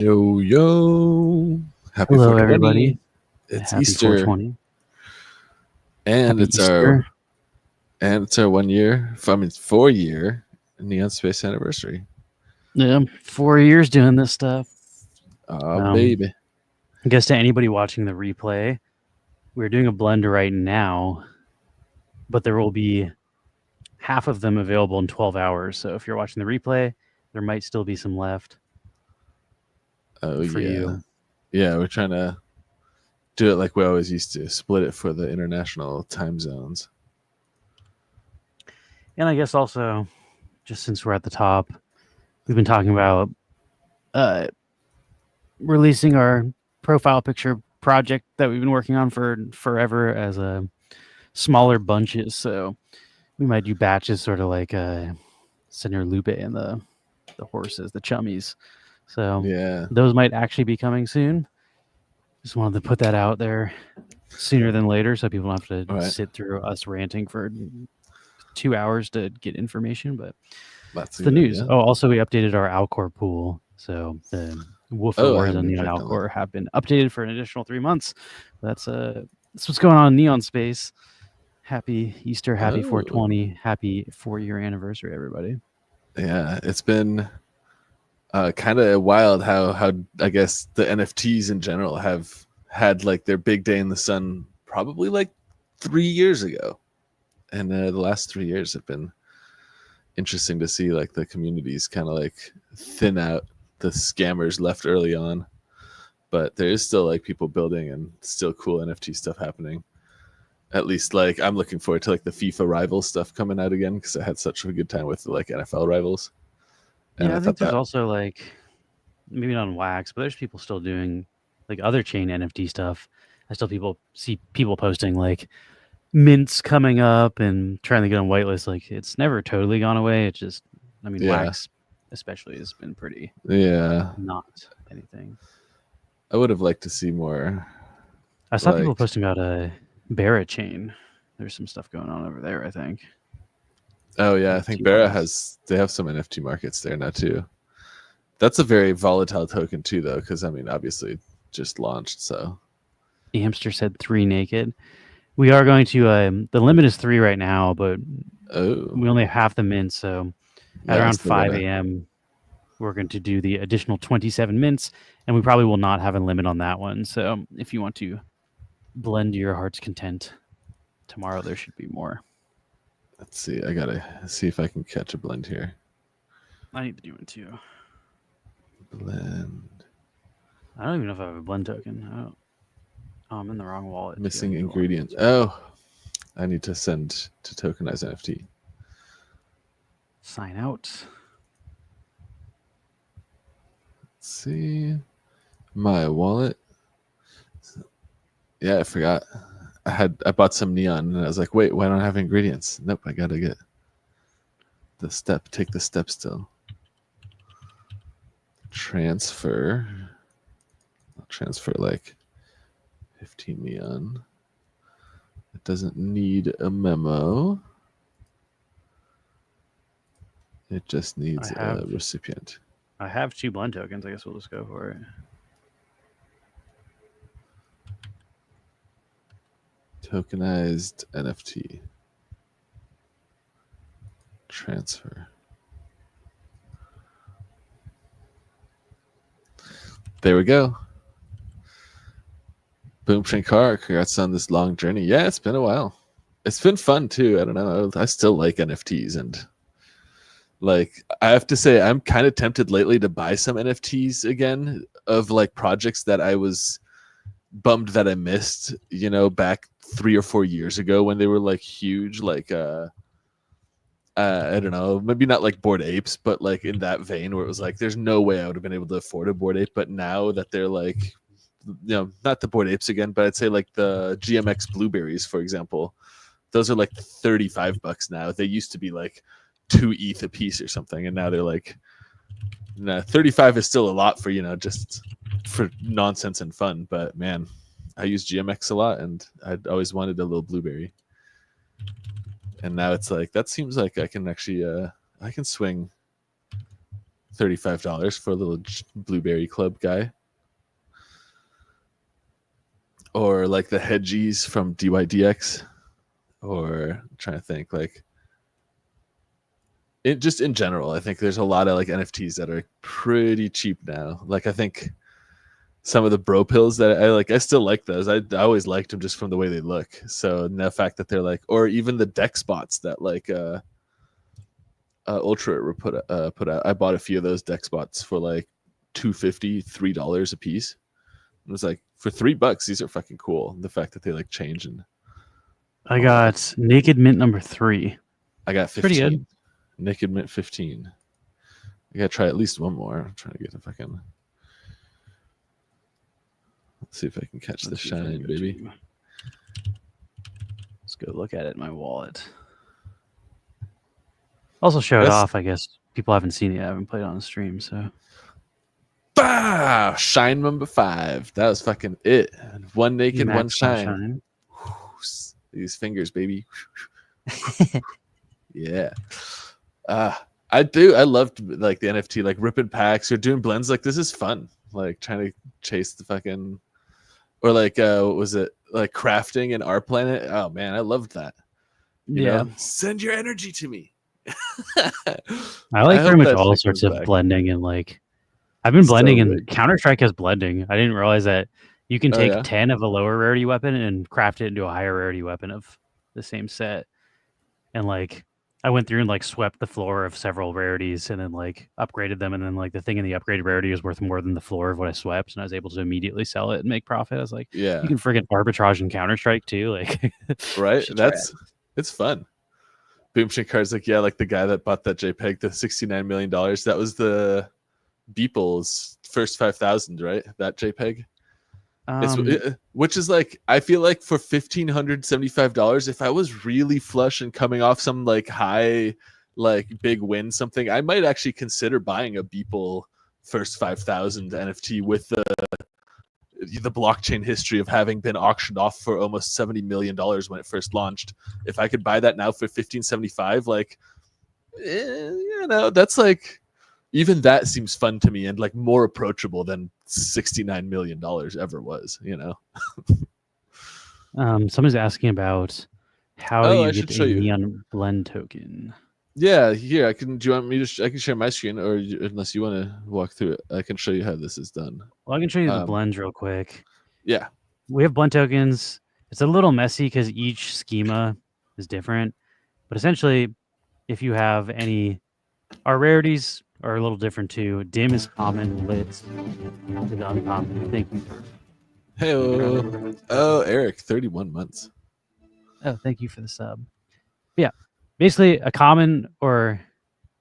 Yo, yo. Happy Hello, 420. everybody. It's Happy Easter 420. and Happy it's our Easter. 1 year, 4 year Neon Space anniversary. Yeah, 4 years doing this stuff. Oh, Um, baby. I guess to anybody watching the replay, we're doing a blend right now, but there will be half of them available in 12 hours. So if you're watching the replay, there might still be some left Oh, for yeah. you. Yeah, we're trying to do it like we always used to, split it for the international time zones. And I guess also, just since we're at the top, we've been talking about uh, releasing our profile picture project that we've been working on for forever as a smaller bunches. So we might do batches, sort of like Senor Lupe and the horses, the chummies. So Yeah. those might actually be coming soon. Just wanted to put that out there sooner than later, so people don't have All to right. sit through us ranting for 2 hours to get information. But That's it's a the good news. idea. Oh, also we updated our Alcor pool, so the Woofer Oh, I Wars haven't and even Neon checked on that. Alcor have been updated for an additional 3 months. That's what's going on in Neon Space. Happy Easter, happy Oh, 420, happy 4 year anniversary, everybody. yeah. It's been kind of wild how I guess the NFTs in general have had like their big day in the sun probably like 3 years ago, and the last 3 years have been interesting to see like the communities kind of like thin out. The scammers left early on, but there is still like people building and still cool NFT stuff happening. At least like I'm looking forward to like the FIFA Rivals stuff coming out again because I had such a good time with like NFL Rivals, and Yeah, I I think thought there's that also like maybe not on Wax, but there's people still doing like other chain NFT stuff. I still people see people posting like mints coming up and trying to get on whitelist. Like it's never totally gone away. It's just, I mean, yeah, Wax especially has been pretty yeah. not anything. I would have liked to see more. I saw people Like, posting about a Barrett chain. There's some stuff going on over there. I think oh yeah, I think NFT Barra wise. has they have some NFT markets there now too. That's a very volatile token too, though, because I mean, obviously, just launched. So, Amster said 3 naked. We are going to. The limit is 3 right now, but oh we only have half the mint. So at yeah, I around still 5 gotta. a.m., we're going to do the additional 27 mints, and we probably will not have a limit on that one. So if you want to blend to your heart's content, tomorrow there should be more. Let's see. I gotta see if I can catch a blend here. I need to do one too. Blend I don't even know if I have a blend token. Oh, I'm in the wrong wallet too. I missing need to log ingredient. into it. Oh, I need to send to tokenize NFT. Sign out. Let's see my wallet. Yeah, I forgot. I bought some neon and I was like, wait, why don't I have ingredients? Nope, I gotta get the step. Take the step still. Transfer. I'll transfer like 15 neon. It doesn't need a memo. It just needs I a have recipient. I have 2 blend tokens. I guess we'll just go for it. Tokenized NFT. Transfer. There we go. Boom Shankar, congrats on this long journey. Yeah, it's been a while. It's been fun too. I don't know. I still like NFTs, and like I have to say I'm kind of tempted lately to buy some NFTs again of like projects that I was bummed that I missed, back 3 or 4 years ago when they were like huge, like I don't know, maybe not like Bored Apes, but like in that vein where it was like there's no way I would have been able to afford a Bored Ape, but now that they're like, not the Bored Apes again, but I'd say like the GMX Blueberries, for example, those are like $35 now. They used to be like 2 ETH a piece or something, and now they're like, nah, 35 is still a lot for just for nonsense and fun. But man, I use GMX a lot, and I'd always wanted a little blueberry. And now it's like that seems like I can actually I can swing $35 for a little Blueberry Club guy. Or like the Hedgies from DYDX. Or I'm trying to think, like it just in general, I think there's a lot of like NFTs that are pretty cheap now. Like I think some of the bro pills that I still like those. I always liked them just from the way they look. So the fact that they're like, or even the deck spots that like Ultra put out. I bought a few of those deck spots for like $2.50, $3 a piece. It was like for $3, these are fucking cool. The fact that they like change and I got Naked Mint number 3. I got 15. Pretty good. Naked Mint 15. I gotta try at least one more. I'm trying to get if I can. Let's see if I can catch the shine, baby. Let's go look at it in my wallet. Also show it off, I guess. People haven't seen it. I haven't played it on the stream, so. Bah! Shine number 5. That was fucking it. One naked, one shine. These fingers, baby. Yeah. I loved like the NFT, like ripping packs or doing blends. Like this is fun. Like trying to chase the fucking, or like what was it, like crafting in our planet. Oh man, I loved that. You know? Send your energy to me. I like pretty much all sorts of blending, and like I've been blending, and Counter-Strike has blending. I didn't realize that you can take 10 of a lower rarity weapon and craft it into a higher rarity weapon of the same set. And like I went through and like swept the floor of several rarities and then like upgraded them, and then like the thing in the upgraded rarity is worth more than the floor of what I swept, and I was able to immediately sell it and make profit. I was like, yeah, you can friggin' arbitrage in Counter-Strike too, like right? It's fun. Boomshin Card's like, yeah, like the guy that bought that JPEG, the $69 million. That was the Beeple's first 5,000, right? That JPEG. Which is like, I feel like for $1,575, if I was really flush and coming off some like high, like big win something, I might actually consider buying a Beeple first 5,000 NFT with the blockchain history of having been auctioned off for almost $70 million when it first launched. If I could buy that now for $1,575, like, you know, that's like, even that seems fun to me and like more approachable than $69 million ever was, you know. Somebody's asking about how you get a Neon Blend token. Yeah, here I can. Do you want me to? I can share my screen, or unless you want to walk through it, I can show you how this is done. Well, I can show you the blends real quick. Yeah, we have blend tokens. It's a little messy because each schema is different, but essentially, if you have any, our rarities are a little different too. Dim is common, lit is uncommon. Thank you. Hey, oh, Eric, 31 months. Oh, thank you for the sub. Yeah. Basically, a common or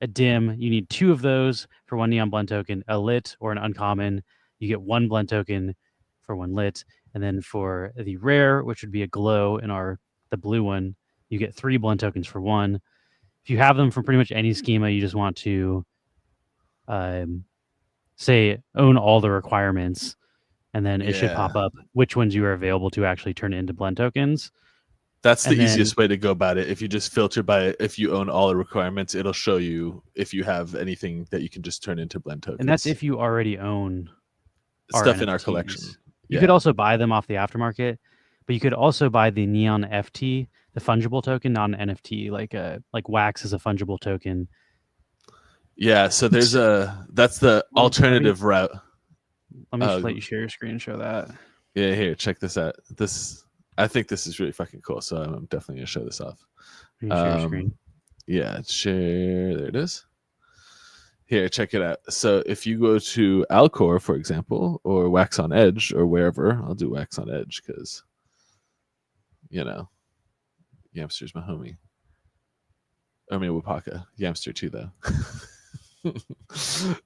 a dim, you need 2 of those for 1 neon blend token. A lit or an uncommon, you get 1 blend token for 1 lit. And then for the rare, which would be a glow in the blue one, you get 3 blend tokens for 1. If you have them from pretty much any schema, you just want to say own all the requirements, and then it should pop up which ones you are available to actually turn into blend tokens. That's the easiest way to go about it. If you just filter by if you own all the requirements, it'll show you if you have anything that you can just turn into blend tokens. And that's if you already own stuff in our collection. You could also buy them off the aftermarket, but you could also buy the Neon FT, the fungible token, not an NFT. Like Wax is a fungible token. Yeah, so that's the alternative route. Let me just let you share your screen and show that. Yeah, here, check this out. I think this is really fucking cool, so I'm definitely gonna show this off. Can you share your screen? Yeah, share. There it is. Here, check it out. So if you go to Alcor, for example, or Wax on Edge, or wherever, I'll do Wax on Edge because, you know, Yamster's my homie. I mean, Wapaka. Yamster too, though.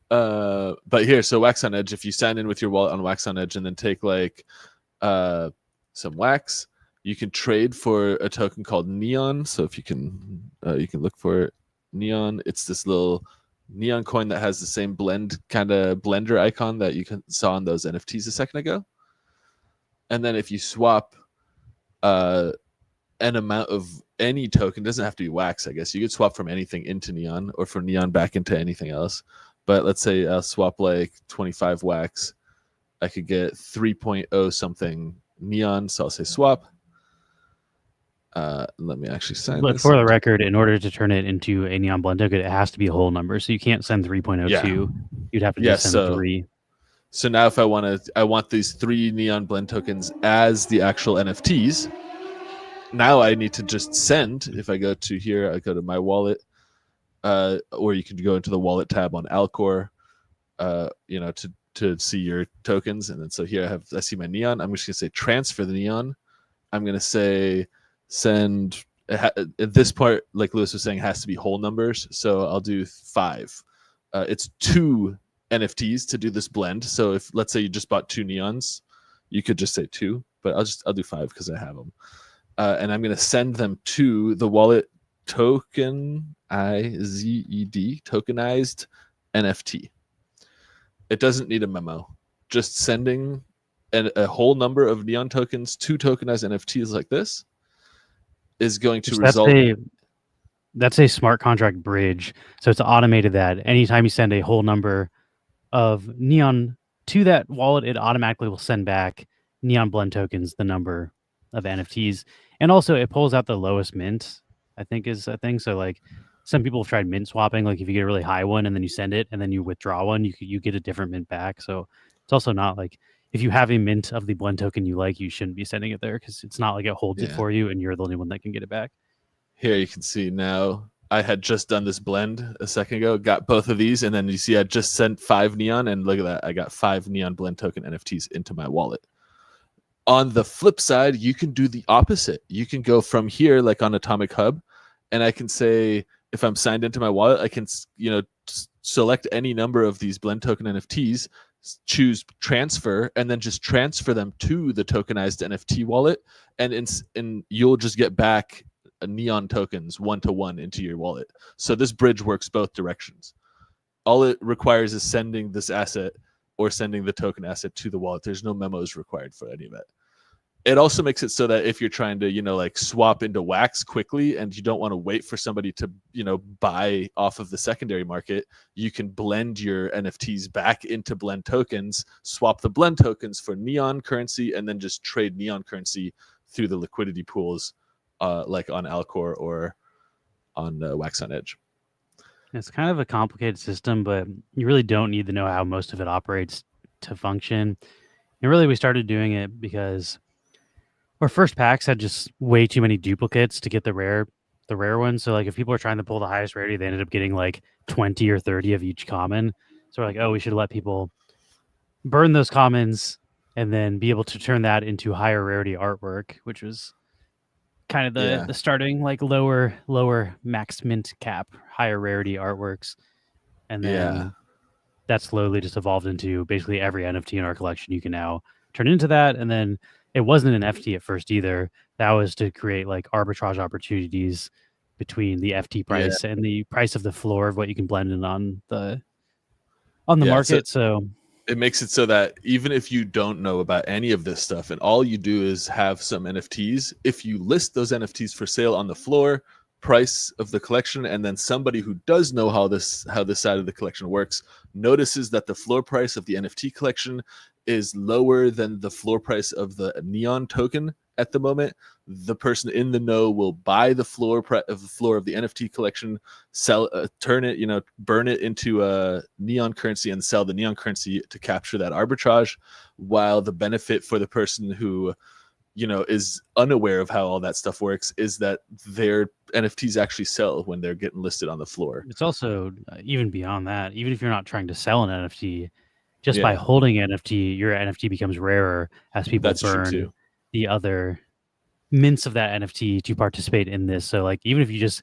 But here, so Wax on Edge, if you sign in with your wallet on Wax on Edge and then take like some wax, you can trade for a token called Neon. So if you can look for it. Neon. It's this little neon coin that has the same blend kind of blender icon that you saw on those NFTs a second ago. And then if you swap an amount of any token, doesn't have to be wax, I guess you could swap from anything into Neon or from Neon back into anything else. But let's say I'll swap like 25 wax. I could get 3.0 something neon. So I'll say swap. Let me actually sign But this. for the record, in order to turn it into a neon blend token, it has to be a whole number. So you can't send 3.02. Yeah. You'd have to Yeah, just send 3. So now if I want these 3 neon blend tokens as the actual NFTs. Now I need to just send. If I go to here, I go to my wallet, or you can go into the wallet tab on Alcor, to see your tokens. And then so here I see my neon. I'm just gonna say transfer the neon. I'm gonna say send. At this part, like Lewis was saying, has to be whole numbers. So I'll do 5. It's 2 NFTs to do this blend. So if let's say you just bought 2 neons, you could just say 2, but I'll do 5 because I have them. And I'm going to send them to the wallet tokenized NFT. It doesn't need a memo. Just sending a whole number of neon tokens to tokenized NFTs like this is going to result. That's a smart contract bridge. So it's automated that anytime you send a whole number of neon to that wallet, it automatically will send back neon blend tokens, the number of NFTs. And also it pulls out the lowest mint, I think is a thing. So like some people have tried mint swapping. Like if you get a really high one and then you send it and then you withdraw one, you get a different mint back. So it's also not like if you have a mint of the blend token you like, you shouldn't be sending it there because it's not like it holds it for you and you're the only one that can get it back. Here you can see now I had just done this blend a second ago, got both of these, and then you see I just sent 5 neon, and look at that. I got 5 neon blend token NFTs into my wallet. On the flip side, you can do the opposite. You can go from here, like on Atomic Hub, and I can say, if I'm signed into my wallet, I can, select any number of these blend token NFTs, choose transfer, and then just transfer them to the tokenized NFT wallet, and you'll just get back neon tokens 1-to-1 into your wallet. So this bridge works both directions. All it requires is sending this asset or sending the token asset to the wallet. There's no memos required for any of it. It also makes it so that if you're trying to, swap into wax quickly and you don't want to wait for somebody to, buy off of the secondary market, you can blend your NFTs back into blend tokens, swap the blend tokens for neon currency, and then just trade neon currency through the liquidity pools, like on Alcor or on Wax on Edge. It's kind of a complicated system, but you really don't need to know how most of it operates to function. And really, we started doing it because our first packs had just way too many duplicates to get the rare ones. So like if people are trying to pull the highest rarity, they ended up getting like 20 or 30 of each common. So we're like, oh, we should let people burn those commons and then be able to turn that into higher rarity artwork, which was kind of the starting like lower max mint cap, higher rarity artworks. And then that slowly just evolved into basically every NFT in our collection you can now turn into that. And then it wasn't an FT at first either. That was to create like arbitrage opportunities between the FT price and the price of the floor of what you can blend in on the market. So it makes it so that even if you don't know about any of this stuff and all you do is have some NFTs, if you list those NFTs for sale on the floor price of the collection, and then somebody who does know how this side of the collection works notices that the floor price of the NFT collection is lower than the floor price of the neon token at the moment, the person in the know will buy the floor of the NFT collection, sell, turn it, burn it into a neon currency and sell the neon currency to capture that arbitrage, while the benefit for the person who, is unaware of how all that stuff works is that their NFTs actually sell when they're getting listed on the floor. It's also even beyond that, even if you're not trying to sell an NFT, just by holding NFT, your NFT becomes rarer as people burn the other mints of that NFT to participate in this. So like even if you just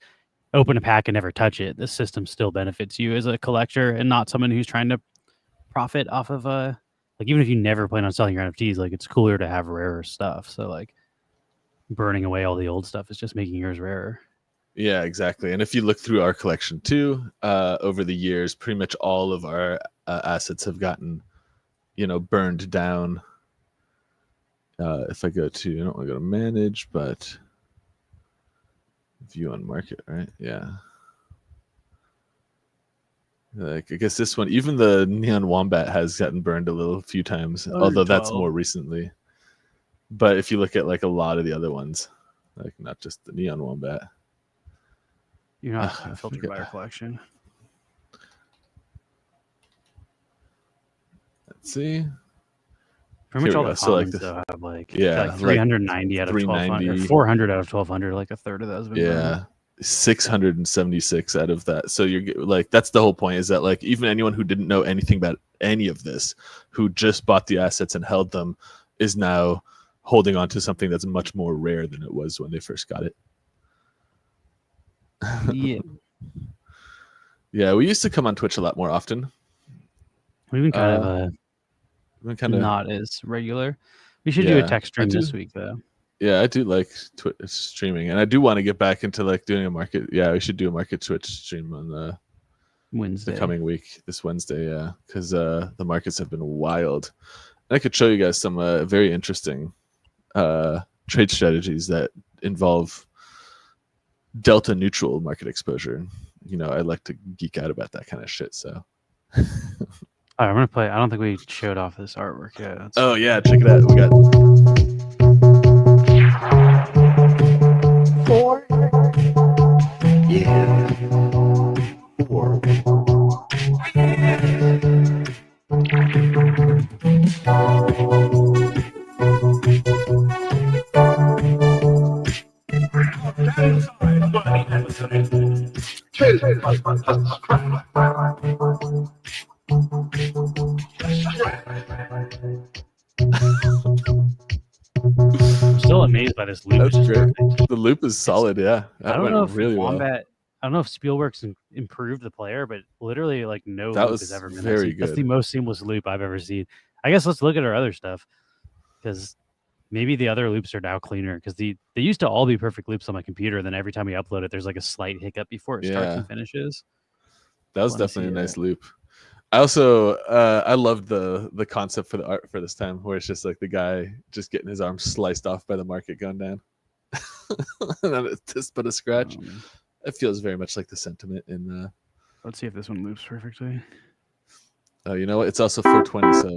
open a pack and never touch it, the system still benefits you as a collector and not someone who's trying to profit off of like even if you never plan on selling your NFTs, like it's cooler to have rarer stuff. So like burning away all the old stuff is just making yours rarer. Yeah, exactly. And if you look through our collection too, over the years, pretty much all of our assets have gotten, burned down. If I go to, I don't want to go to manage, but view on market, right? Yeah. Like I guess this one, even the Neon Wombat has gotten burned a few times, although that's 112. more recently. But if you look at like a lot of the other ones, like not just the Neon Wombat. You're not I filtered forget. by our collection. Let's see. Pretty much Here all we the go. So, like, commons though have like Yeah, like 390 out of 1200 or 390. 400 out of 1200. Like a third of those have been burned. Yeah, 676 out of that. So you're like, that's the whole point, is that like even anyone who didn't know anything about any of this, who just bought the assets and held them, is now holding on to something that's much more rare than it was when they first got it. Yeah, Yeah, we used to come on Twitch a lot more often. we've been kind We're of kind of not as regular. We should do a Yeah, tech I stream this do. week though. Yeah, I do like Twitch streaming, and I do want to get back into like doing a market. Yeah, we should do a market Twitch stream on the Wednesday. coming week, this Wednesday. Yeah, because the markets have been wild. And I could show you guys some very interesting trade strategies that involve delta neutral market exposure. You know, I like to geek out about that kind of shit. So, All right, I'm gonna play. I don't think we showed off this artwork yet. Let's oh see. yeah, check it out. We got Four. Yeah. Four. I'm still amazed by this loop. that's It's just great. perfect. The loop is solid. Yeah, I that don't went know if really well. Wombat. I don't know if Spielworks improved the player, but literally, like no That loop was has ever been very That's the good. most seamless loop I've ever seen. I guess let's look at our other stuff because maybe the other loops are now cleaner because they used to all be perfect loops on my computer. And then every time we upload it, there's like a slight hiccup before it starts Yeah. and finishes. That was Let me definitely a see nice loop. I also I loved the concept for the art for this time, where it's just like the guy just getting his arm sliced off by the market gun down, and then it's just but a scratch. It feels very much like the sentiment in. Let's see if this one loops perfectly. Oh, you know what? It's also 420, so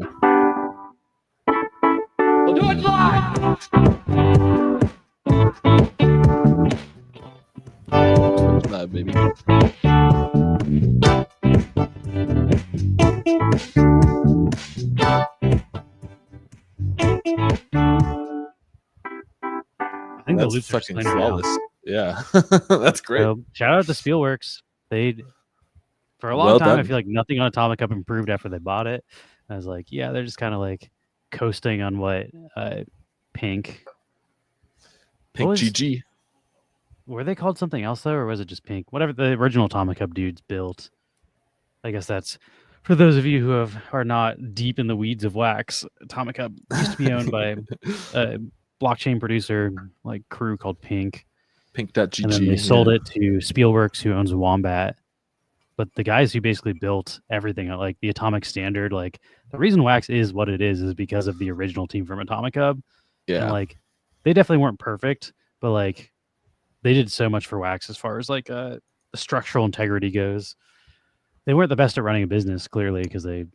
We'll do it live. Twitch Live, baby. I think the That's loops are just fucking cleaner now. flawless. Yeah, that's great. So shout out to Spielworks. They for a long Well time I done. feel like nothing on Atomic Cup improved after they bought it. I was like, yeah, they're just kind of like coasting on what Pink. Pink was- GG. Were they called something else though, or was it just Pink? Whatever the original Atomic Cup dudes built. I guess that's for those of you who are not deep in the weeds of wax. Atomic Cup used to be owned by a blockchain producer like crew called Pink. Pink.gg. And then they sold it to Spielworks, who owns Wombat. But the guys who basically built everything, like the Atomic Standard, like the reason Wax is what it is because of the original team from Atomic Hub. Yeah, And like they definitely weren't perfect, but like they did so much for Wax as far as like the structural integrity goes. They weren't the best at running a business, clearly, because they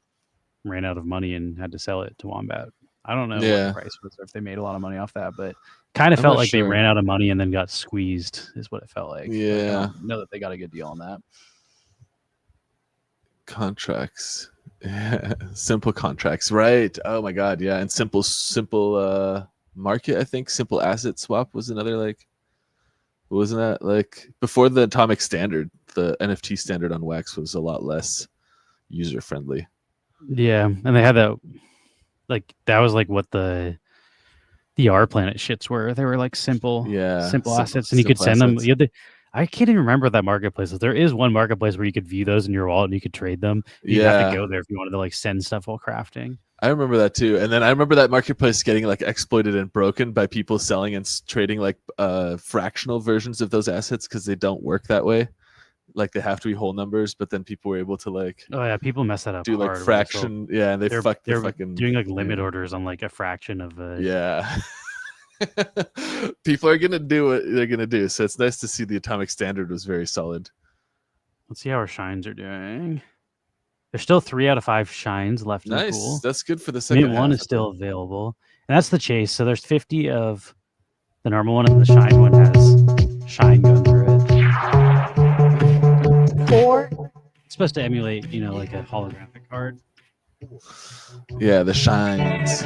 ran out of money and had to sell it to Wombat. I don't know what Yeah. the price was or if they made a lot of money off that, but kind of I'm felt not like they sure. ran out of money and then got squeezed, is what it felt like. Like, I Yeah. don't know that they got a good deal on that. Contracts. Yeah. Simple contracts, right? Oh my god, yeah. And simple market, I think simple asset swap was another, like, wasn't that like before the Atomic Standard, the NFT standard on Wax was a lot less user friendly. Yeah, and they had that, like that was like what the R Planet shits were. They were like simple Yeah, assets, and you could simple send them. assets. You had I can't even remember that marketplace. There is one marketplace where you could view those in your wallet and you could trade them. You'd have Yeah. to go there if you wanted to like send stuff while crafting. I remember that too. And then I remember that marketplace getting like exploited and broken by people selling and trading like fractional versions of those assets because they don't work that way. Like they have to be whole numbers, but then people were able to like Oh yeah, people mess that up. do like hard when they sell- fraction. Yeah, and they They're, fuck the they're fucking doing like limit yeah. orders on like a fraction of a. Yeah. People are gonna do what they're gonna do. So it's nice to see the Atomic Standard was very solid. Let's see how our shines are doing. There's still 3 out of 5 shines left in the Nice. pool. That's good for the second Mint 1 half. is still available. And that's the chase. So there's 50 of the normal one, and the shine one has shine going through it. 4, It's supposed to emulate, like a holographic card. Yeah, the shines.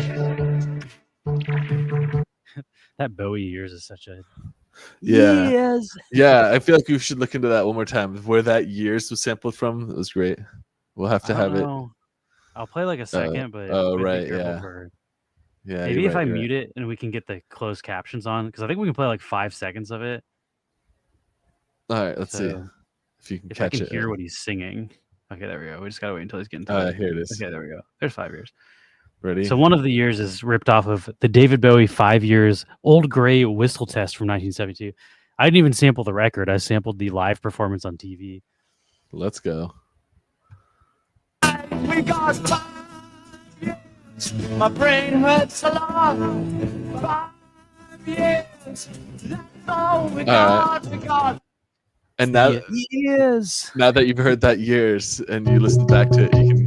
That Bowie years is such a Yeah. Yes. Yeah, I feel like we should look into that one more time. Where that years was sampled from, it was great. We'll have to I have don't it. know. I'll play like a second, but oh, we have to be right, careful yeah. for Yeah, maybe you're if right, I you're right. mute it and we can get the closed captions on, because I think we can play like 5 seconds of it. All right, let's see So if you can if I catch can it. hear what he's singing. Okay, there we go. We just gotta wait until he's getting to it. Here it is. Okay, there we go. There's 5 years. Ready? So one of the years is ripped off of the David Bowie 5 years Old Gray Whistle Test from 1972. I didn't even sample the record. I sampled the live performance on TV. Let's go. we got 5 years. My brain hurts a lot. 5 years. That's all we got. We got And now, Yes. now that you've heard that years and you listen back to it, you can.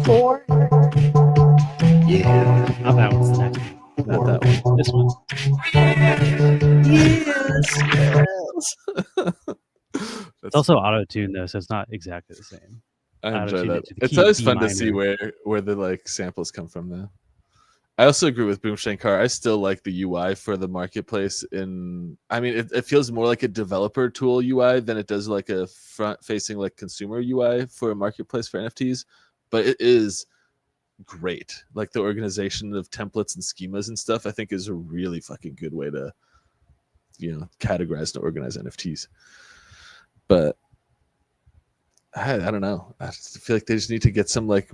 4, Not that one's the next one. Not that one. This one. It's also auto-tuned though, so it's not exactly the same. I enjoy auto-tune that. it to the It's key always D fun to see minor. where the like samples come from though. I also agree with Boom Shankar. I still like the UI for the marketplace. It feels more like a developer tool UI than it does like a front-facing like consumer UI for a marketplace for NFTs. But it is great. Like the organization of templates and schemas and stuff, I think is a really fucking good way to, categorize and organize NFTs. But I don't know. I just feel like they just need to get some like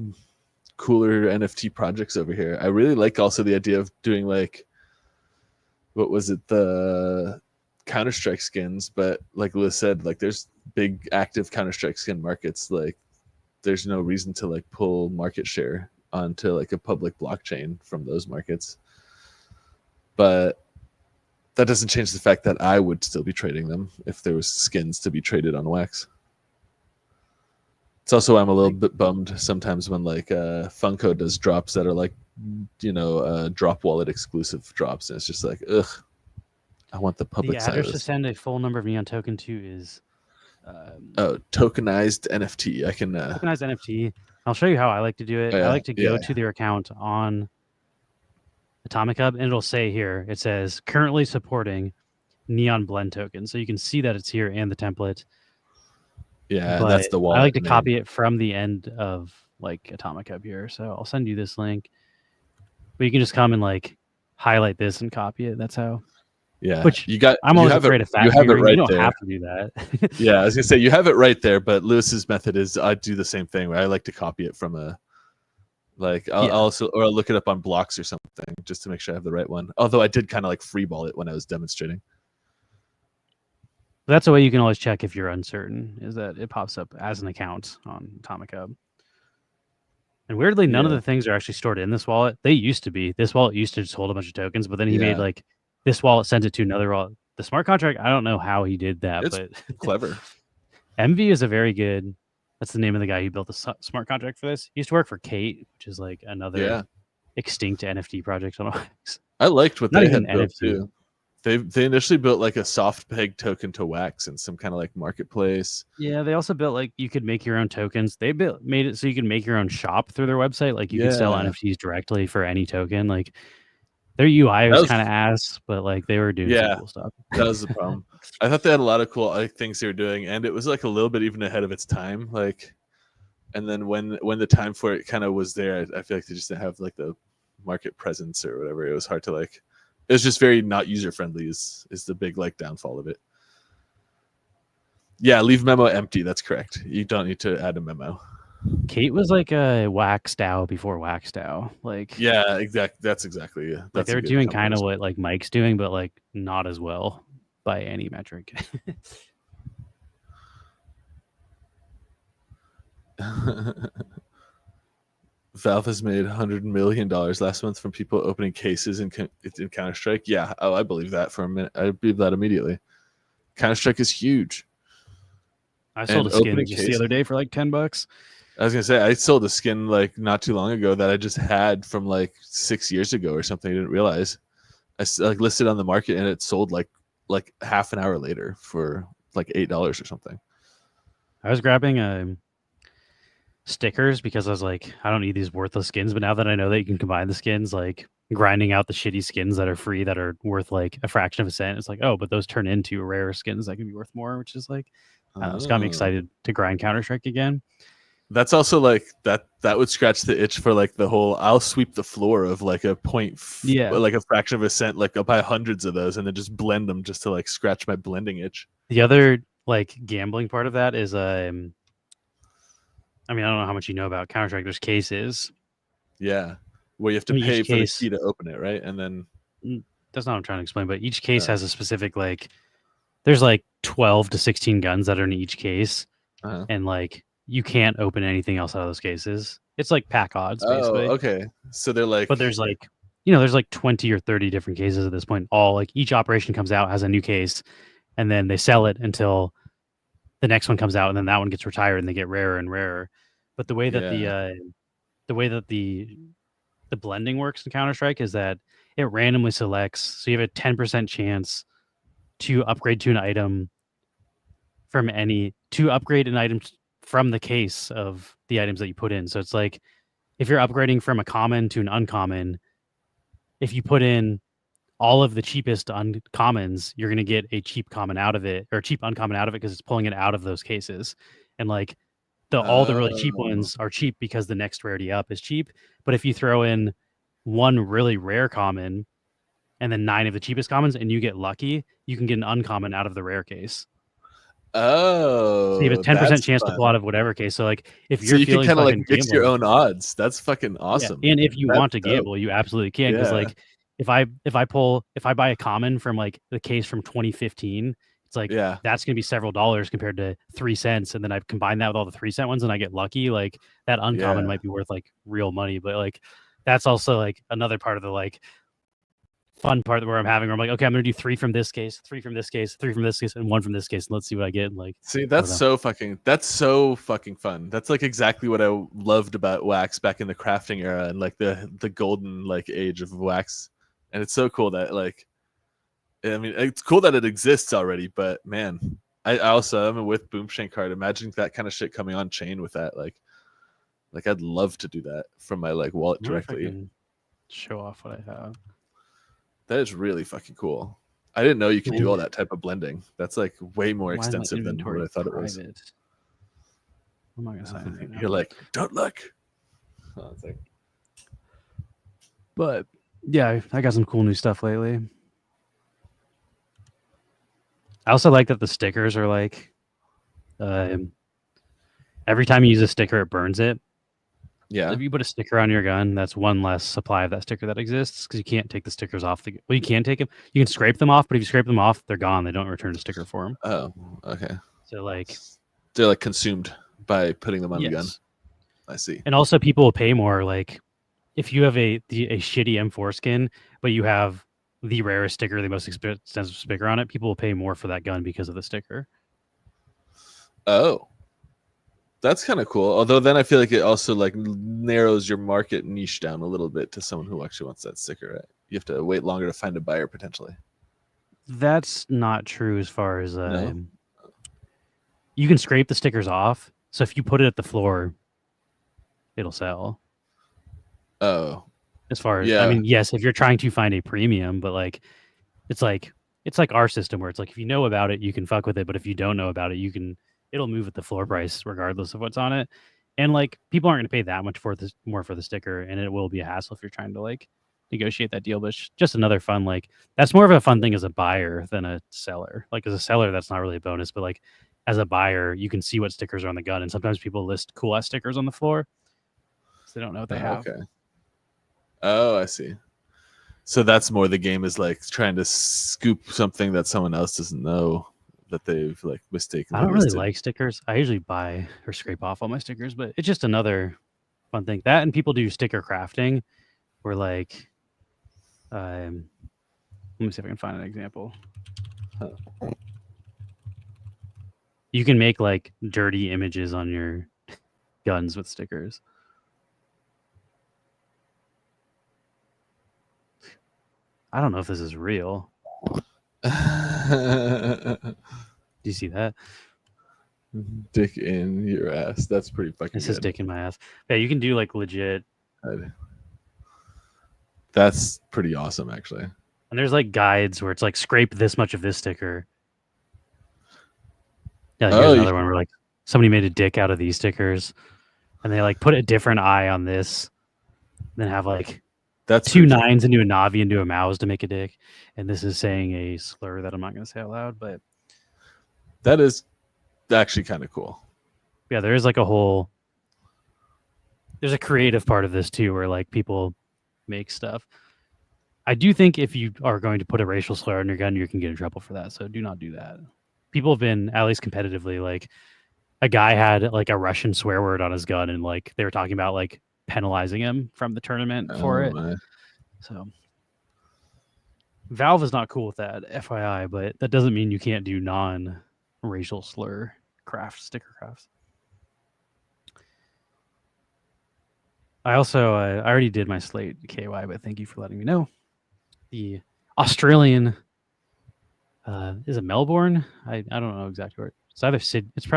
cooler NFT projects over here. I really like also the idea of doing like, what was it, the Counter-Strike skins, but like Lewis said, like there's big active Counter-Strike skin markets. Like there's no reason to like pull market share onto like a public blockchain from those markets. But that doesn't change the fact that I would still be trading them if there was skins to be traded on Wax. It's also why I'm a little bit bummed sometimes when like Funko does drops that are like, drop wallet exclusive drops, and it's just like, ugh, I want the public The side of address to this. send a full number of Neon token to is Tokenized NFT. I can tokenized NFT. I'll show you how I like to do it. Oh, yeah. I like to go Yeah. to their account on Atomic Hub, and it'll say here, it says currently supporting Neon Blend token. So you can see that it's here and the template. yeah, But that's the wallet. I like to name. copy it from the end of like Atomic Hub here. So I'll send you this link. But you can just come and like highlight this and copy it. That's how. Yeah, Which you got. I'm you always have afraid it, of fat You have it fingering. right You don't there. have to do that. Yeah, I was gonna say you have it right there, but Lewis's method is I do the same thing where I like to copy it from a like I'll Yeah. I'll look it up on blocks or something just to make sure I have the right one. Although I did kind of like freeball it when I was demonstrating. That's a way you can always check if you're uncertain, is that it pops up as an account on Atomic Hub. And weirdly, none of Yeah. the things are actually stored in this wallet. They used to be. This wallet used to just hold a bunch of tokens, but then he made Yeah. like this wallet sent it to another wallet. The smart contract, I don't know how he did that, It's but clever. Envy is a very good. That's the name of the guy who built the smart contract for this. He used to work for Kate, which is like another Yeah, extinct NFT project on Wax. I liked what Not they even had built NFT. too. They initially built like a soft peg token to Wax and some kind of like marketplace. Yeah, they also built like you could make your own tokens. They made it so you could make your own shop through their website. Like you could sell Yeah. NFTs directly for any token. Like their UI was was- kind of ass, but like they were doing Yeah. some cool stuff. That was the problem. I thought they had a lot of cool things they were doing, and it was like a little bit even ahead of its time. Like, and then when the time for it kind of was there, I feel like they just didn't have like the market presence or whatever. It was hard to like. It was just very not user friendly. Is the big like downfall of it. Yeah, leave memo empty. That's correct. You don't need to add a memo. Kate was like a Wax DAO before Wax DAO. Like, Yeah, exactly. That's exactly. Yeah, like that's they a were good doing kind of comparison. what like Mike's doing, but like not as well by any metric. Valve has made $100 million last month from people opening cases in Counter Strike. Yeah, oh, I believe that for a minute. I believe that immediately. Counter Strike is huge. I sold And a skin opening just the case- other day for like $10. I was gonna say I sold a skin like not too long ago that I just had from like 6 years ago or something. I didn't realize. Like listed on the market and it sold like half an hour later for like $8 or something. I was grabbing stickers because I was like, I don't need these worthless skins. But now that I know that you can combine the skins, like grinding out the shitty skins that are free that are worth like a fraction of a cent, it's like, oh, but those turn into rare skins that can be worth more, which is like, I don't know, it's got me Oh. excited to grind Counter-Strike again. That's also like that would scratch the itch for like the whole I'll sweep the floor of like a like a fraction of a cent, like I'll buy hundreds of those and then just blend them just to like scratch my blending itch. The other like gambling part of that is I mean, I don't know how much you know about Counter-Strike. There's cases. Yeah. Where you have to I mean, pay each for the case- key to open it, right? And then That's not what I'm trying to explain, but each case Oh. has a specific like there's like 12 to 16 guns that are in each case, uh-huh. and like you can't open anything else out of those cases. It's like pack odds basically. Okay. So they're like But there's like there's like 20 or 30 different cases at this point. All like each operation comes out has a new case, and then they sell it until the next one comes out, and then that one gets retired, and they get rarer and rarer. But the way that the blending works in Counter-Strike is that it randomly selects, so you have a 10% chance to upgrade to an item from the case of the items that you put in. So it's like if you're upgrading from a common to an uncommon, if you put in all of the cheapest uncommons, you're going to get a cheap common out of it, or a cheap uncommon out of it, because it's pulling it out of those cases. And like all the really cheap ones are cheap because the next rarity up is cheap. But if you throw in one really rare common and then 9 of the cheapest commons and you get lucky, you can get an uncommon out of the rare case. Oh, So you have a 10% chance to pull out of whatever case. So like if you're so you can feeling kind of like fucking mix your gambling- own odds. That's fucking awesome. Yeah. And if you That's want to dope. gamble, you absolutely can. Because Yeah. like if I buy a common from like the case from 2015, it's like Yeah. that's gonna be several dollars compared to 3 cents. And then I combine that with all the 3-cent ones and I get lucky. Like that uncommon Yeah. might be worth like real money. But like that's also like another part of the like fun part where I'm having where I'm like, okay, I'm gonna do 3 from this case, 3 from this case, 3 from this case, and 1 from this case, and let's see what I get. And like See, I that's don't know. so fucking fun. That's like exactly what I loved about Wax back in the crafting era and like the golden like age of Wax. And it's so cool that like, I mean, it's cool that it exists already, but man, I also I'm with Boomshank Card. Imagine that kind of shit coming on chain with that. Like I'd love to do that from my like wallet I wonder if I directly. can show off what I have. That is really fucking cool. I didn't know you could do Yeah. all that type of blending. That's like way more Why is my extensive than inventory what I thought it was. private? I'm not gonna sign anything now. You're like, don't look. Oh, it's like, But yeah, I got some cool new stuff lately. I also like that the stickers are like, every time you use a sticker, it burns it. yeah. If you put a sticker on your gun, that's one less supply of that sticker that exists because you can't take the stickers off. Well, you can take them. You can scrape them off, but if you scrape them off, they're gone. They don't return a sticker for them. Oh, okay. So like, They're like consumed by putting them on the gun. yes. I see. And also people will pay more. Like if you have a shitty M4 skin, but you have the rarest sticker, the most expensive sticker on it, people will pay more for that gun because of the sticker. Oh, that's kind of cool. Although then I feel like it also like narrows your market niche down a little bit to someone who actually wants that sticker. Right? You have to wait longer to find a buyer potentially. That's not true as far as No? you can scrape the stickers off. So if you put it at the floor, it'll sell. Oh, As far as Yeah. I mean, yes, if you're trying to find a premium, but like it's like our system where it's like if you know about it, you can fuck with it, but if you don't know about it, it'll move at the floor price regardless of what's on it. And like people aren't going to pay that much for this more for the sticker, and it will be a hassle if you're trying to like negotiate that deal. But it's just another fun, like that's more of a fun thing as a buyer than a seller. Like as a seller, that's not really a bonus, but like as a buyer, you can see what stickers are on the gun, and sometimes people list cool ass stickers on the floor, so they don't know what they have. okay. Oh, I see. So that's more the game is like trying to scoop something that someone else doesn't know that they've like mistakenly I don't really listed. like stickers. I usually buy or scrape off all my stickers, but it's just another fun thing. That and people do sticker crafting, where like, let me see if I can find an example. You can make like dirty images on your guns with stickers. I don't know if this is real. Do you see that? Dick in your ass. That's pretty fucking It says good. dick in my ass. Yeah, you can do like legit. That's pretty awesome, actually. And there's like guides where it's like scrape this much of this sticker. Yeah, here's another one where like somebody made a dick out of these stickers, and they like put a different eye on this, then have like That's two pretty cool. nines into a Navi into a mouse to make a dick. And this is saying a slur that I'm not going to say out loud, but That is actually kind of cool. yeah, there is like there's a creative part of this too, where like people make stuff. I do think if you are going to put a racial slur on your gun, you can get in trouble for that. So do not do that. People have been, at least competitively, like a guy had like a Russian swear word on his gun, and like they were talking about like penalizing him from the tournament for it. My. So Valve is not cool with that, FYI, but that doesn't mean you can't do non-racial slur sticker crafts. I also I already did my slate KY, but thank you for letting me know. The Australian is it Melbourne? I don't know exactly where. It's either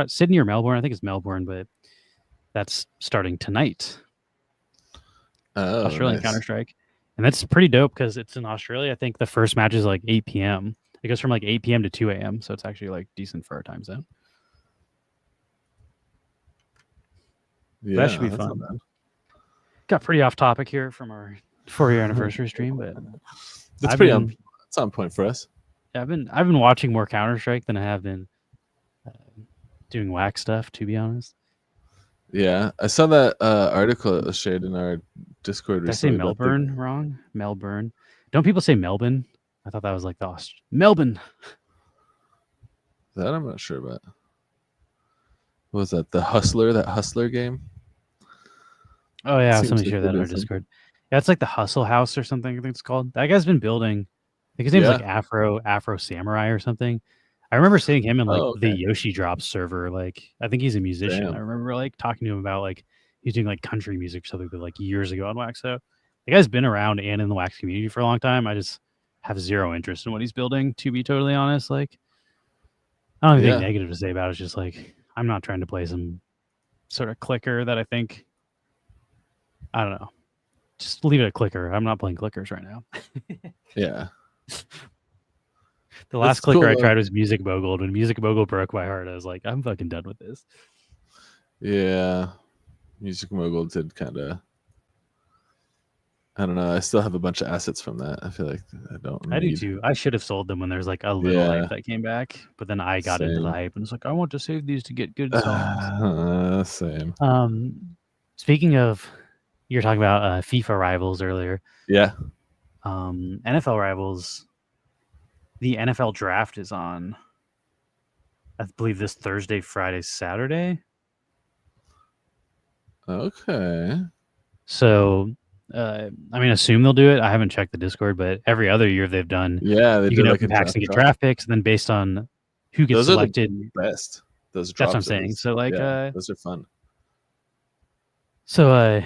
Sydney or Melbourne. I think it's Melbourne, but that's starting tonight. Oh, Australian nice. Counter-Strike. And that's pretty dope because it's in Australia. I think the first match is like 8 p.m. It goes from like 8 p.m. to 2 a.m. So it's actually like decent for our time zone. Yeah, that should be that's fun. not bad. Got pretty off topic here from our 4-year anniversary stream, but That's pretty it's on point for us. Yeah, I've been watching more Counter-Strike than I have been doing whack stuff, to be honest. Yeah, I saw that article that was shared in our Discord Did I say recently. Melbourne wrong? Melbourne. Don't people say Melbourne? I thought that was like the Melbourne. That I'm not sure about. What was that? The Hustler? That Hustler game? Oh yeah, Seems somebody like shared they that in did our some- Discord. Yeah, it's like the Hustle House or something. I think it's called. That guy's been building. I think his name's like Afro Samurai or something. I remember seeing him in like the Yoshi Drops server. Like I think he's a musician. Damn. I remember like talking to him about like he's doing like country music or something, but like years ago on Waxo. The guy's been around and in the Wax community for a long time. I just have zero interest in what he's building, to be totally honest. Like I don't have anything negative to say about it. It's just like I'm not trying to play some sort of clicker that I think I don't know. Just leave it a clicker. I'm not playing clickers right now. Yeah. The last clicker I tried was Music Bogle. When Music Bogle broke my heart, I was like, I'm fucking done with this. Yeah. Music Mogul did kind of. I don't know. I still have a bunch of assets from that. I feel like I don't. I do too. I should have sold them when there's like a little hype that came back, but then I got into the hype and it's like, I want to save these to get good songs. Same. Speaking of, you were talking about FIFA Rivals earlier. Yeah. NFL Rivals. The NFL draft is on, I believe, this Thursday, Friday, Saturday. Okay. So, I mean, assume they'll do it. I haven't checked the Discord, but every other year they've done. Yeah, you can open packs and get draft picks, and then based on who gets selected, best. Those that's what I'm saying. So, like, those are fun. So,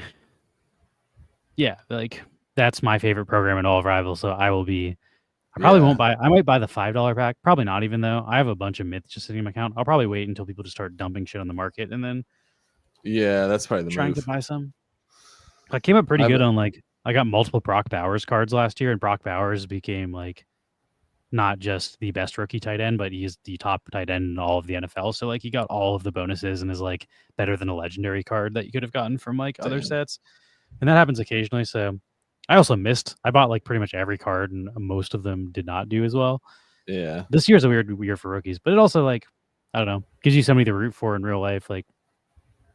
yeah, like that's my favorite program in all of Rivals. So I will be. I probably won't buy. I might buy the $5 pack. Probably not even though. I have a bunch of myths just sitting in my account. I'll probably wait until people just start dumping shit on the market and then. Yeah, that's probably the trying to buy some. I came up pretty good on like I got multiple Brock Bowers cards last year, and Brock Bowers became like not just the best rookie tight end, but he's the top tight end in all of the NFL. So like he got all of the bonuses and is like better than a legendary card that you could have gotten from like other sets. And that happens occasionally. So I also missed. I bought like pretty much every card, and most of them did not do as well. Yeah. This year's a weird year for rookies, but it also like I don't know, gives you somebody to root for in real life. Like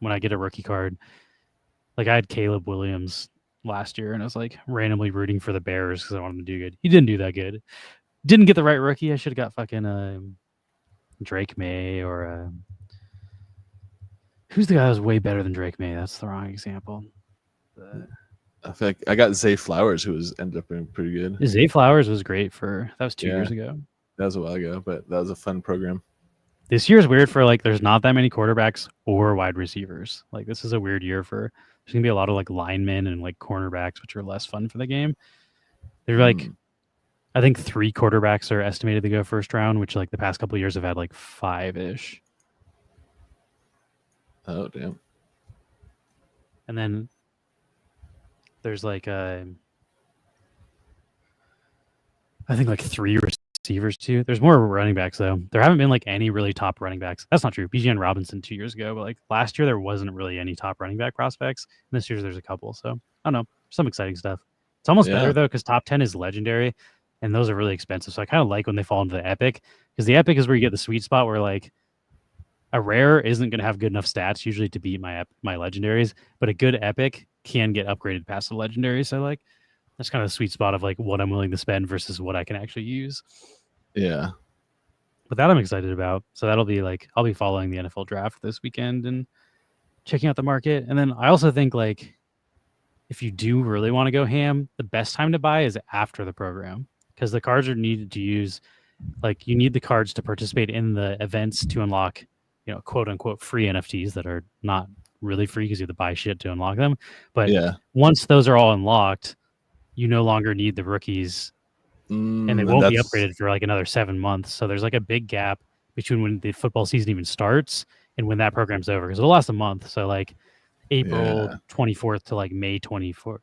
when I get a rookie card, like I had Caleb Williams last year, and I was like randomly rooting for the Bears because I wanted him to do good. He didn't do that good. Didn't get the right rookie. I should have got fucking Drake May or who's the guy that was way better than Drake May? That's the wrong example. I feel like I got Zay Flowers, who ended up being pretty good. Zay Flowers was great that was 2 years ago. That was a while ago, but that was a fun program. this year's weird for like there's not that many quarterbacks or wide receivers. Like this is a weird year for there's gonna be a lot of like linemen and like cornerbacks, which are less fun for the game. They're like I think 3 quarterbacks are estimated to go first round, which like the past couple of years have had like 5-ish. Oh damn. And then there's like I think like 3 receivers too. There's more running backs though. There haven't been like any really top running backs. That's not true. BGN Robinson 2 years ago, but like last year there wasn't really any top running back prospects. And this year there's a couple. So I don't know. Some exciting stuff. It's almost better though because top 10 is legendary, and those are really expensive. So I kind of like when they fall into the epic because the epic is where you get the sweet spot where like a rare isn't going to have good enough stats usually to beat my legendaries, but a good epic can get upgraded past the legendaries. So like that's kind of the sweet spot of like what I'm willing to spend versus what I can actually use. Yeah. But that I'm excited about. So that'll be like I'll be following the NFL draft this weekend and checking out the market. And then I also think like if you do really want to go ham, the best time to buy is after the program because the cards are needed to use. Like you need the cards to participate in the events to unlock, you know, quote unquote free NFTs that are not really free because you have to buy shit to unlock them. But once those are all unlocked, you no longer need the rookies and they won't be upgraded for like another 7 months. So there's like a big gap between when the football season even starts and when that program's over because it'll last a month. So like April 24th to like May 24th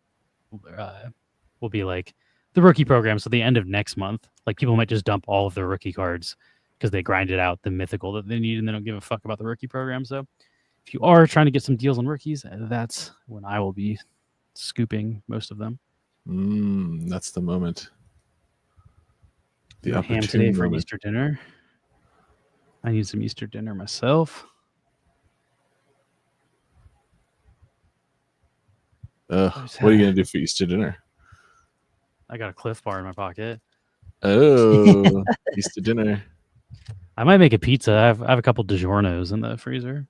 will be like the rookie program. So the end of next month, like people might just dump all of their rookie cards because they grinded out the mythical that they need and they don't give a fuck about the rookie program. So if you are trying to get some deals on rookies, that's when I will be scooping most of them. That's the moment. The ham today for Easter dinner. I need some Easter dinner myself. What are you gonna do for Easter dinner? I got a Cliff Bar in my pocket. Oh, Easter dinner. I might make a pizza. I have a couple DiGiorno's in the freezer.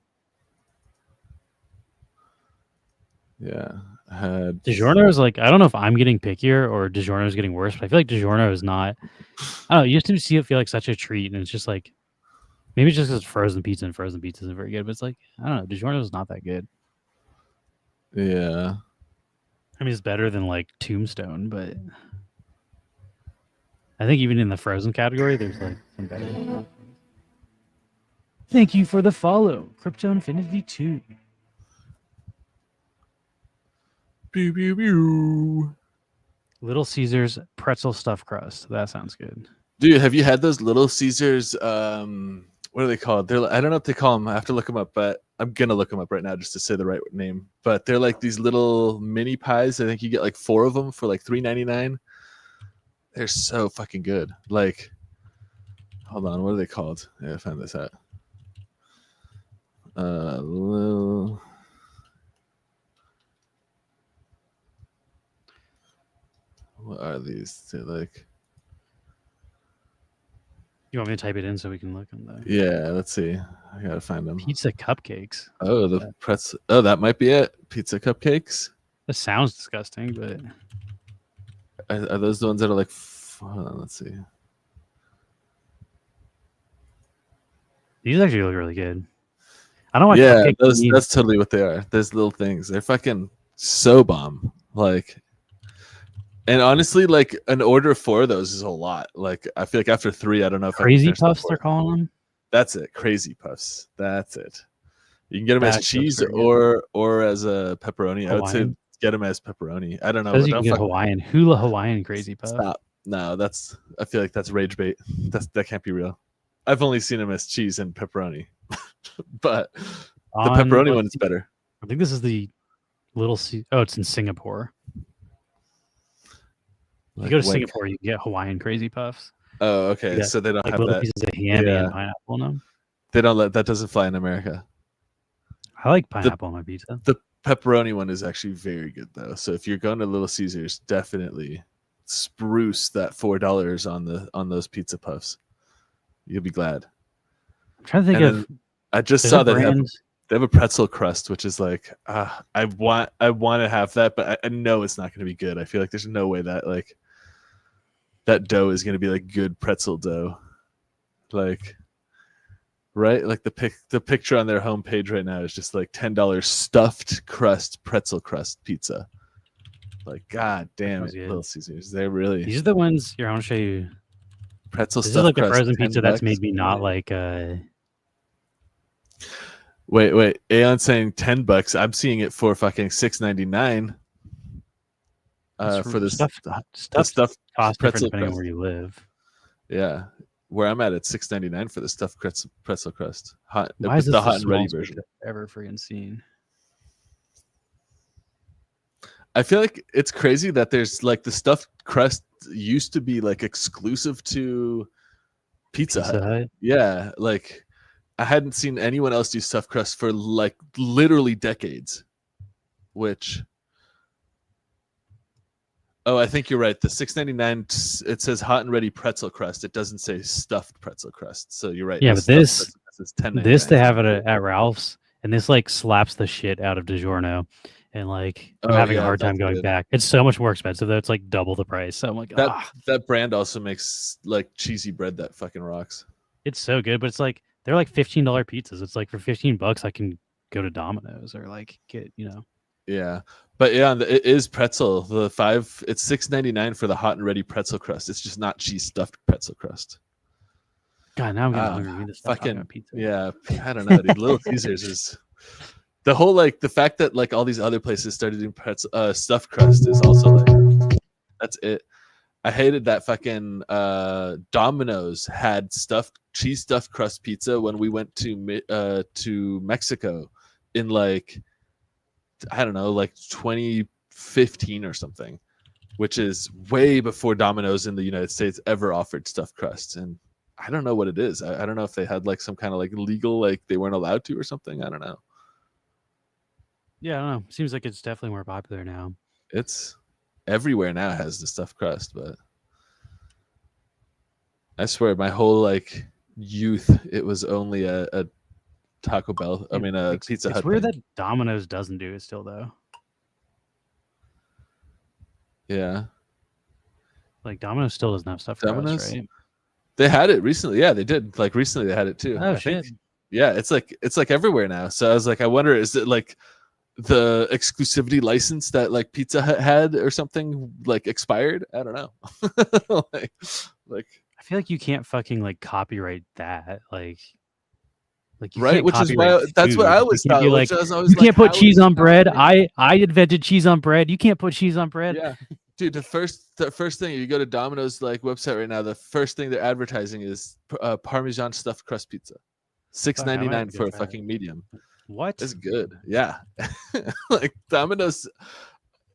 Yeah. DiGiorno is like I don't know if I'm getting pickier or DiGiorno is getting worse, but I feel like DiGiorno is not. I don't know. You used to see it feel like such a treat, and it's just like maybe it's just because it's frozen pizza and frozen pizza isn't very good. But it's like I don't know. DiGiorno is not that good. Yeah. I mean, it's better than like Tombstone, but I think even in the frozen category, there's like some better. Thank you for the follow, Crypto Infinity 2. Pew, pew, pew. Little Caesars pretzel stuffed crust. That sounds good. Dude, have you had those Little Caesars? What are they called? I don't know if they call them. I have to look them up, but I'm gonna look them up right now just to say the right name. But they're like these little mini pies. I think you get like 4 of them for like $3.99. They're so fucking good. Like, hold on, what are they called? Yeah, I found this out. Little. What are these? They're like. You want me to type it in so we can look on the? Yeah, let's see. I gotta find them. Pizza cupcakes. Oh, the pretzel. Oh, that might be it. Pizza cupcakes. That sounds disgusting, but are those the ones that are like? Hold on, let's see. These actually look really good. I don't want. Yeah, that's totally what they are. Those little things. They're fucking so bomb. Like. And honestly, like an order of 4 of those is a lot. Like I feel like after 3, I don't know if Crazy Puffs they're calling them. That's it, Crazy Puffs. That's it. You can get them as cheese or as a pepperoni. Hawaiian. I would say get them as pepperoni. I don't know. You can get Hawaiian Hula Hawaiian Crazy Puff. Stop. No, I feel like that's rage bait. That can't be real. I've only seen them as cheese and pepperoni, but the pepperoni one is better. I think this is the Oh, it's in Singapore. If you go to Singapore, you get Hawaiian Crazy Puffs. Oh, okay. So they don't have little that. Pieces of ham and pineapple in them. They don't that doesn't fly in America. I like pineapple on my pizza. The pepperoni one is actually very good though. So if you're going to Little Caesars, definitely spruce that $4 on those pizza puffs. You'll be glad. I'm trying to think of. I just saw that they have a pretzel crust, which is like I want to have that, but I know it's not going to be good. I feel like there's no way that like that dough is going to be like good pretzel dough, like Right? Like the picture on their homepage right now is just like $10 stuffed crust pretzel crust pizza. Like, god damn sounds it, good. Little Caesars. They're really These are the ones here. I want to show you. pretzel This is stuffed like the crust. frozen pizza that's $10. made me not Wait. like. Wait. Aeon saying $10. I'm seeing it for fucking $6.99. For this stuff cost different pretzel depending on crust. where you live. Yeah, where I'm at, it's $6.99 for the stuffed pretzel crust. Hot, Why with is this the hot and ready smallest version. pizza I've ever freaking seen? I feel like it's crazy that there's like the stuffed crust used to be like exclusive to Pizza Hut. Yeah, like I hadn't seen anyone else do stuffed crust for like literally decades. Which, I think you're right. The $6.99 it says hot and ready pretzel crust. It doesn't say stuffed pretzel crust. So you're right. Yeah, the but stuffed this pretzel crust is $10.99. this they have it at Ralph's, and this like slaps the shit out of DiGiorno. And like I'm having a hard time going back. It's so much more expensive though. It's like double the price. So I'm like, that brand also makes like cheesy bread that fucking rocks. It's so good, but it's like they're like $15 pizzas. It's like for $15 I can go to Domino's or like get, Yeah, but yeah, it is pretzel. It's $6.99 for the hot and ready pretzel crust. It's just not cheese stuffed pretzel crust. God, now I'm getting hungry. We need to stop talking about pizza. Yeah, I don't know, dude. Little Caesars is the whole like the fact that like all these other places started doing stuffed crust is also like that's it. I hated that fucking Domino's had cheese stuffed crust pizza when we went to Mexico in like I don't know, like 2015 or something, which is way before Domino's in the United States ever offered stuffed crust. And I don't know what it is. I don't know if they had like some kind of like legal, like they weren't allowed to or something. I don't know. Yeah, I don't know. Seems like it's definitely more popular now. It's everywhere now has the stuffed crust, but I swear my whole like youth, it was only a Taco Bell. I mean, a Pizza Hut. It's weird that Domino's doesn't do it still, though. Yeah. Like Domino's still doesn't have stuff. Crust, right? They had it recently. Yeah, they did. Like recently, they had it too. Oh shit! Yeah, it's like everywhere now. So I was like, I wonder, is it like the exclusivity license that like Pizza Hut had or something like expired? I don't know. like I feel like you can't fucking like copyright that. Like you right, which is why that's what I always thought. Like, you can't put cheese on bread. I invented cheese on bread. You can't put cheese on bread. Yeah, dude. The first thing you go to Domino's like website right now, the first thing they're advertising is Parmesan stuffed crust pizza, $6.99 for a fucking medium. What? It's good. Yeah, like Domino's.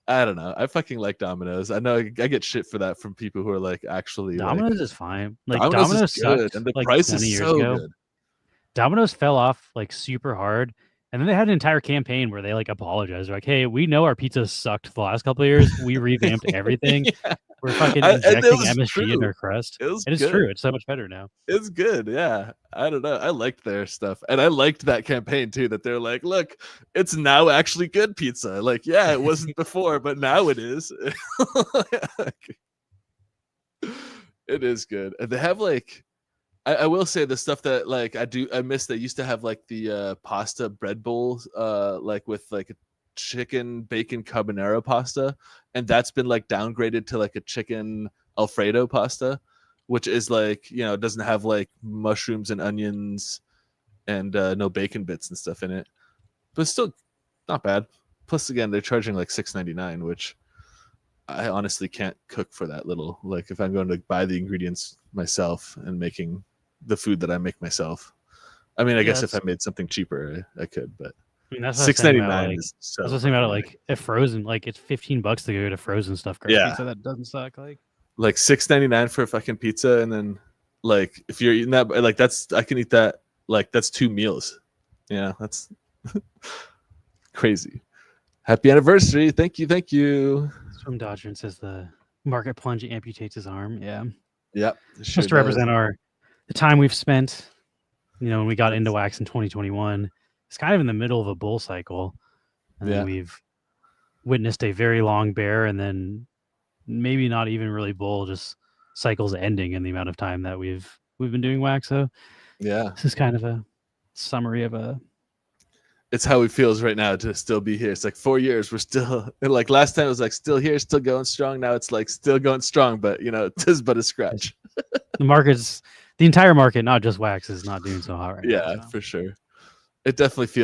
I don't know. I fucking like Domino's. I know I get shit for that from people who are like actually. Domino's is fine. Like Domino's is good, sucked, and the like price 20 is years so ago. good. Domino's fell off like super hard, and then they had an entire campaign where they like apologized. They're like, "Hey, we know our pizza sucked the last couple of years. We revamped everything. Yeah. We're fucking injecting MSG true. in our crust. It's good. true. It's so much better now. It's good. Yeah. I don't know. I liked their stuff. And I liked that campaign too, that they're like, look, it's now actually good pizza. Like, yeah, it wasn't before, but now it is. It is good. And they have like, I will say the stuff that like I miss. They used to have like the pasta bread bowls, like with like a chicken bacon carbonara pasta, and that's been like downgraded to like a chicken Alfredo pasta, which is like, you know, it doesn't have like mushrooms and onions and no bacon bits and stuff in it, but still not bad. Plus, again, they're charging like $6.99, which I honestly can't cook for that little. Like, if I'm going to buy the ingredients myself and making the food that I make myself, I mean, I guess if I made something cheaper, I could, but I mean, that's $6.99 is so. I was thinking about it, like if frozen, like it's $15 to go to frozen stuff. Yeah, so that doesn't suck. Like $6.99 for a fucking pizza, and then like if you're eating that, like I can eat that. Like that's 2 meals. Yeah, that's crazy. Happy anniversary! Thank you. Swim Dodger and says the market plunge amputates his arm. Yeah. Yep. Sure just to represent the time we've spent. You know, when we got into wax in 2021, it's kind of in the middle of a bull cycle, and then we've witnessed a very long bear, and then maybe not even really bull, just cycles ending in the amount of time that we've been doing wax. So yeah, this is kind of a summary of a. It's how it feels right now to still be here. It's like 4 years. We're still like last time it was like still here, still going strong. Now it's like still going strong, but it is but a scratch. The entire market, not just wax, is not doing so hot right now. Yeah, for sure. It definitely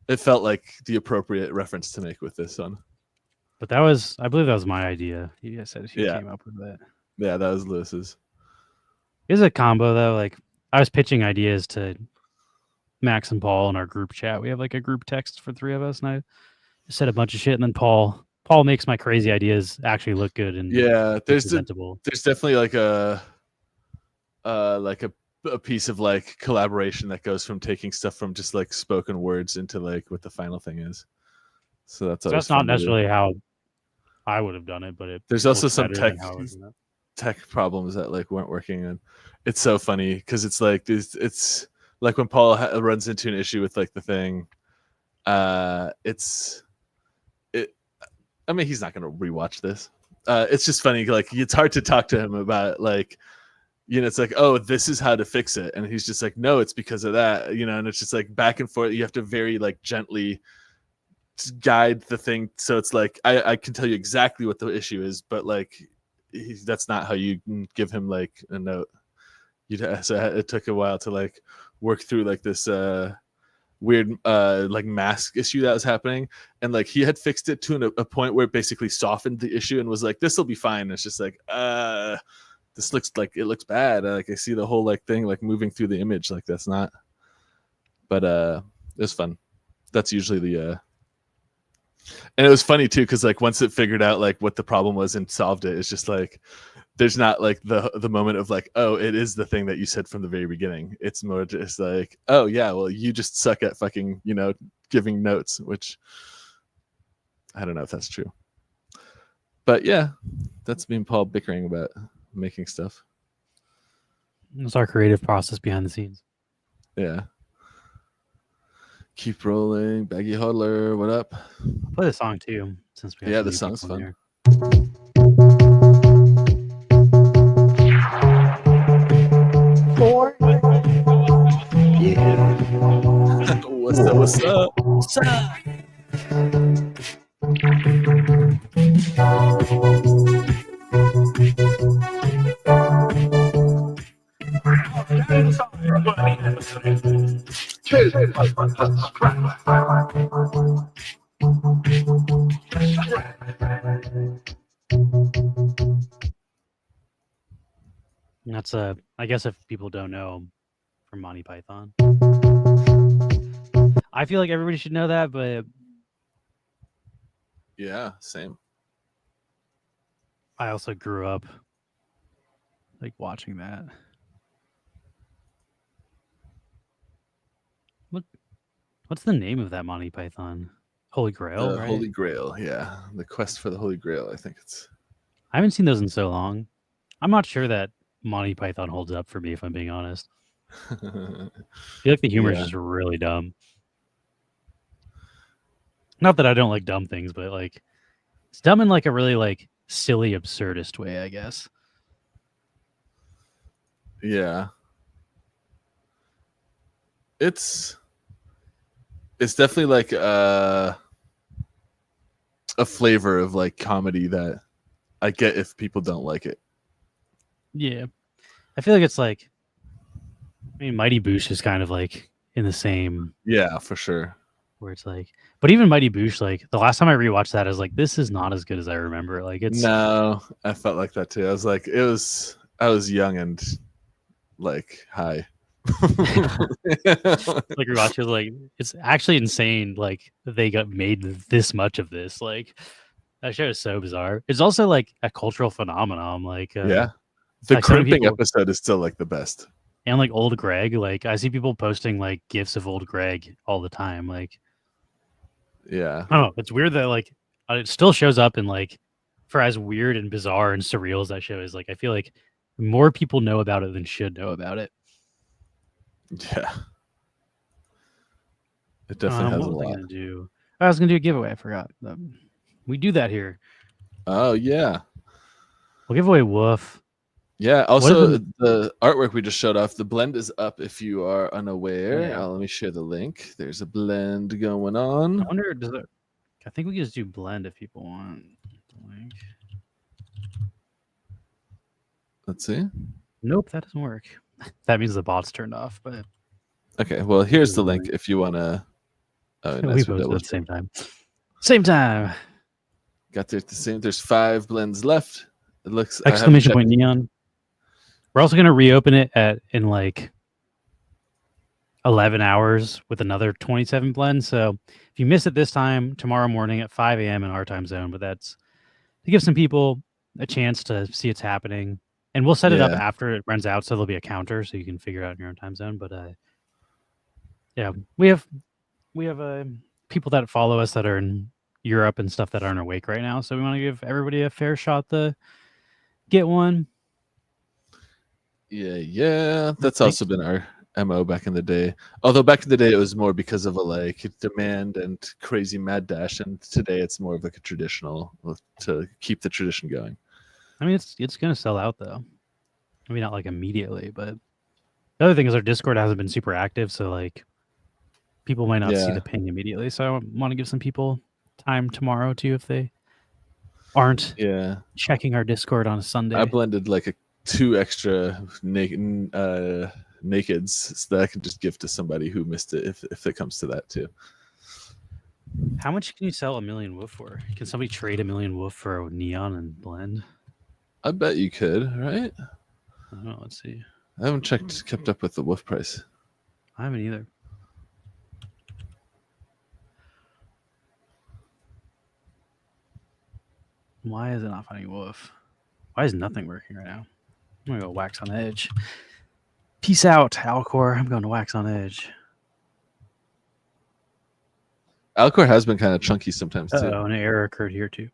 it felt like the appropriate reference to make with this one. But I believe that was my idea. You guys said she came up with that. Yeah, that was Lewis's. It was a combo though. Like I was pitching ideas to Max and Paul in our group chat. We have like a group text for 3 of us, and I said a bunch of shit, and then Paul makes my crazy ideas actually look good and there's presentable. There's definitely like a piece of like collaboration that goes from taking stuff from just like spoken words into like what the final thing is. So that's not necessarily how I would have done it, but there's also some tech problems that like weren't working, and it's so funny because it's like it's like when Paul runs into an issue with like the thing, I mean, he's not going to rewatch this. It's just funny. Like it's hard to talk to him about like, it's like, oh, this is how to fix it. And he's just like, no, it's because of that, and it's just like back and forth. You have to very like gently guide the thing. So it's like, I can tell you exactly what the issue is, but like, that's not how you give him like a note. So it took a while to like work through like this weird like mask issue that was happening, and like he had fixed it to a point where it basically softened the issue and was like, this will be fine. And it's just like this looks like bad. Like I see the whole like thing like moving through the image, like that's not. But it was fun. That's usually the and it was funny too because like once it figured out like what the problem was and solved it, it's just like there's not like the moment of like, oh, it is the thing that you said from the very beginning. It's more just like, oh yeah, well you just suck at fucking giving notes, which I don't know if that's true. But yeah, that's me and Paul bickering about making stuff. It's our creative process behind the scenes. Yeah. Keep rolling, Baggy Hodler. What up? I'll play the song too, since we have the song's fun. Here. Yeah. What's up? What's up? And that's I guess if people don't know, from Monty Python. I feel like everybody should know that, but yeah, same. I also grew up like watching that. What's the name of that Monty Python? Holy Grail, right? Holy Grail, yeah. The Quest for the Holy Grail, I think it's. I haven't seen those in so long. I'm not sure that Monty Python holds up for me, if I'm being honest. I feel like the humor is just really dumb. Not that I don't like dumb things, but like it's dumb in like a really like silly, absurdist way, I guess. Yeah. It's definitely like a flavor of like comedy that I get if people don't like it. Yeah. I feel like it's like, I mean, Mighty Boosh is kind of like in the same. Yeah, for sure. Where it's like, but even Mighty Boosh, like the last time I rewatched that, I was like, this is not as good as I remember. Like it's. No, I felt like that too. I was like, I was young and like high. Like rewatch, like it's actually insane. Like they got made this much of this. Like that show is so bizarre. It's also like a cultural phenomenon. Like yeah, the crimping episode is still like the best. And like old Greg, like I see people posting like gifs of old Greg all the time. Like, yeah, I don't know. It's weird that like it still shows up in like for as weird and bizarre and surreal as that show is. Like I feel like more people know about it than should know about it. Yeah, it definitely has a lot. I was gonna do a giveaway. I forgot. We do that here. Oh yeah, We'll give away Woof. Yeah. What Also, is the artwork we just showed off, the blend is up if you are unaware. Yeah. Let me share the link. There's a blend going I on. wonder, does it? I think we can just do blend if people want. Link. Let's see. Nope, that doesn't work. That means the bot's turned off. But Okay. Well, here's the link if you want to. Oh, we nice. posted at the same time. Same time. Got there at the same. There's 5 blends left. It looks. Exclamation point neon. We're also gonna reopen it in like 11 hours with another 27 blends. So if you miss it this time, tomorrow morning at 5 a.m. in our time zone. But that's to give some people a chance to see it's happening. And we'll set it up Yeah. after it runs out, so there'll be a counter so you can figure it out in your own time zone. But yeah, we have people that follow us that are in Europe and stuff that aren't awake right now. So we want to give everybody a fair shot to get one. Yeah. That's also been our MO back in the day. Although back in the day it was more because of a like demand and crazy mad dash, and today it's more of like a traditional to keep the tradition going. I mean, it's gonna sell out though. I mean, not like immediately, but the other thing is our Discord hasn't been super active, so like people might not see the ping immediately. So I want to give some people time tomorrow too if they aren't checking our Discord on a Sunday. I blended like 2 extra nakeds so that I can just give to somebody who missed it if it comes to that too. How much can you sell a million woof for? Can somebody trade a million woof for a neon and blend? I bet you could, right? I don't know. Let's see. I haven't kept up with the woof price. I haven't either. Why is it not finding woof? Why is nothing working right now? I'm gonna go wax on edge. Peace out, Alcor. I'm going to wax on edge. Alcor has been kind of chunky sometimes too. Oh, an error occurred here too.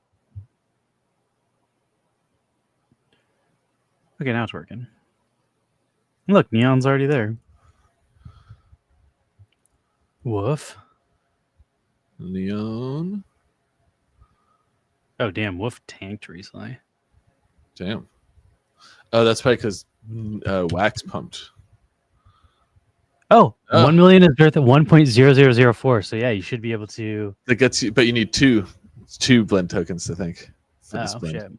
Okay, now it's working. Look, neon's already there. Woof. Neon. Oh, damn. Woof tanked recently. Damn. Oh, that's probably because wax pumped. Oh, 1 million is worth at 1.0004. So yeah, you should be able to. That gets you, but you need two blend tokens, I think. Oh shit.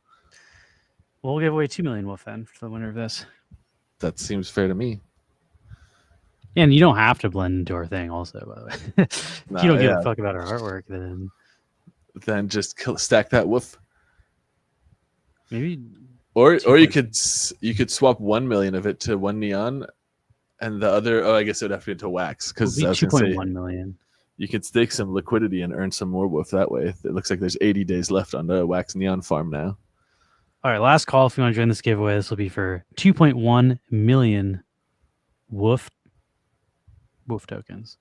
Well, we'll give away 2 million Wolf then for the winner of this. That seems fair to me. Yeah, and you don't have to blend into our thing, also. By the way, if you don't give a fuck about our artwork, then just stack that woof. Maybe. Or you could swap 1 million of it to 1 neon, and the other. Oh, I guess it would have to be into wax because 2.1 million. You could stake some liquidity and earn some more woof that way. It looks like there's 80 days left on the wax neon farm now. All right, last call if you want to join this giveaway. This will be for 2.1 million woof tokens.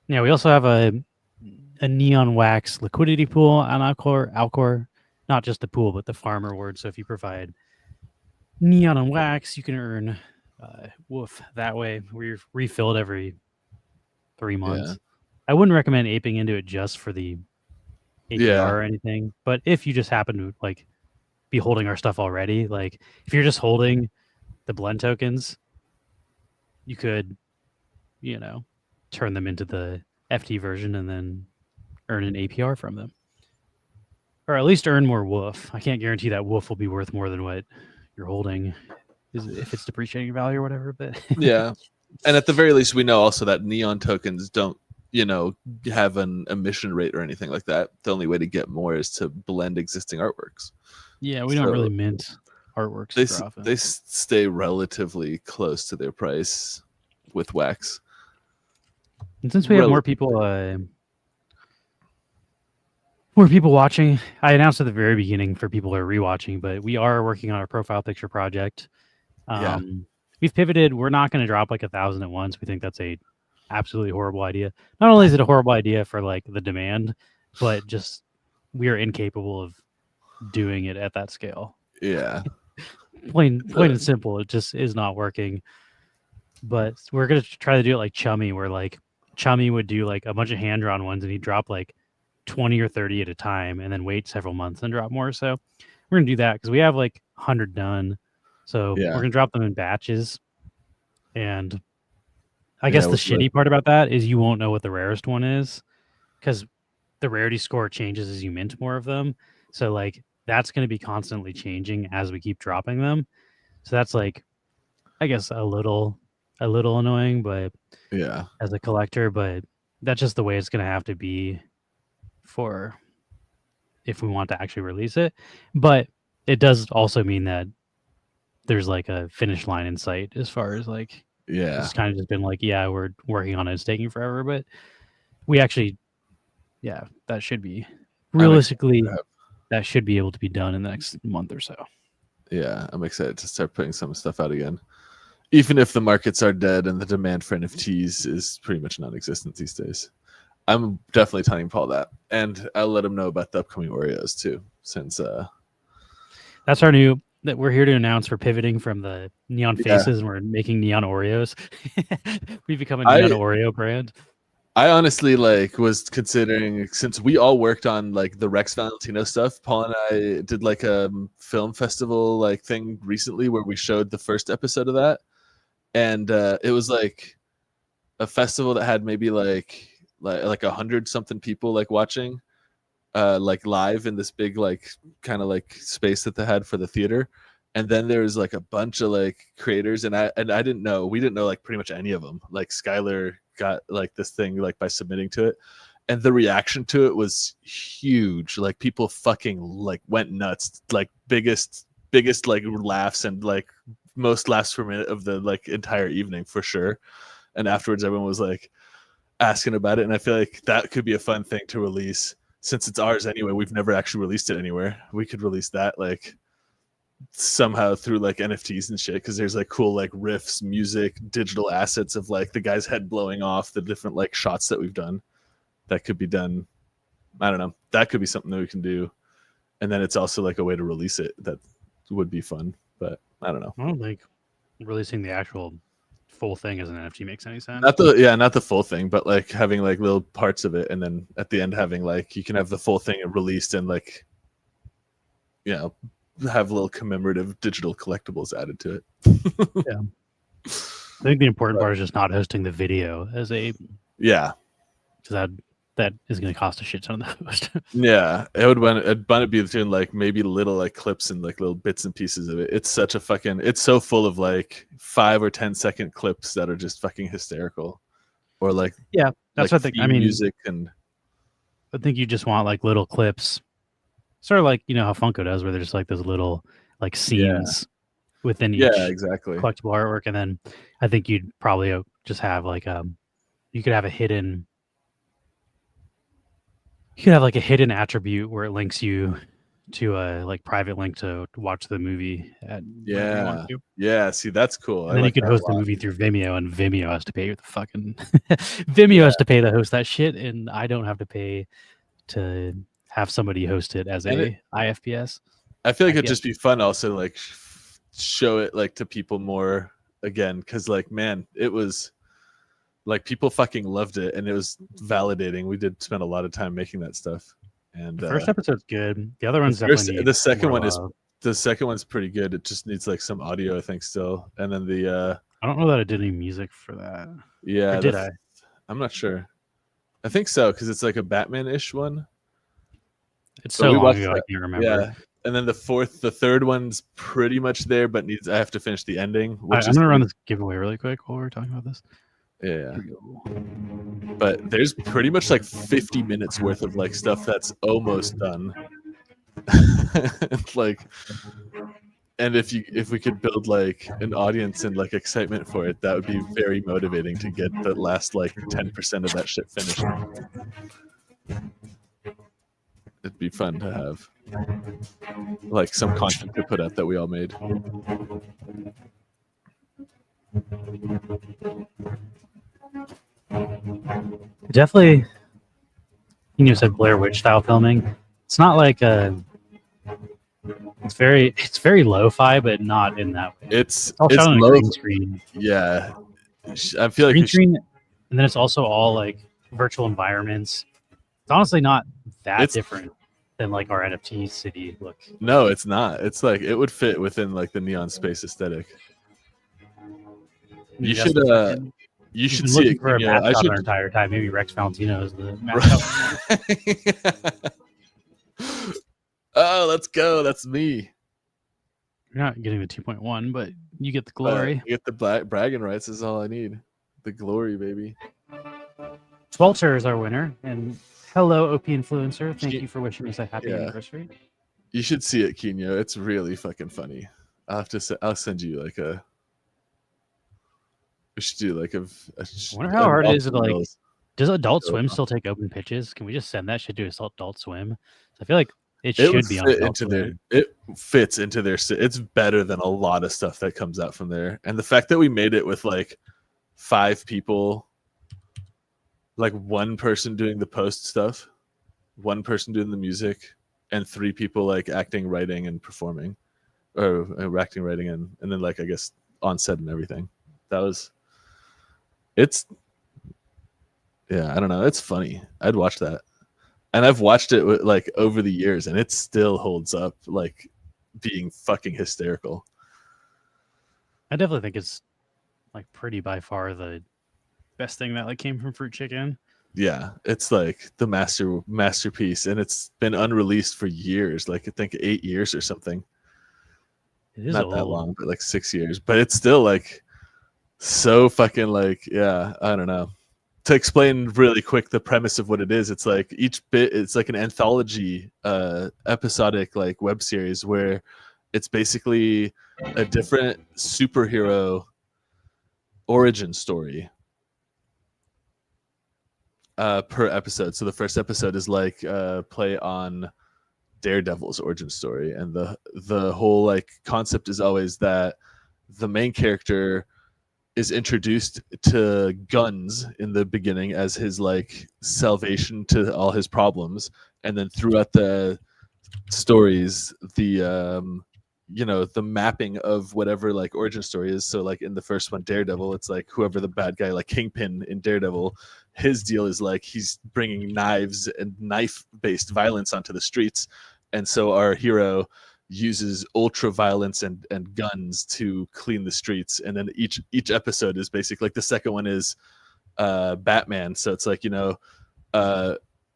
Yeah, we also have a neon wax liquidity pool on Alcor. Not just the pool, but the farm reward. So if you provide neon and wax, you can earn woof that way. We're refilled every 3 months. Yeah. I wouldn't recommend aping into it just for the APR or anything. But if you just happen to like be holding our stuff already, like if you're just holding the blend tokens, you could, turn them into the FT version and then earn an APR from them. Or at least earn more woof. I can't guarantee that woof will be worth more than what you're holding if it's depreciating value or whatever. But yeah. And at the very least, we know also that neon tokens don't, have an emission rate or anything like that. The only way to get more is to blend existing artworks. Yeah, we don't really mint artworks. They stay relatively close to their price with wax. And since we have more people watching, I announced at the very beginning for people who are rewatching, but we are working on our profile picture project. We've pivoted. We're not going to drop like 1,000 at once. We think that's a absolutely horrible idea. Not only is it a horrible idea for like the demand, but just we are incapable of doing it at that scale. Yeah. plain and simple. It just is not working. But we're going to try to do it like Chummy, where like Chummy would do like a bunch of hand-drawn ones and he'd drop like 20 or 30 at a time and then wait several months and drop more. So we're going to do that because we have like 100 done. So Yeah. we're gonna drop them in batches, and I Yeah, guess the with shitty part about that is you won't know what the rarest one is, because the rarity score changes as you mint more of them. So like that's going to be constantly changing as we keep dropping them. So that's like, I guess a little annoying, but Yeah. as a collector, but that's just the way it's going to have to be for if we want to actually release it. But it does also mean that there's like a finish line in sight as far as like Yeah. it's kind of just been like, yeah, we're working on it. It's taking forever, but we actually, yeah, that should be realistically to have- that should be able to be done in the next month or so. Yeah, I'm excited to start putting some stuff out again. Even if the markets are dead and the demand for NFTs is pretty much non-existent these days. I'm definitely telling Paul that. And I'll let him know about the upcoming Oreos too, since That's our new that we're here to announce we're pivoting from the neon Yeah. faces and we're making neon Oreos. We've become a neon Oreo brand. I honestly like was considering, since we all worked on like the Rex Valentino stuff. Paul and I did like a film festival like thing recently where we showed the first episode of that, and it was like a festival that had maybe like 100 something people like watching, like live in this big like kind of like space that they had for the theater. And then there was like a bunch of like creators, and we didn't know like pretty much any of them. Like Skylar got like this thing like by submitting to it, and the reaction to it was huge. Like people fucking like went nuts. Like biggest like laughs and like most laughs per minute of the like entire evening for sure. And afterwards everyone was like asking about it, and I feel like that could be a fun thing to release since it's ours anyway. We've never actually released it anywhere. We could release that like somehow through like NFTs and shit, because there's like cool like riffs, music, digital assets of like the guy's head blowing off, the different like shots that we've done that could be done. I don't know, that could be something that we can do, and then it's also like a way to release it that would be fun. But I don't know, I don't think releasing the actual full thing as an NFT makes any sense. not the full thing, but like having like little parts of it, and then at the end having like you can have the full thing released and like, you know, have little commemorative digital collectibles added to it. Yeah, I think the important part is just not hosting the video as a Yeah, because that is going to cost a shit ton of the host. yeah, it'd be doing like maybe little like clips and like little bits and pieces of it. It's such a fucking, it's so full of like 5 or 10 second clips that are just fucking hysterical, or like Yeah, that's like what I think. I mean, music and I think you just want like little clips, sort of like you know how Funko does, where there's like those little like scenes within each yeah, exactly. collectible artwork, and then I think you'd probably just have like you could have a hidden attribute where it links you to a like private link to watch the movie at whenever you want to. Yeah, see, that's cool. And then you could host the movie through Vimeo, and Vimeo has to pay the fucking Vimeo has to pay to host that shit, and I don't have to pay to have somebody host it as a IFPS. I feel like it'd just be fun also to like show it like to people more again, because like man, it was like people fucking loved it, and it was validating. We did spend a lot of time making that stuff, and The first episode's good. The other one's definitely the second more one is love. the second one's pretty good. It just needs like some audio, I think, still. And then the I don't know that I did any music for that. yeah, Or did I? I'm not sure. I think so, because it's like a Batman-ish one. It's So so we long watched ago I that. can't remember. Yeah. And then the third one's pretty much there, but I have to finish the ending. I'm Which gonna run this giveaway really quick while we're talking about this. Yeah. Here we go. But there's pretty much like 50 minutes worth of like stuff that's almost done. Like, and if we could build like an audience and like excitement for it, that would be very motivating to get the last like 10% of that shit finished. It'd be fun to have like some content to put out that we all made. Definitely, you said Blair Witch style filming. It's not like it's very lo-fi, but not in that way. It's all shot on a low. green screen. Yeah, I feel like Green screen, and then it's also all like virtual environments. It's honestly not that different. than like our NFT city look. No, it's not. It's like it would fit within like the Neon Space aesthetic. Maybe You that's should the fucking- you we've should been see looking it. for a Kenyo. I mascot our should. entire time. Maybe Rex Valentino is the mascot. Oh, let's go. That's me. You're not getting the 2.1, but you get the glory. I get the bragging rights is all I need. The glory, baby. Swelter is our winner, and hello, OP Influencer. Thank Ye- you for wishing us a happy Yeah. anniversary. You should see it, Kenyo. It's really fucking funny. I'll send you like a. We should do like a. I wonder how hard it is to like. Reels. Does Adult Go Swim on. still take open pitches? Can we just send that shit to Adult Swim? I feel like it It would should be on fit Adult into Swim. it fits into their. It's better than a lot of stuff that comes out from there, and the fact that we made it with like 5 people, like one person doing the post stuff, one person doing the music, and 3 people like acting, writing, and performing, or acting, writing, and then like I guess on set and everything. That was. It's. Yeah, I don't know. It's funny. I'd watch that. And I've watched it like over the years, and it still holds up, like being fucking hysterical. I definitely think it's like pretty by far the best thing that like came from Fruit Chicken. Yeah, it's like the masterpiece, and it's been unreleased for years. Like I think 8 years or something. It is Not old. that long, but like 6 years. But it's still like so fucking like yeah. I don't know. To explain really quick the premise of what it is, it's like each bit, it's like an anthology, episodic like web series where it's basically a different superhero origin story per episode. So the first episode is like play on Daredevil's origin story, and the whole like concept is always that the main character is introduced to guns in the beginning as his like salvation to all his problems, and then throughout the stories the the mapping of whatever like origin story is. So like in the first one, Daredevil, it's like whoever the bad guy, like Kingpin in Daredevil, his deal is like he's bringing knives and knife based violence onto the streets, and so our hero uses ultra violence and guns to clean the streets. And then each episode is basically like the second one is Batman, so it's like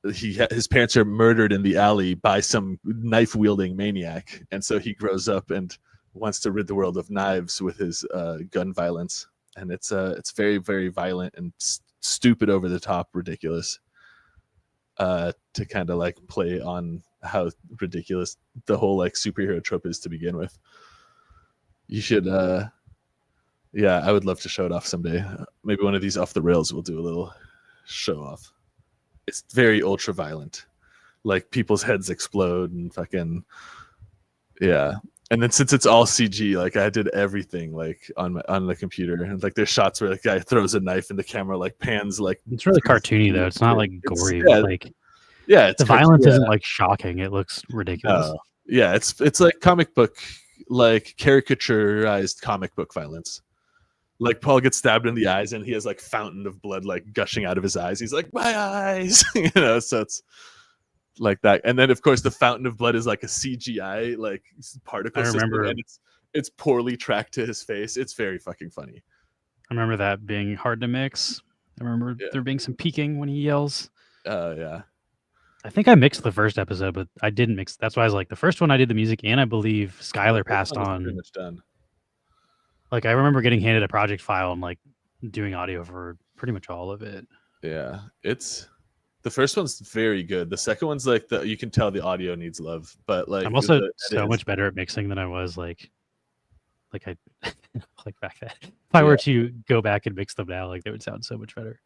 his parents are murdered in the alley by some knife wielding maniac, and so he grows up and wants to rid the world of knives with his gun violence. And it's very, very violent and stupid, over the top, ridiculous, to kind of like play on how ridiculous the whole like superhero trope is to begin with. You should yeah, I would love to show it off someday. Maybe one of these off the rails we'll do a little show off. It's very ultra violent, like people's heads explode and fucking yeah. And then since it's all CG, like I did everything like on the computer, and like there's shots where the guy throws a knife and the camera like pans like It's really cartoony though. It's not like gory. yeah, Like yeah, it's the violence yeah. isn't like shocking. It looks ridiculous. Yeah, it's like comic book, like caricaturized comic book violence. Like Paul gets stabbed in the eyes and he has like fountain of blood like gushing out of his eyes. He's like, my eyes, so it's like that. And then of course the fountain of blood is like a CGI like particle system, remember- and it's poorly tracked to his face. It's very fucking funny. I remember that being hard to mix. I remember Yeah. there being some peaking when he yells. Yeah. I think I mixed the first episode, but I didn't mix. That's why I was like, the first one I did the music, and I believe Skylar passed This one is on. pretty much done. Like I remember getting handed a project file and like doing audio for pretty much all of it. Yeah, it's the first one's very good. The second one's like you can tell the audio needs love, but like I'm also the so edit much better at mixing than I was like I like back then. If I were to go back and mix them now, like they would sound so much better.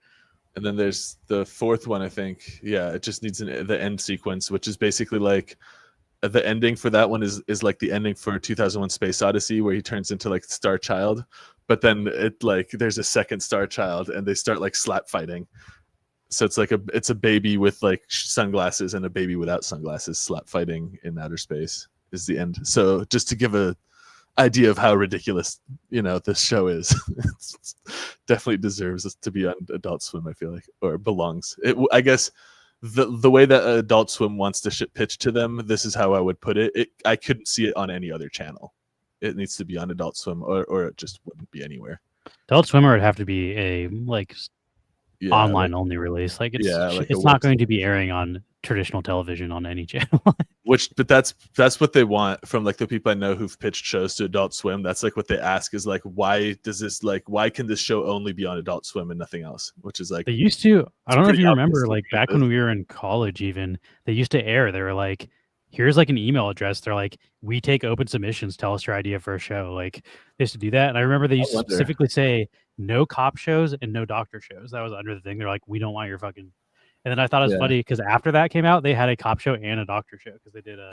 And then there's the fourth one, I think. Yeah, it just needs the end sequence, which is basically like the ending for that one is like the ending for 2001 Space Odyssey, where he turns into like Star Child. But then it like there's a second Star Child, and they start like slap fighting. So it's like it's a baby with like sunglasses and a baby without sunglasses slap fighting in outer space is the end. So just to give a idea of how ridiculous this show is. It definitely deserves to be on Adult Swim, I feel like, or belongs. I guess the way that Adult Swim wants to pitch to them, this is how I would put it. I couldn't see it on any other channel. It needs to be on Adult Swim, or it just wouldn't be anywhere. Adult Swimmer would have to be a online like, only release. Like it's like it's not going to be airing on traditional television on any channel. But that's what they want from like the people I know who've pitched shows to Adult Swim. That's like what they ask is like, why can this show only be on Adult Swim and nothing else? Which is like they used to. I don't know if you remember, obvious, like back when we were in college, even they used to air. They were like, here's like an email address. They're like, we take open submissions. Tell us your idea for a show. Like they used to do that. And I remember they used to specifically say no cop shows and no doctor shows. That was under the thing. They're like, we don't want your fucking. And then I thought it was funny because after that came out, they had a cop show and a doctor show because they did a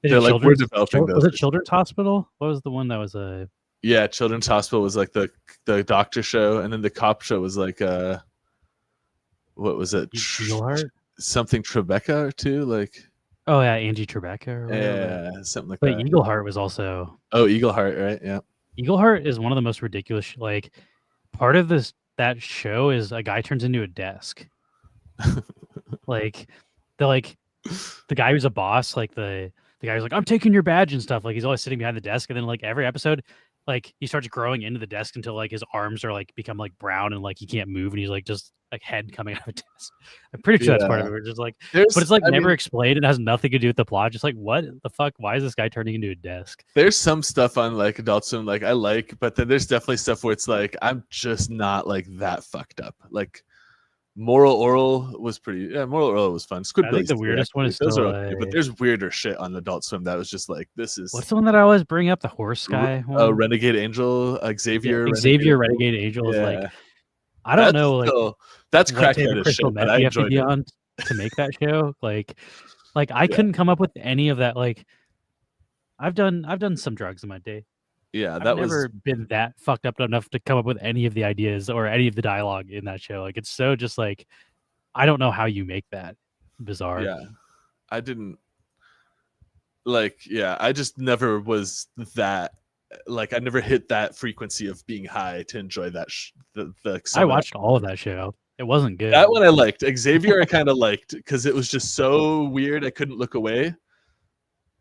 They're like, we're developing those. Was it Children's Hospital? What was the one that was a? Yeah, Children's Hospital was like the doctor show, and then the cop show was like what was it? Something Tribeca too, like. Oh yeah, Angie Tribeca. Or whatever. Yeah, something like that. But Eagleheart was also. Oh, Eagleheart, right? Yeah. Eagleheart is one of the most ridiculous. Like, part of that show is a guy turns into a desk. Like, the guy who's a boss, like the guy who's like, I'm taking your badge and stuff. Like he's always sitting behind the desk, and then like every episode, like he starts growing into the desk until like his arms are like become like brown and like he can't move, and he's like just like head coming out of a desk. I'm pretty sure that's part of it. We're just like, but it's like never explained. It has nothing to do with the plot. Just like, what the fuck? Why is this guy turning into a desk? There's some stuff on like Adult Swim like I like, but then there's definitely stuff where it's like I'm just not like that fucked up. Like Moral Oral was Moral Oral was fun. I think the weirdest one is still okay, but there's weirder shit on Adult Swim that was just like, this is. What's the one that I always bring up? The horse guy. Renegade Angel, Xavier. Yeah, Xavier Renegade Angel is like, I don't know, like that's crackhead as shit. But I enjoyed it. On to make that show, like I couldn't come up with any of that. Like, I've done some drugs in my day. Yeah, I've never been that fucked up enough to come up with any of the ideas or any of the dialogue in that show. Like, it's so just like, I don't know how you make that bizarre. Yeah, I didn't like. Yeah, I just never was that. Like, I never hit that frequency of being high to enjoy that. I watched all of that show. It wasn't good. That one I liked. Xavier I kind of liked because it was just so weird. I couldn't look away.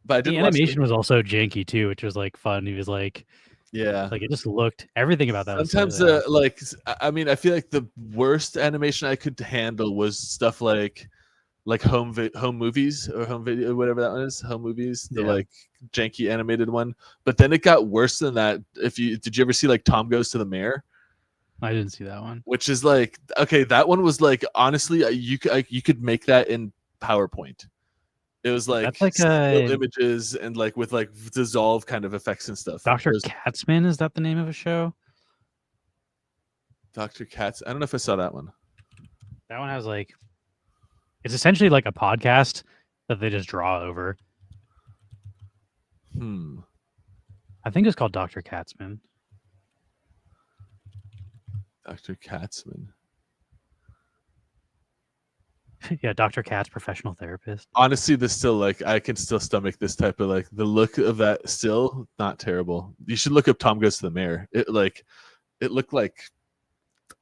But I didn't. The animation was also janky too, which was like fun. He was like, yeah, like it just looked everything about that. Sometimes, like, I mean, I feel like the worst animation I could handle was stuff like home movies or home video, whatever that one is, home movies, the like janky animated one. But then it got worse than that. Did you ever see like Tom Goes to the Mayor? I didn't see that one. Which is like, okay, that one was like, honestly, you could make that in PowerPoint. It was like that's like images and like with like dissolve kind of effects and stuff. Dr. Katzman, is that the name of a show? Dr. Katz. I don't know if I saw that one. That one has like, it's essentially like a podcast that they just draw over. I think it's called Dr. Katzman. Dr. Katzman. Yeah, Dr. Katz, professional therapist. Honestly, this still like I can still stomach this type of like the look of that. Still not terrible. You should look up Tom Goes to the Mayor. It looked like,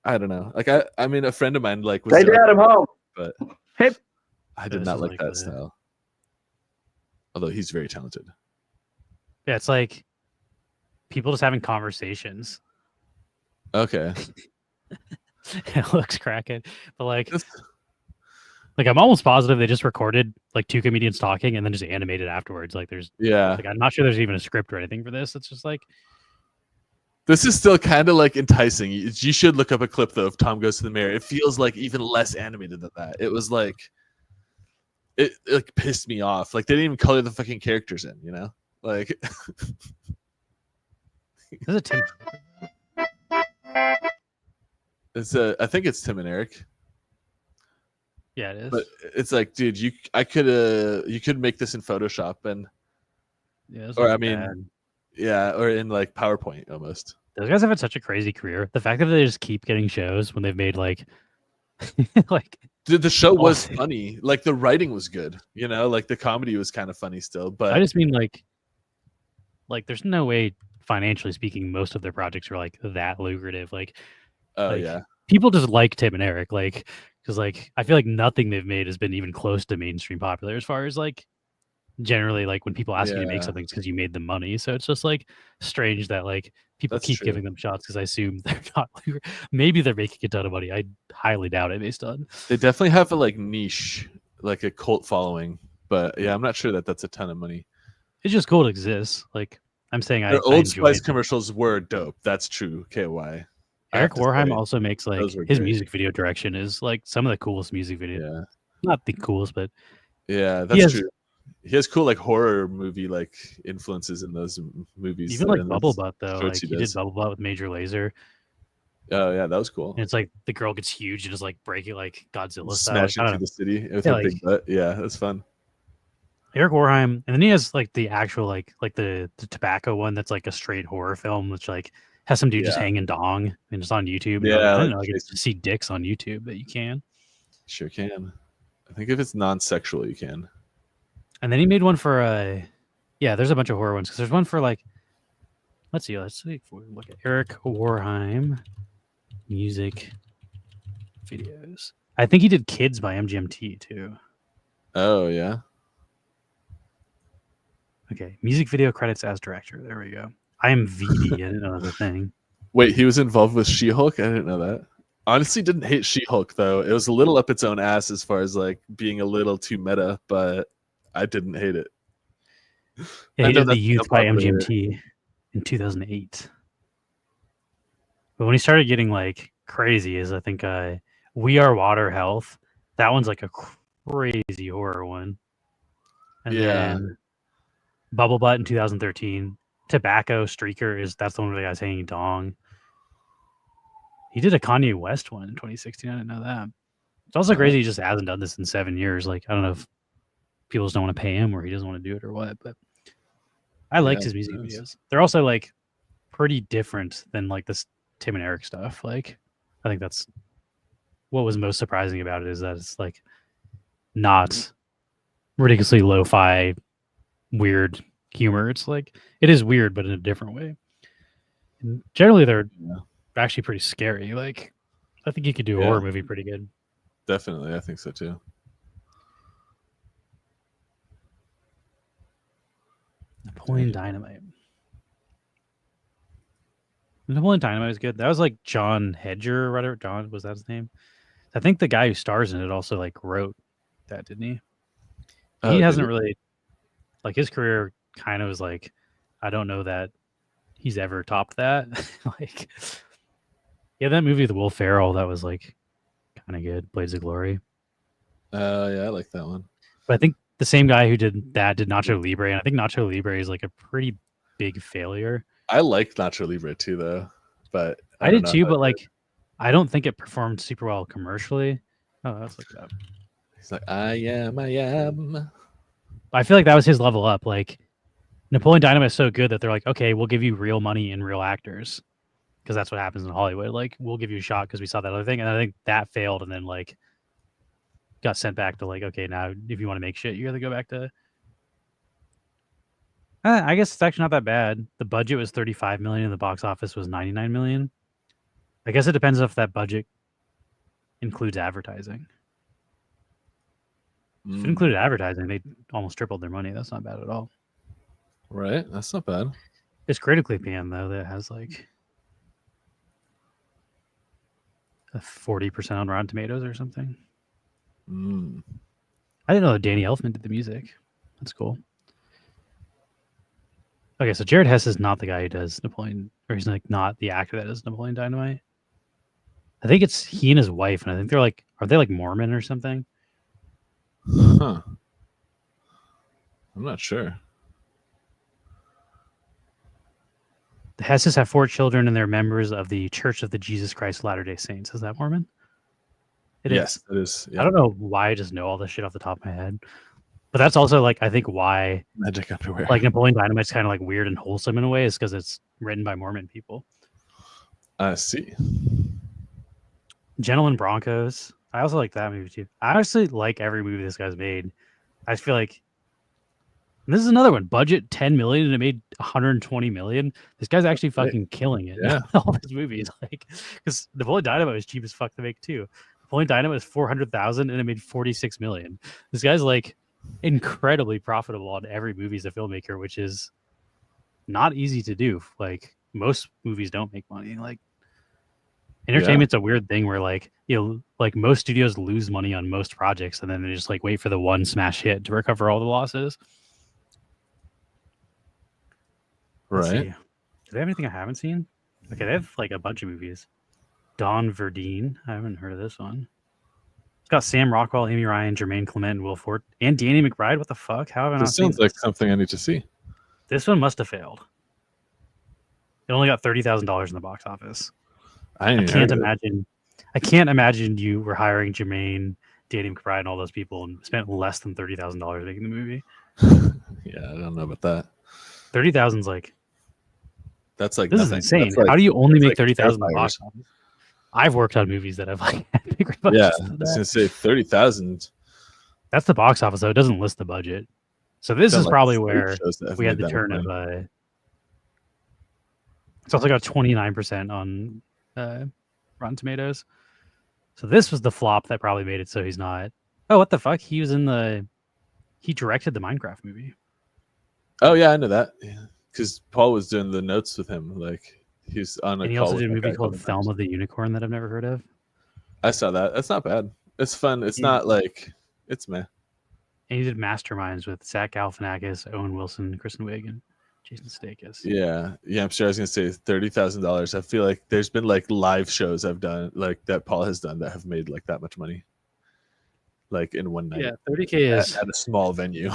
I don't know. Like I mean, a friend of mine like was. Hey, Dad, I'm home. But hey, I did not like that style. Although he's very talented. Yeah, it's like people just having conversations. Okay. It looks cracking, but like I'm almost positive they just recorded like two comedians talking and then just animated afterwards. Like I'm not sure there's even a script or anything for this. It's just like, this is still kind of like enticing. You should look up a clip though of Tom Goes to the Mayor. It feels like even less animated than that. It was like, it like pissed me off. Like they didn't even color the fucking characters in, you know? Like is it Tim? I think it's Tim and Eric. Yeah, it is. But it's like, dude, you could make this in Photoshop and or in like PowerPoint almost. Those guys have had such a crazy career. The fact that they just keep getting shows when they've made like like dude, the show was funny. Like the writing was good, you know, like the comedy was kind of funny still. But I just mean like there's no way financially speaking most of their projects are like that lucrative. Like yeah. People just like Tim and Eric. Like because like I feel like nothing they've made has been even close to mainstream popular as far as like generally like when people ask you to make Yeah. something it's because you made them money. So it's just like strange that like people That's keep true. giving them shots because I assume they're not. Maybe they're making a ton of money. I highly doubt it based on. They definitely have a like niche, like a cult following. But yeah, I'm not sure that that's a ton of money. It's just cool it exists. Like I'm saying, I Their Old enjoy Spice it. commercials were dope. That's true. KY. I Eric have to Warheim say, also makes like those were his great. music video direction is like some of the coolest music videos. Yeah. Not the coolest, but Yeah, he that's has true. He has cool like horror movie like influences in those movies. even like and Bubble those Butt though. shorts Like he did does. Bubble Butt with Major Lazer, Oh yeah, that was cool. and it's like the girl gets huge and is like breaking like Godzilla style. Like, Smash I don't into know. the city with Yeah, a like- big butt. Yeah, that's fun. Eric Warheim, and then he has like the actual like the tobacco one that's like a straight horror film, which like has some dude just Yeah. hanging dong and it's on YouTube. And Yeah, I like don't know, like Jason. see dicks on YouTube, but you can. Sure can. I think if it's non-sexual, you can. And then he made one for yeah, there's a bunch of horror ones because there's one for like let's see if we look at Eric Warheim music videos. I think he did Kids by MGMT too. Oh yeah. Okay, music video credits as director. There we go. I am VD. I didn't know that was a thing. Wait, he was involved with She-Hulk? I didn't know that. Honestly, didn't hate She-Hulk though. It was a little up its own ass as far as like being a little too meta, but I didn't hate it. Yeah, I he know did The that's Youth by unpopular. MGMT in 2008. But when he started getting like crazy is I think We Are Water Health. That one's like a crazy horror one. And Yeah. then Bubble Butt in 2013. Tobacco Streaker that's the one where the guy's hanging dong. He did a Kanye West one in 2016. I didn't know that. It's also crazy he just hasn't done this in 7 years. Like I don't know if people just don't want to pay him or he doesn't want to do it or what, but I liked Yeah, his music who knows? videos. They're also like pretty different than like this Tim and Eric stuff. Like I think that's what was most surprising about it is that it's like not ridiculously lo-fi weird humor. It's like it is weird, but in a different way. And generally they're Yeah. actually pretty scary. Like I think you could do a Yeah. horror movie pretty good. Definitely, I think so too. Napoleon Dynamite. Napoleon Dynamite was good. That was like John Hedger or whatever. John, was that his name? I think the guy who stars in it also like wrote that, didn't he? Oh, He did hasn't he? really like his career kind of was like I don't know that he's ever topped that. Like yeah, that movie with Will Ferrell that was like kind of good. Blades of Glory. Yeah, I like that one. But I think the same guy who did that did Nacho Libre, and I think Nacho Libre is like a pretty big failure. I like Nacho Libre too, though. But I don't did know too, how but it like did. I don't think it performed super well commercially. Oh, that's like that. He's like, I am. I feel like that was his level up. Like Napoleon Dynamite is so good that they're like, okay, we'll give you real money and real actors because that's what happens in Hollywood. Like we'll give you a shot because we saw that other thing, and I think that failed, and then like got sent back to like, okay, now if you want to make shit, you got to go back to. I guess it's actually not that bad. The budget was 35 million, and the box office was 99 million. I guess it depends if that budget includes advertising. If it Mm, included advertising, they almost tripled their money. That's not bad at all. right? That's not bad. It's critically panned though. That has like a 40% on Rotten Tomatoes or something. Mm. I didn't know that Danny Elfman did the music. That's cool. Okay, so Jared Hess is not the guy who does Napoleon, or he's like not the actor that does Napoleon Dynamite. I think it's he and his wife, and I think they're like, are they like Mormon or something? Huh. I'm not sure. The Hesses have 4 children, and they're members of the Church of the Jesus Christ of Latter-day Saints. Is that Mormon? It is. Yes, it is. Yeah. I don't know why I just know all this shit off the top of my head. But that's also like I think why Magic underwear. like Napoleon Dynamite's kind of like weird and wholesome in a way is because it's written by Mormon people. I see. Gentlemen Broncos. I also like that movie too. I honestly like every movie this guy's made. I just feel like and this is another one. Budget 10 million and it made 120 million. This guy's actually fucking killing it. Yeah. All his movies, like because Napoleon Dynamite was cheap as fuck to make too. Napoleon Dynamite was 400,000 and it made 46 million. This guy's like incredibly profitable on every movie as a filmmaker, which is not easy to do. Like most movies don't make money. Like entertainment's a weird thing where like, you know, like most studios lose money on most projects and then they just like wait for the one smash hit to recover all the losses. Let's Right. see. Do they have anything I haven't seen? Okay, they have like a bunch of movies. Don Verdine. I haven't heard of this one. It's got Sam Rockwell, Amy Ryan, Jermaine Clement, and Will Ford, and Danny McBride. What the fuck? How have I not This seen sounds like something I need to see. This one must have failed. It only got $30,000 in the box office. I I can't imagine you were hiring Jermaine, Danny McBride, and all those people and spent less than $30,000 making the movie. Yeah, I don't know about that. 30,000 is like That's like this is nothing. insane. That's like, How do you only that's make like 30,000 in the Terrifiers. box office? I've worked on movies that have like bigger Yeah, budgets I than was that. gonna say 30,000. That's the box office though. It doesn't list the budget. So this is probably where we had the turn of it's also got 29% on Rotten Tomatoes. So this was the flop that probably made it so he's not. Oh, what the fuck? He directed the Minecraft movie. Oh yeah, I know that. Yeah, because Paul was doing the notes with him. Like he's on a And he call also with did a that movie guy called couple times. Thelma the Unicorn that I've never heard of. I saw that. That's not bad. It's fun. It's Yeah. not like it's meh. And he did Masterminds with Zach Galifianakis, Owen Wilson, Kristen Wiig, and Jason Sudeikis. Yeah, I'm sure. I was gonna say $30,000. I feel like there's been like live shows I've done, like that Paul has done, that have made like that much money, like in one night. Yeah, 30K is at a small venue.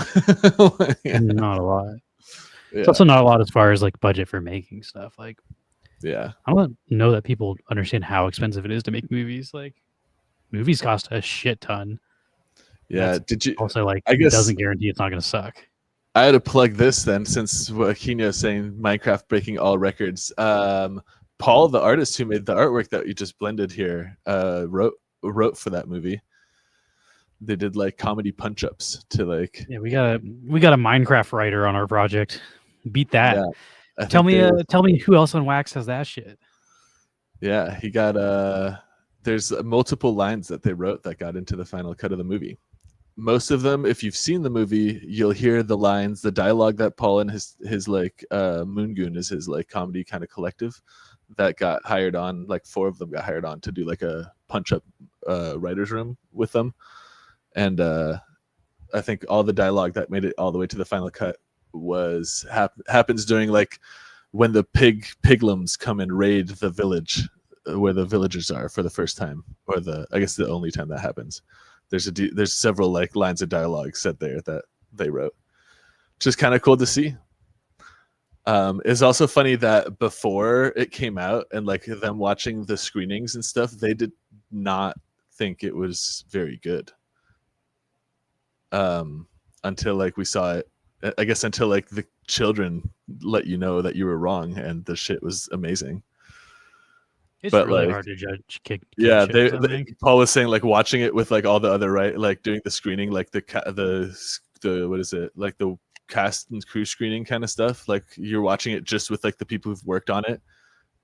Yeah. not a lot. Yeah. It's also not a lot as far as like budget for making stuff. Like Yeah. I don't know that people understand how expensive it is to make movies. Like movies cost a shit ton. Yeah. That's Did you? Also, like I guess- doesn't guarantee it's not going to suck. I had to plug this then, since Aquino is saying Minecraft breaking all records. Paul, the artist who made the artwork that you just blended here, wrote for that movie. They did like comedy punch ups to like. Yeah, we got a Minecraft writer on our project. Beat that. Yeah, I Tell think me, tell me who else on Wax has that shit. Yeah, he got there's multiple lines that they wrote that got into the final cut of the movie. Most of them, if you've seen the movie, you'll hear the lines, the dialogue that Paul and his like Moon Goon is his like comedy kind of collective that got hired on. Like 4 of them got hired on to do like a punch up writer's room with them, and I think all the dialogue that made it all the way to the final cut was happens during like when the piglins come and raid the village where the villagers are for the first time, or I guess the only time that happens. There's several like lines of dialogue said there that they wrote, which is kind of cool to see. It's also funny that before it came out and like them watching the screenings and stuff, they did not think it was very good. Until like we saw it, I guess until like the children let you know that you were wrong and the shit was amazing. It's But, really like, hard to judge. Yeah, shows, I think. Paul was saying like watching it with like all the other like doing the screening, like the what is it, like the cast and crew screening kind of stuff. Like you're watching it just with like the people who've worked on it,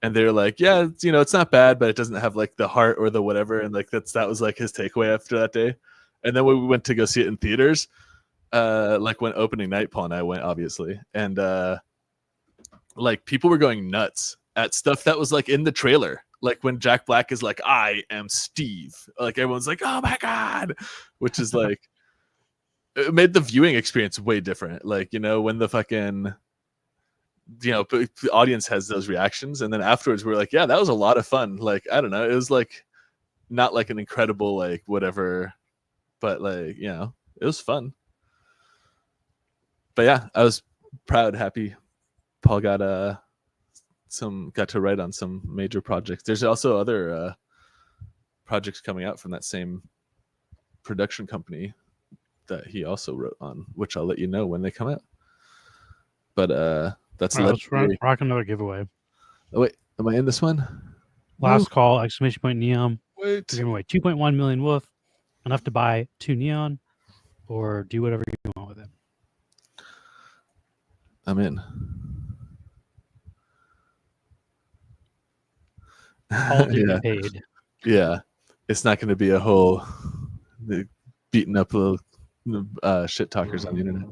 and they're like, yeah, it's not bad, but it doesn't have like the heart or the whatever. And like that was like his takeaway after that day. And then when we went to go see it in theaters, like when opening night, Paul and I went obviously, and like people were going nuts at stuff that was like in the trailer. Like when Jack Black is like, I am Steve, like everyone's like, oh my God, which is like, it made the viewing experience way different. Like, when the fucking, the audience has those reactions. And then afterwards we're like, yeah, that was a lot of fun. Like, I don't know. It was like, not like an incredible, like whatever, but like, it was fun. But yeah, I was proud, happy. Paul got to write on some major projects. There's also other projects coming out from that same production company that he also wrote on, which I'll let you know when they come out. But that's let's rock another giveaway. Oh wait, am I in this one? Last call! ! Neon. Wait. We're giving away 2.1 million wolf, enough to buy 2 neon, or do whatever you want with it. I'm in. All to Yeah. be paid. Yeah. it's not going to be a whole beating up little shit talkers on the internet.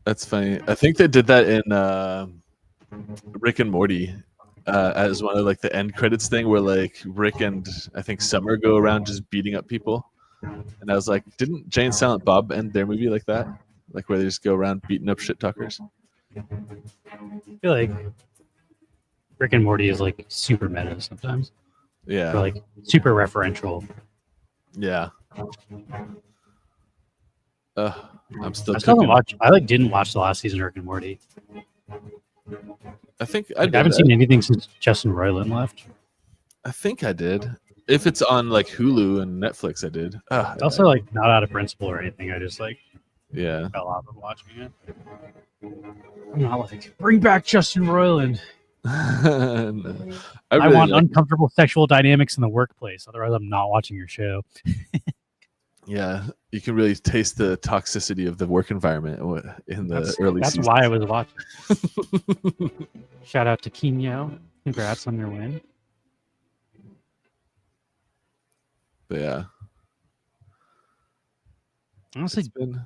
That's funny. I think they did that in Rick and Morty as one of like the end credits thing, where like Rick and I think Summer go around just beating up people. And I was like, didn't Jay and Silent Bob end their movie like that? Like where they just go around beating up shit talkers? I feel like Rick and Morty is like super meta sometimes. Yeah. Or like super referential. Yeah. I'm still. I still haven't watched. I like didn't watch the last season of Rick and Morty. I think I haven't seen anything since Justin Roiland left. I think I did. If it's on like Hulu and Netflix, I did. Also, like not out of principle or anything. I just like Yeah. fell out of watching it. I'm not like bring back Justin Roiland. No. I really want like- uncomfortable sexual dynamics in the workplace. Otherwise, I'm not watching your show. Yeah, you can really taste the toxicity of the work environment in the early That's seasons. why I was watching. Shout out to Kinyo. Congrats on your win. But yeah, Honestly, it's been.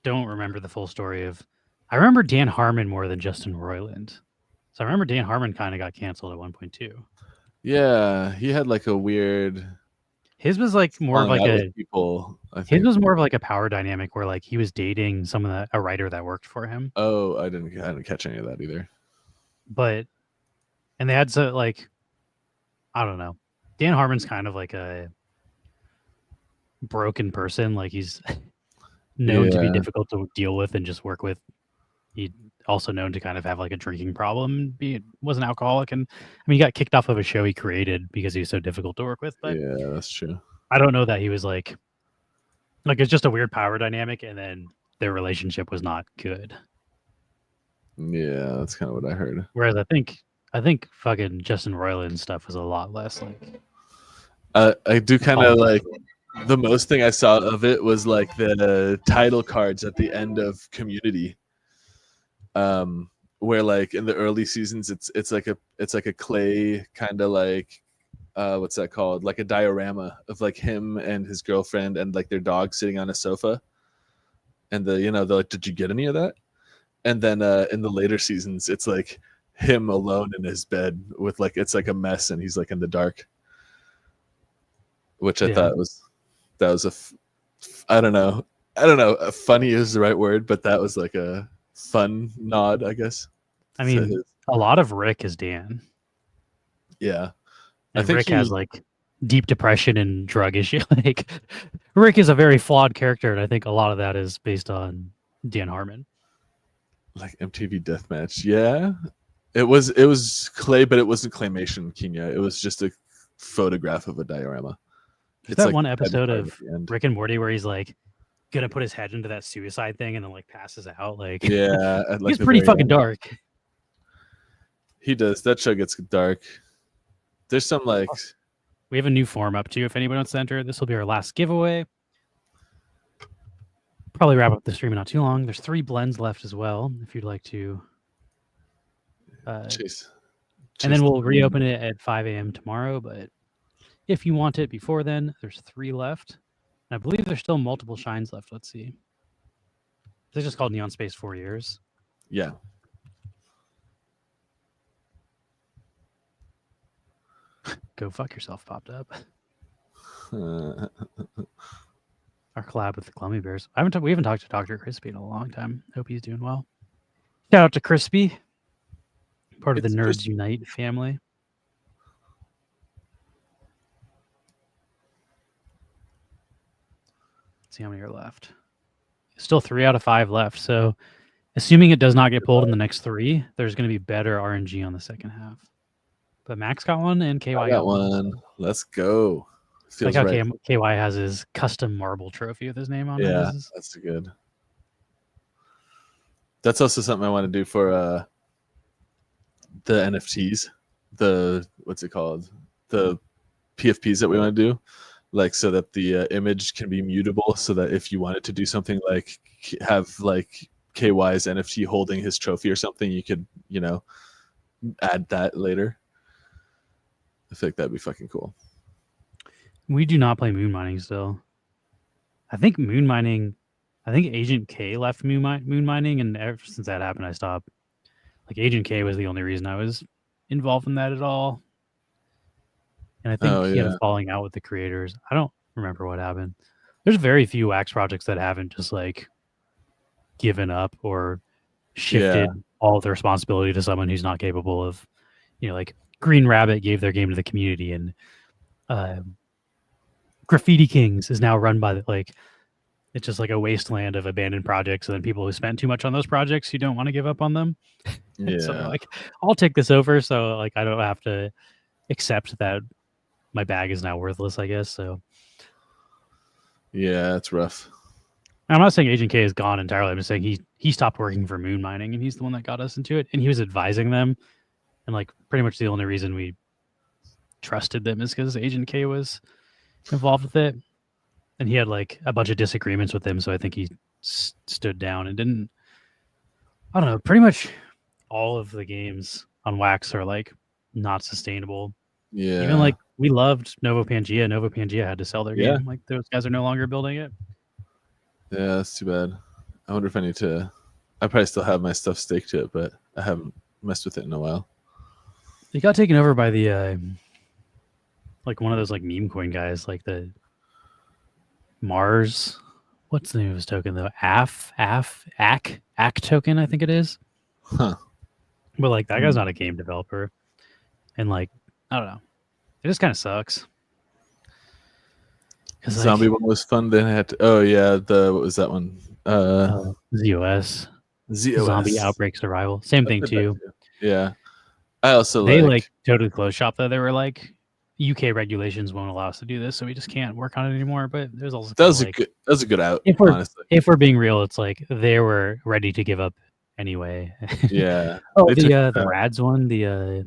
don't remember the full story of. I remember Dan Harmon more than Justin Roiland. So I remember Dan Harmon kind of got canceled at 1.2. Yeah, he had like a weird. His was like more of falling like out a. with people. I His think. was more of like a power dynamic where like he was dating a writer that worked for him. Oh, I didn't catch any of that either. But and they had to like I don't know. Dan Harmon's kind of like a broken person. Like he's known to be Yeah. difficult to deal with and just work with. He also known to kind of have like a drinking problem. Was an alcoholic, and I mean he got kicked off of a show he created because he was so difficult to work with. But Yeah, that's true. I don't know that he was like it's just a weird power dynamic, and then their relationship was not good. Yeah, that's kind of what I heard. Whereas I think fucking Justin Roiland stuff was a lot less like. I do kind of like the most thing I saw of it was like the title cards at the end of Community, where like in the early seasons it's like a clay kind of like what's that called, like a diorama of like him and his girlfriend and like their dog sitting on a sofa, and they're like, did you get any of that? And then in the later seasons it's like him alone in his bed with like it's like a mess and he's like in the dark, which I thought was I don't know, funny is the right word, but that was like a fun nod, I guess. I to mean, his- a lot of Rick is Dan. yeah, I And think Rick has like deep depression and drug issue. Like Rick is a very flawed character, and I think a lot of that is based on Dan Harmon. like MTV Deathmatch. Yeah, it was clay, but it wasn't claymation, Kenya. It was just a photograph of a diorama. It's that like one the episode card of at the end. Rick and Morty where he's like gonna put his head into that suicide thing and then like passes out. Like Yeah, at, like, he's the pretty very fucking end. dark. He does. That show gets dark. There's some like We have a new form up too. If anyone wants to enter, this will be our last giveaway. Probably wrap up the stream in not too long. There's 3 blends left as well. If you'd like to, chase. and then we'll reopen it at 5 a.m. tomorrow. But if you want it before then, there's 3 left. And I believe there's still multiple shines left. Let's see. This is just called Neon Space 4 years. Yeah. Go fuck yourself popped up. Uh, Our collab with the Clummy Bears. We haven't talked to Dr. Crispy in a long time. Hope he's doing well. Shout out to Crispy, part of the It's Nerds Crispy. Unite family. Let's see how many are left. Still 3 out of 5 left. So, assuming it does not get pulled in the next 3, there's going to be better RNG on the second half. But Max got one and KY I got one. Let's go. Like Feels how right. KY has his custom marble trophy with his name on it. Yeah, This is- that's good. That's also something I want to do for the NFTs. The what's it called? The PFPs that we want to do, like so that the image can be mutable. So that if you wanted to do something like have like KY's NFT holding his trophy or something, you could add that later. I feel like that'd be fucking cool. We do not play moon mining still. I think Agent K left moon mining, and ever since that happened, I stopped. Like Agent K was the only reason I was involved in that at all. And I think he had a falling out with the creators. I don't remember what happened. There's very few Wax projects that haven't just like given up or shifted all of the responsibility to someone who's not capable of, like Green Rabbit gave their game to the community, and Graffiti Kings is now run by it's just like a wasteland of abandoned projects, and then people who spent too much on those projects who don't want to give up on them. Yeah. So like, I'll take this over, so like I don't have to accept that my bag is now worthless, I guess. So yeah, it's rough. I'm not saying Agent K is gone entirely. I'm just saying he stopped working for moon mining, and he's the one that got us into it, and he was advising them, and like pretty much the only reason we trusted them is because Agent K was involved with it, and he had like a bunch of disagreements with them, so I think he stood down and didn't. I don't know. Pretty much all of the games on Wax are like not sustainable. Yeah. Even like we loved Novo Pangea. Novo Pangea had to sell their game. Like those guys are no longer building it. Yeah, that's too bad. I wonder if I need to. I probably still have my stuff staked to it, but I haven't messed with it in a while. It got taken over by the like one of those like meme coin guys, like the Mars. What's the name of his token though? ACK token, I think it is. Huh. But like that guy's not a game developer, and like I don't know, it just kind of sucks. Zombie one was fun. Then had to, what was that one? ZOS. Zombie Outbreak Survival. Same thing too. Yeah. I also they like totally closed shop though. They were like, UK regulations won't allow us to do this, so we just can't work on it anymore. But there's also that was a good out. Honestly, if we're being real, it's like they were ready to give up anyway. Yeah. The Rads one, the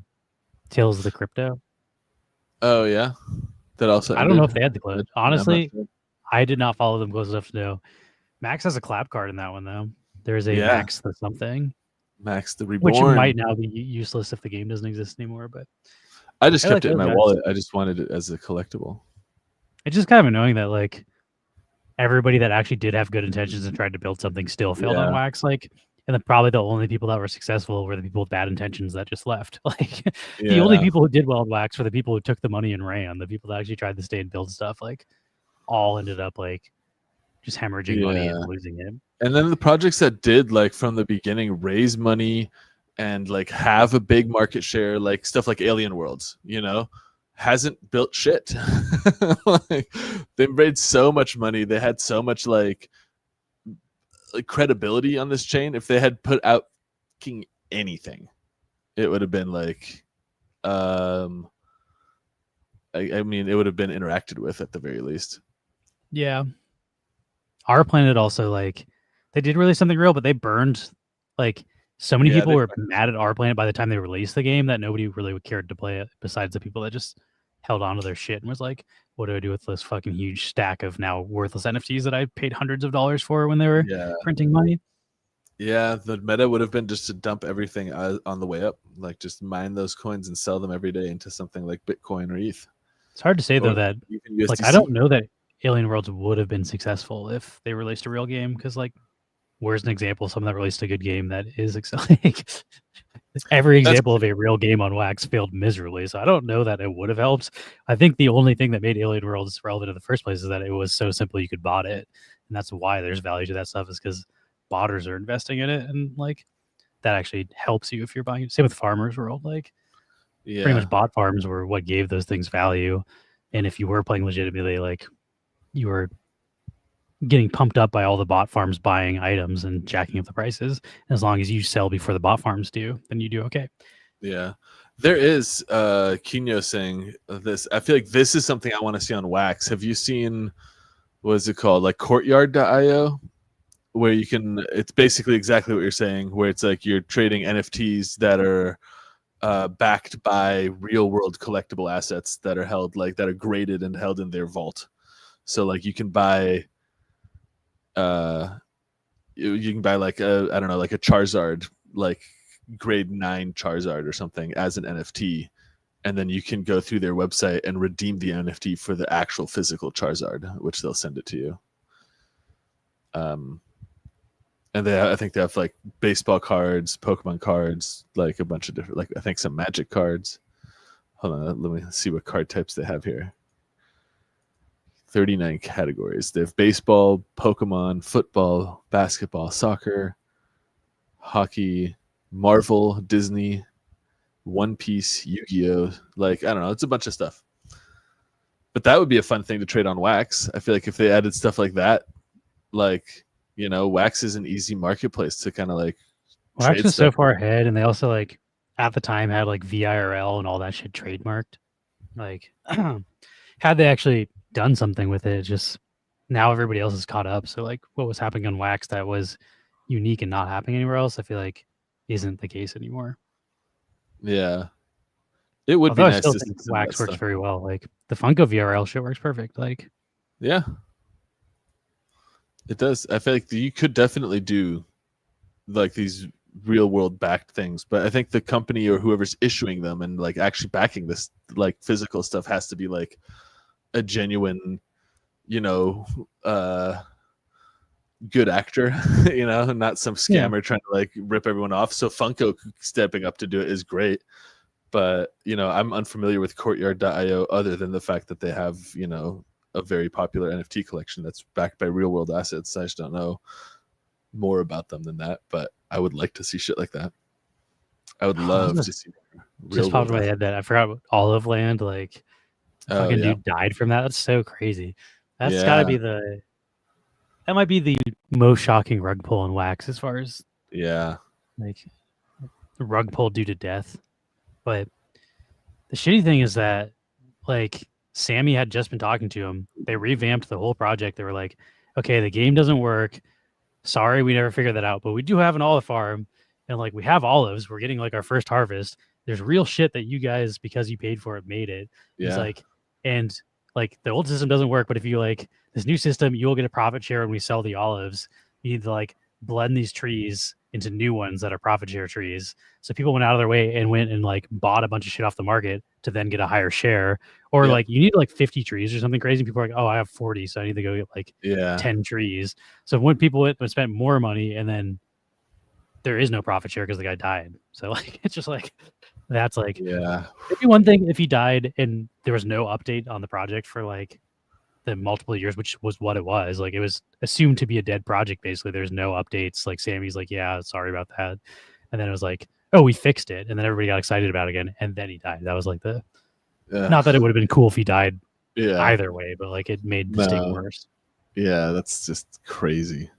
Tales of the Crypto. Oh yeah. That also. I don't know if they had the close. Honestly, I did not follow them close enough to know. Max has a clap card in that one though. There is a Max the something. Max the Reborn, which might now be useless if the game doesn't exist anymore. But I just kept it in my wallet. I just wanted it as a collectible. It's just kind of annoying that like everybody that actually did have good intentions and tried to build something still failed on Wax. Like, and then probably the only people that were successful were the people with bad intentions that just left. Like the only people who did well on Wax were the people who took the money and ran. The people that actually tried to stay and build stuff, like, all ended up like just hemorrhaging money and losing it. And then the projects that did like from the beginning raise money and like have a big market share, like stuff like Alien Worlds, hasn't built shit. Like, they made so much money. They had so much like credibility on this chain. If they had put out anything, it would have been like, I mean, it would have been interacted with at the very least. Yeah. Our Planet also, like, they did release something real, but they burned, like, so many people were mad at Our Planet by the time they released the game that nobody really cared to play it besides the people that just held on to their shit and was like, what do I do with this fucking huge stack of now worthless NFTs that I paid hundreds of dollars for when they were printing money? Yeah, the meta would have been just to dump everything on the way up, like just mine those coins and sell them every day into something like Bitcoin or ETH. It's hard to say, though, that, like, I don't know that Alien Worlds would have been successful if they released a real game, because, like, where's an example of someone that released a good game that is like every example of a real game on Wax failed miserably, so I don't know that it would have helped. I think the only thing that made Alien Worlds relevant in the first place is that it was so simple you could bot it, and that's why there's value to that stuff, is because botters are investing in it, and like that actually helps you if you're buying it. Same with Farmers World, like pretty much bot farms were what gave those things value, and if you were playing legitimately, like you were getting pumped up by all the bot farms buying items and jacking up the prices. And as long as you sell before the bot farms do, then you do okay. Yeah. There is Kino saying this. I feel like this is something I want to see on Wax. Have you seen, what is it called? Like Courtyard.io, where you can, it's basically exactly what you're saying, where it's like you're trading NFTs that are backed by real world collectible assets that are held, like that are graded and held in their vault. So like you can buy like a, I don't know, like a Charizard, like grade 9 Charizard or something as an NFT, and then you can go through their website and redeem the NFT for the actual physical Charizard, which they'll send it to you. And I think they have like baseball cards, Pokemon cards, like a bunch of different, like I think some Magic cards. Hold on, let me see what card types they have here. 39 categories. They have baseball, Pokemon, football, basketball, soccer, hockey, Marvel, Disney, One Piece, Yu-Gi-Oh. Like, I don't know, it's a bunch of stuff. But that would be a fun thing to trade on Wax. I feel like if they added stuff like that, like, you know, Wax is an easy marketplace to kind of like Wax trade is so stuff. far ahead, and they also like at the time had like VIRL and all that shit trademarked. Like, had they actually done something with it, just now everybody else is caught up. So like, what was happening on Wax that was unique and not happening anywhere else, I feel like isn't the case anymore. Yeah. It would Although be I nice still to think see some of Wax that works stuff. very well. Like the Funko VRL shit works perfect. Like, Yeah. It does. I feel like you could definitely do like these real world backed things, but I think the company or whoever's issuing them and like actually backing this like physical stuff has to be like a genuine, you know, good actor, you know, not some scammer trying to like rip everyone off. So Funko stepping up to do it is great. But, you know, I'm unfamiliar with Courtyard.io other than the fact that they have, you know, a very popular NFT collection that's backed by real world assets. I just don't know more about them than that, but I would like to see shit like that. I would love to see real just popped world in my head that I forgot about Olive Land. Like, fucking yeah. dude died from that. That's so crazy. That's Yeah. got to be that might be the most shocking rug pull in Wax as far as Yeah. like the rug pull due to death. But the shitty thing is that like Sammy had just been talking to him. They revamped the whole project. They were like, okay, the game doesn't work. Sorry, we never figured that out, but we do have an olive farm and like we have olives. We're getting like our first harvest. There's real shit that you guys, because you paid for it, made it. Yeah. He's like, and like the old system doesn't work, but if you like this new system, you will get a profit share when we sell the olives. You need to like blend these trees into new ones that are profit share trees. So people went out of their way and went and like bought a bunch of shit off the market to then get a higher share. Or Yeah. like you need like 50 trees or something crazy. People are like, oh, I have 40, so I need to go get like Yeah. 10 trees. So when people would spend more money and then there is no profit share because the guy died. So like it's just like that's like Yeah. it'd be one thing if he died and there was no update on the project for like the multiple years, which was what it was. Like it was assumed to be a dead project basically. There's no updates. Like Sammy's like, yeah, sorry about that. And then it was like, oh, we fixed it. And then everybody got excited about it again. And then he died. That was like the not that it would have been cool if he died Yeah. either way, but like it made the state No. worse. Yeah, that's just crazy.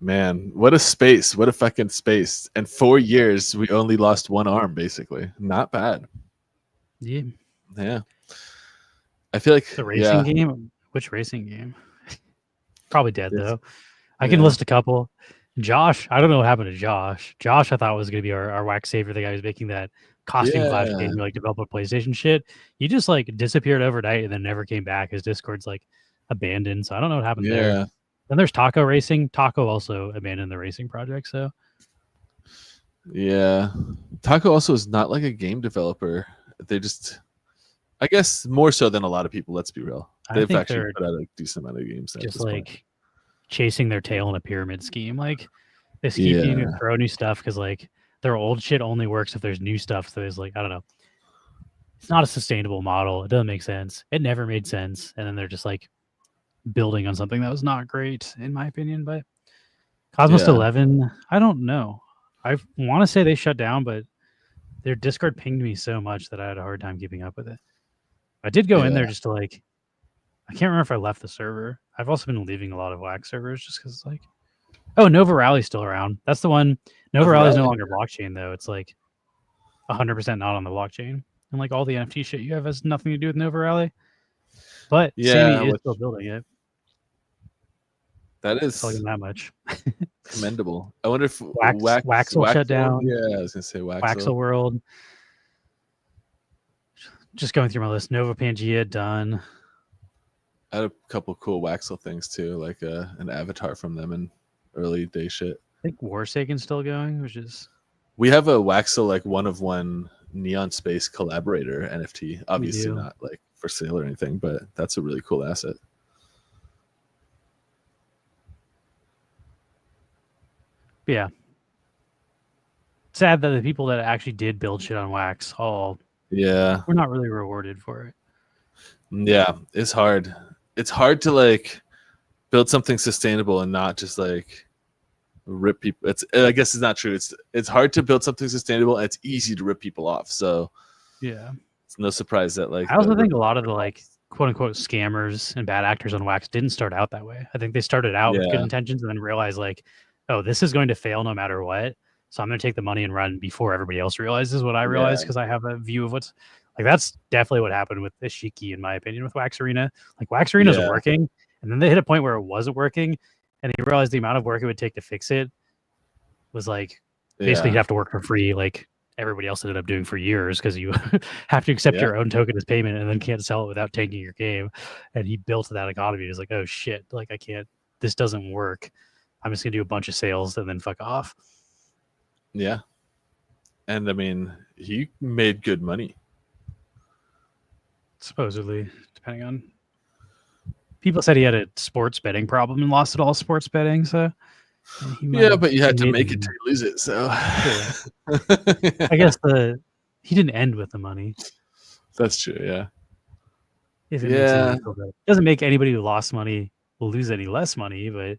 Man, what a space. What a fucking space. And 4 years, we only lost one arm, basically. Not bad. Yeah. Yeah. I feel like The racing game? Which racing game? Probably dead Yes. though. I can list a couple. Josh, I don't know what happened to Josh. Josh, I thought was going to be our wax saver, the guy who's making that costume clash game, like develop a PlayStation shit. He just like disappeared overnight and then never came back. His Discord's like abandoned, so I don't know what happened there. Then there's Taco Racing. Taco also abandoned the racing project. So yeah. Taco also is not like a game developer. They just, I guess, more so than a lot of people. Let's be real. I They've think actually they're put out a decent amount of games. At just this like point. chasing their tail in a pyramid scheme. Like they keep needing to throw new stuff because like their old shit only works if there's new stuff. So it's like, I don't know. It's not a sustainable model. It doesn't make sense. It never made sense. And then they're just like building on something that was not great, in my opinion. But Cosmos 11, I don't know. I want to say they shut down, but their Discord pinged me so much that I had a hard time keeping up with it. I did go in there just to like, I can't remember if I left the server. I've also been leaving a lot of Wax servers just because like, oh, Nova Rally's still around. That's the one. Nova Rally is no longer blockchain though. It's like 100% not on the blockchain. And like all the NFT shit you have has nothing to do with Nova Rally. But Sammy is still building it. That is that much. commendable. I wonder if Wax will shut down. Yeah, I was gonna say Waxel World. Just going through my list. Nova Pangea done. I had a couple cool Waxel things too, like an avatar from them and early day shit. I think Warsaken's still going, which is we have a Waxel like one of one Neon Space Collaborator NFT. Obviously do. not like for sale or anything, but that's a really cool asset. Yeah. Sad that the people that actually did build shit on Wax all Yeah. were not really rewarded for it. Yeah, it's hard. It's hard to like build something sustainable and not just like rip people. I guess it's not true. It's hard to build something sustainable and it's easy to rip people off. So Yeah. it's no surprise that like I also think a lot of the like quote unquote scammers and bad actors on Wax didn't start out that way. I think they started out with good Yeah. intentions and then realized like, oh, this is going to fail no matter what. So I'm going to take the money and run before everybody else realizes what I realized because I have a view of what's like. That's definitely what happened with Ishiki, in my opinion, with Wax Arena. Like Wax Arena is working, and then they hit a point where it wasn't working, and he realized the amount of work it would take to fix it was like basically you'd have to work for free, like everybody else ended up doing for years because you have to accept your own token as payment and then can't sell it without taking your game. And he built that economy. He's like, oh shit, like I can't. This doesn't work. I'm just gonna do a bunch of sales and then fuck off. Yeah. And I mean, he made good money. Supposedly, depending on people said he had a sports betting problem and lost it all sports betting. So yeah, but you had to make it to lose it. So I guess he didn't end with the money. That's true. Yeah. If it makes it doesn't make anybody who lost money will lose any less money, but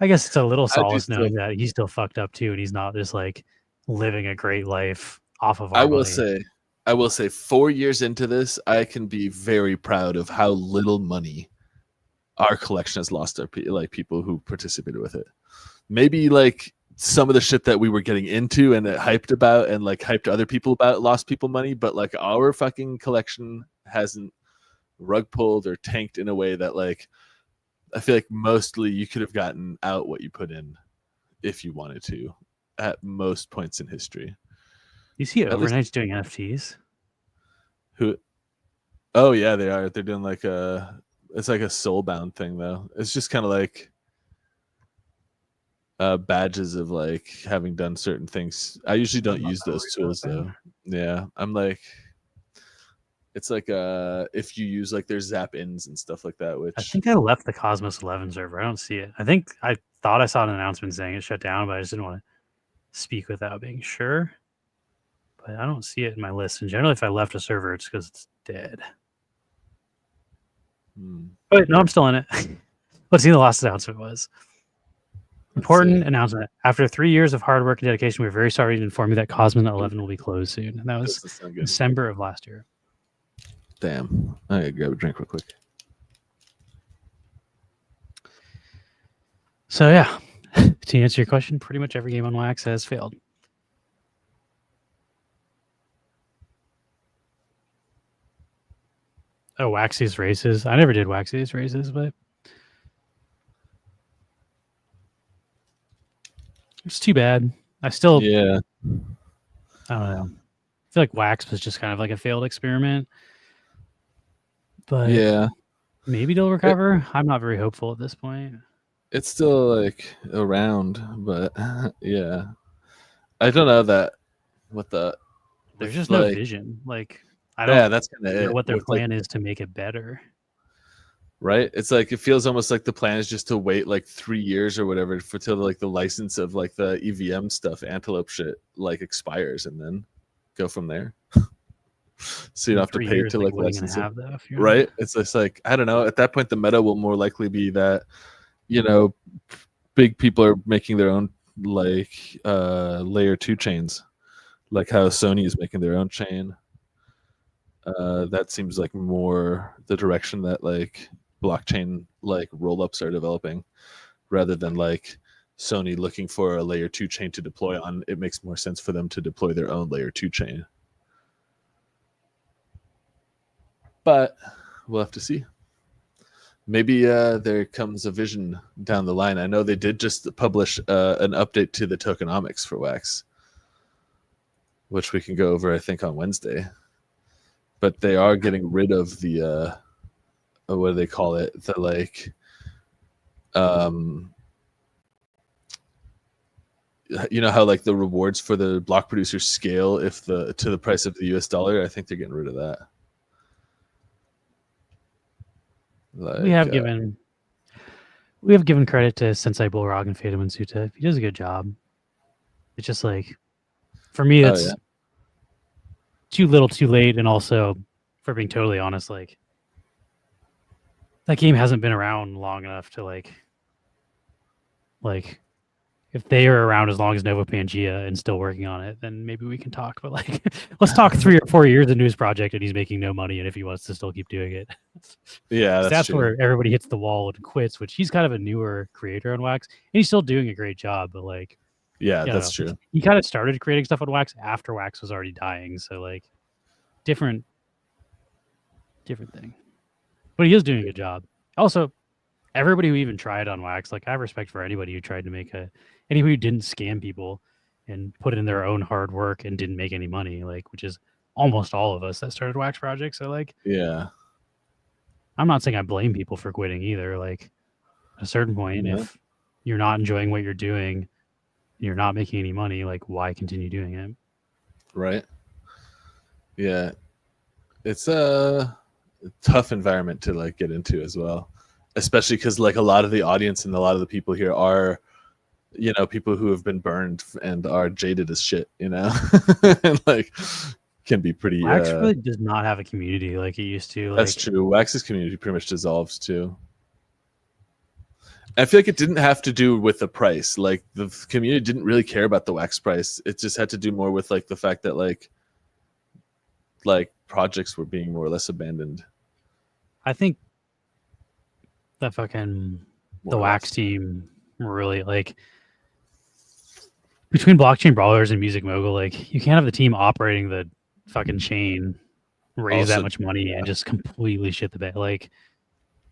I guess it's a little solace knowing that he's still fucked up too, and he's not just like living a great life off of our money. I will say 4 years into this, I can be very proud of how little money our collection has lost to like people who participated with it. Maybe like some of the shit that we were getting into and hyped about and like hyped other people about lost people money, but like our fucking collection hasn't rug pulled or tanked in a way that like I feel like mostly you could have gotten out what you put in if you wanted to at most points in history. You see Overnight's doing NFTs? Who? Oh yeah, they are. They're doing like it's like a soulbound thing though. It's just kind of like badges of like having done certain things. I usually don't use those tools though. Yeah, I'm like, it's like if you use like their zap ins and stuff like that. Which I think I left the Cosmos 11 server. I don't see it. I think I thought I saw an announcement saying it shut down, but I just didn't want to speak without being sure. But I don't see it in my list. And generally, if I left a server, it's because it's dead. But no, I'm still in it. Let's see. The last announcement was important announcement. After 3 years of hard work and dedication, we're very sorry to inform you that Cosmos 11 will be closed soon. And that was December of last year. Damn. I gotta grab a drink real quick. So yeah, to answer your question, pretty much every game on Wax has failed. Oh, Waxiest races. I never did Waxiest races, but it's too bad. I don't know. I feel like Wax was just kind of like a failed experiment. But yeah, maybe they'll recover. I'm not very hopeful at this point. It's still like around, but yeah, I don't know that. There's just no vision. Like I don't. Yeah, that's kind of what their plan is to make it better. Right? It's like it feels almost like the plan is just to wait like 3 years or whatever for till like the license of like the EVM stuff, Antelope shit, like expires and then go from there. So you don't have to pay to like license it, right? It's just like I don't know. At that point, the meta will more likely be that big people are making their own like layer 2 chains, like how Sony is making their own chain. That seems like more the direction that like blockchain like roll-ups are developing, rather than like Sony looking for a layer 2 chain to deploy on. It makes more sense for them to deploy their own layer 2 chain. But we'll have to see. Maybe there comes a vision down the line. I know they did just publish an update to the tokenomics for Wax, which we can go over, I think, on Wednesday. But they are getting rid of the, what do they call it? The like, you know how like the rewards for the block producers scale if to the price of the US dollar? I think they're getting rid of that. Like, we have given credit to Sensei Bullrog and Fata Mansuta. He does a good job. It's just like, for me, it's too little, too late, and also, for being totally honest, like that game hasn't been around long enough to like if they are around as long as Nova Pangea and still working on it, then maybe we can talk. But like, let's talk 3 or 4 years into his project and he's making no money, and if he wants to still keep doing it, yeah, that's true. where everybody hits the wall and quits. Which he's kind of a newer creator on Wax, and he's still doing a great job. But like, yeah, that's true. He kind of started creating stuff on Wax after Wax was already dying, so like, different thing. But he is doing a good job. Also, everybody who even tried on Wax, like I have respect for anybody who tried to make anybody who didn't scam people and put in their own hard work and didn't make any money, like, which is almost all of us that started Wax projects. So like, yeah, I'm not saying I blame people for quitting either. Like, at a certain point, if you're not enjoying what you're doing, you're not making any money, like, why continue doing it? Right. Yeah, it's a tough environment to like get into as well, especially because like a lot of the audience and a lot of the people here are, you know, people who have been burned and are jaded as shit, you know, and like can be pretty. Wax really does not have a community like it used to. Like, that's true. Wax's community pretty much dissolves too. I feel like it didn't have to do with the price. Like the community didn't really care about the Wax price. It just had to do more with like the fact that like projects were being more or less abandoned. I think the Wax team really, like, between Blockchain Brawlers and Music Mogul, like, you can't have the team operating the fucking chain, raise that much money, and just completely shit the bed. Like,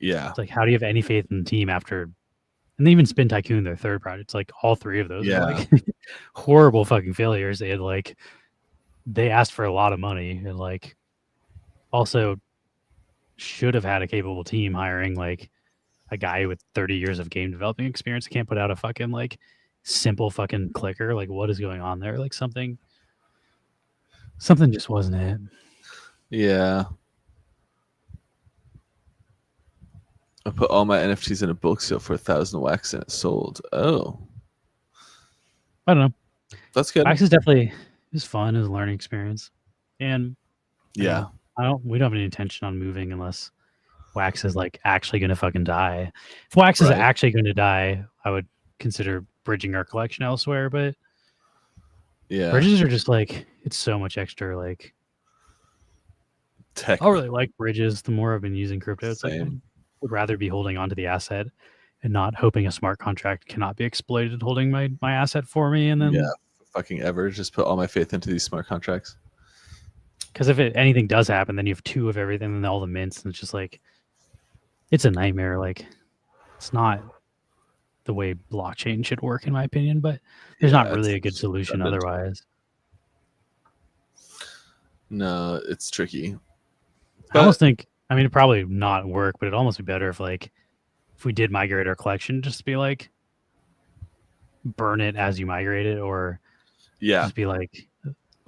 yeah, it's like, how do you have any faith in the team after? And even Spin Tycoon, their third project, it's like all three of those were like horrible fucking failures. They had like, they asked for a lot of money, and like also should have had a capable team hiring like a guy with 30 years of game developing experience. Can't put out a fucking like simple fucking clicker. Like, what is going on there? Like something just wasn't it. Yeah. I put all my NFTs in a bulk sale for 1,000 Wax and it sold. Oh, I don't know. That's good. Wax is definitely, it was fun. It was a learning experience. And yeah, we don't have any intention on moving unless Wax is like actually going to fucking die. If Wax is actually going to die, I would consider bridging our collection elsewhere. But yeah, bridges are just like, it's so much extra like tech. I really like bridges. The more I've been using crypto, it's like I would rather be holding onto the asset and not hoping a smart contract cannot be exploited holding my asset for me. And then fucking ever just put all my faith into these smart contracts. Because if anything does happen, then you have two of everything and all the mints, and it's just like, it's a nightmare. Like, it's not the way blockchain should work, in my opinion, but there's not really a good solution otherwise. No, it's tricky. I almost think, I mean, it'd probably not work, but it'd almost be better if we did migrate our collection, just to be like, burn it as you migrate it, or just be like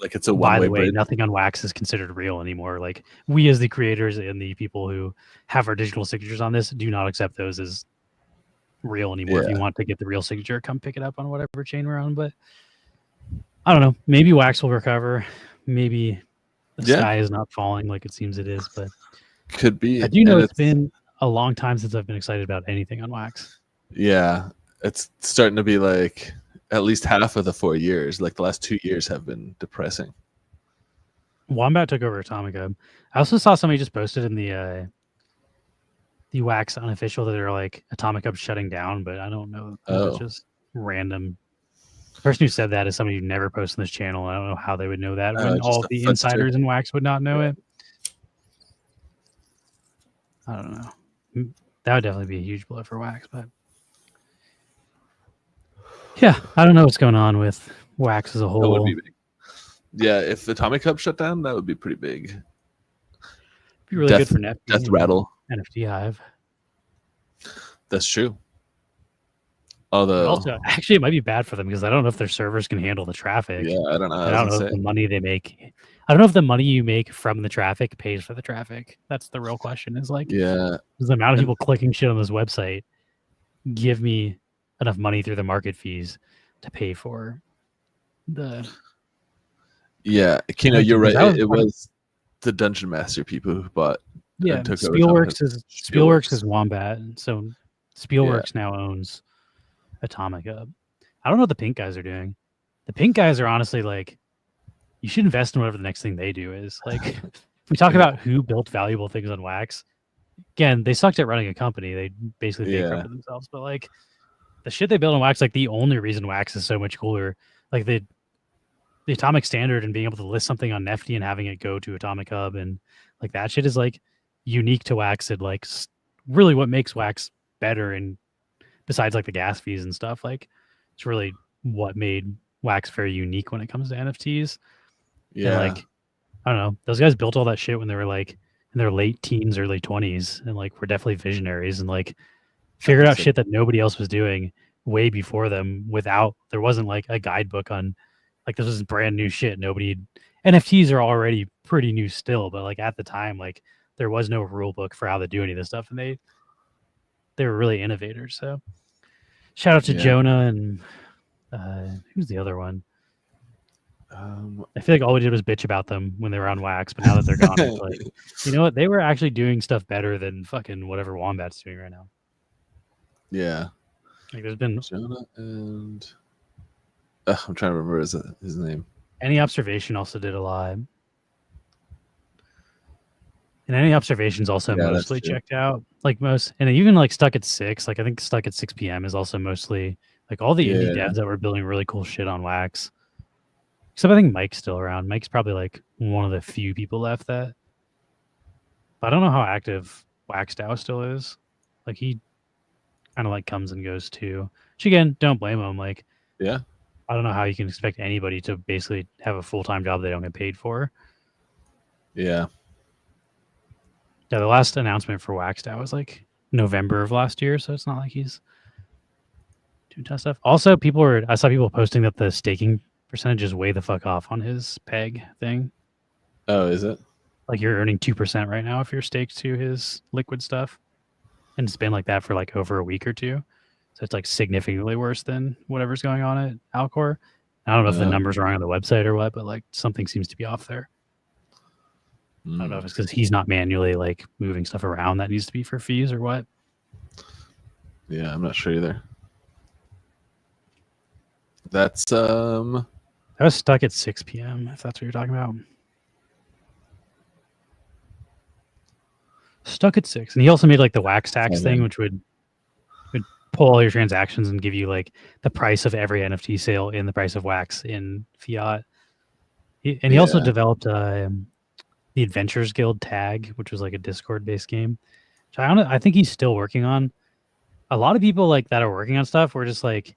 it's a by the way, nothing on Wax is considered real anymore. Like, we as the creators and the people who have our digital signatures on this do not accept those as real anymore. If you want to get the real signature, come pick it up on whatever chain we're on. But I don't know. Maybe Wax will recover. Maybe the sky is not falling like it seems it is, but could be. I do know it's been a long time since I've been excited about anything on Wax. Yeah, it's starting to be like at least half of the 4 years. Like the last 2 years have been depressing. Wombat took over Atomica. I also saw somebody just posted in the Wax unofficial that they're like Atomica shutting down, but I don't know. It's just random. The person who said that is somebody who never posts on this channel. I don't know how they would know that when all the insiders in Wax would not know it. I don't know. That would definitely be a huge blow for Wax, but yeah, I don't know what's going on with Wax as a whole. That would be big. Yeah, if Atomic Hub shut down, that would be pretty big. It'd be really good for Death Rattle. NFT Hive. That's true. All But the also, actually, it might be bad for them because I don't know if their servers can handle the traffic. yeah, I don't know. And I I was don't know gonna if the say money they make. I don't know if the money you make from the traffic pays for the traffic. That's the real question. Is like, yeah, does the amount of and people clicking shit on this website give me enough money through the market fees to pay for the yeah. Kino, connecting? you're right. Because that was It part of, was the Dungeon Master people who bought yeah. and took over Spielworks is Spielworks. Wombat, so Yeah, Spielworks now owns Atomic Hub. I don't know what the pink guys are doing. The pink guys are honestly like, you should invest in whatever the next thing they do is. Like, if we talk about who built valuable things on Wax, again, they sucked at running a company. They basically yeah, bankrupted themselves. But like the shit they built on Wax, like the only reason Wax is so much cooler, like the atomic standard and being able to list something on Nefty and having it go to Atomic Hub and like that shit is like unique to Wax and like really what makes Wax better. And besides like the gas fees and stuff, like it's really what made Wax very unique when it comes to NFTs. And yeah. like, I don't know, those guys built all that shit when they were like in their late teens, early 20s, and like were definitely visionaries and like figured out So- shit that nobody else was doing way before them without, there wasn't like a guidebook on, like this was brand new shit. NFTs are already pretty new still, but like at the time, like there was no rule book for how to do any of this stuff. And they were really innovators. So shout out to Yeah. Jonah and who's the other one? I feel like all we did was bitch about them when they were on Wax, but now that they're gone, it's like, you know what? They were actually doing stuff better than fucking whatever Wombat's doing right now. yeah. Like, there's been Jonah and I'm trying to remember his name. Any Observation also did a lot. And Any Observation's also Yeah, that's mostly true. checked out. Like most, and even like Stuck at 6, like I think Stuck at 6 p.m. is also mostly like all the indie Yeah. devs that were building really cool shit on Wax. Except I think Mike's still around. Mike's probably like one of the few people left that. But I don't know how active WaxDAO still is. Like he kind of like comes and goes too. Which again, don't blame him. Like, Yeah. I don't know how you can expect anybody to basically have a full-time job they don't get paid for. Yeah. Yeah, the last announcement for WaxDAO was like November of last year, so it's not like he's doing ton of stuff. Also, I saw people posting that the staking percentage is way the fuck off on his peg thing. Oh, is it? Like you're earning 2% right now if you're staked to his liquid stuff. And it's been like that for like over a week or two. So it's like significantly worse than whatever's going on at Alcor. I don't know if the numbers are wrong on the website or what, but like something seems to be off there. I don't know if it's because he's not manually like moving stuff around that needs to be for fees or what. Yeah, I'm not sure either. That's I was Stuck at 6 p.m. if that's what you're talking about. Stuck at 6, and he also made like the Wax tax thing, which would pull all your transactions and give you like the price of every NFT sale in the price of Wax in fiat. He also developed the Adventures Guild tag, which was like a Discord-based game. Which I think he's still working on. A lot of people like that are working on stuff. We're just like,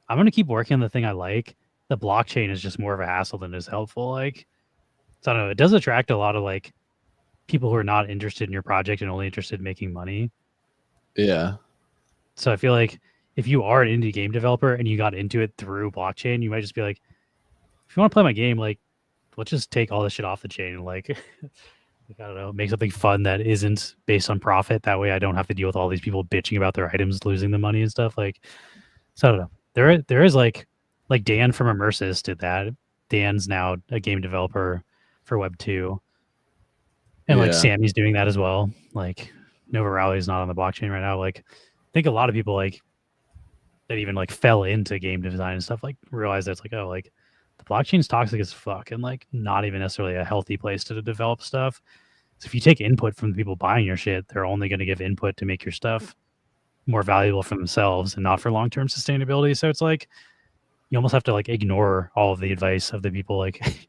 I'm gonna keep working on the thing I like. The blockchain is just more of a hassle than is helpful. Like, so I don't know. It does attract a lot of like people who are not interested in your project and only interested in making money. Yeah. So I feel like if you are an indie game developer and you got into it through blockchain, you might just be like, if you want to play my game, like, let's just take all this shit off the chain and like, I don't know, make something fun that isn't based on profit. That way I don't have to deal with all these people bitching about their items losing the money and stuff. Like, so I don't know. There is like Dan from Immersis did that. Dan's now a game developer for Web 2. And like Sammy's doing that as well. Like Nova Rally is not on the blockchain right now. Like I think a lot of people like that even like fell into game design and stuff like realize that it's like, oh, like the blockchain's toxic as fuck and like not even necessarily a healthy place to develop stuff. So if you take input from the people buying your shit, they're only going to give input to make your stuff more valuable for themselves and not for long-term sustainability. So it's like you almost have to like ignore all of the advice of the people like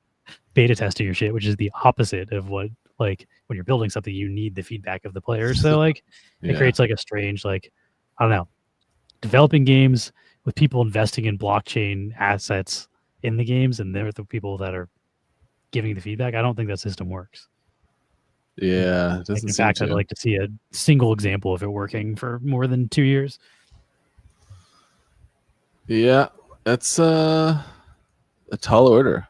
beta testing your shit, which is the opposite of what, like when you're building something, you need the feedback of the players. So like it creates like a strange, like, I don't know, developing games with people investing in blockchain assets in the games and they're the people that are giving the feedback. I don't think that system works. Yeah. It Like, doesn't in seem fact, to. I'd like to see a single example of it working for more than 2 years. Yeah. I don't know. Developing games with people investing in blockchain assets in the games and they're the people that are giving the feedback. I don't think that system works. Yeah, it doesn't Like, in seem fact, I'd to. like to see a single example of it working for more than 2 years. Yeah, that's a tall order.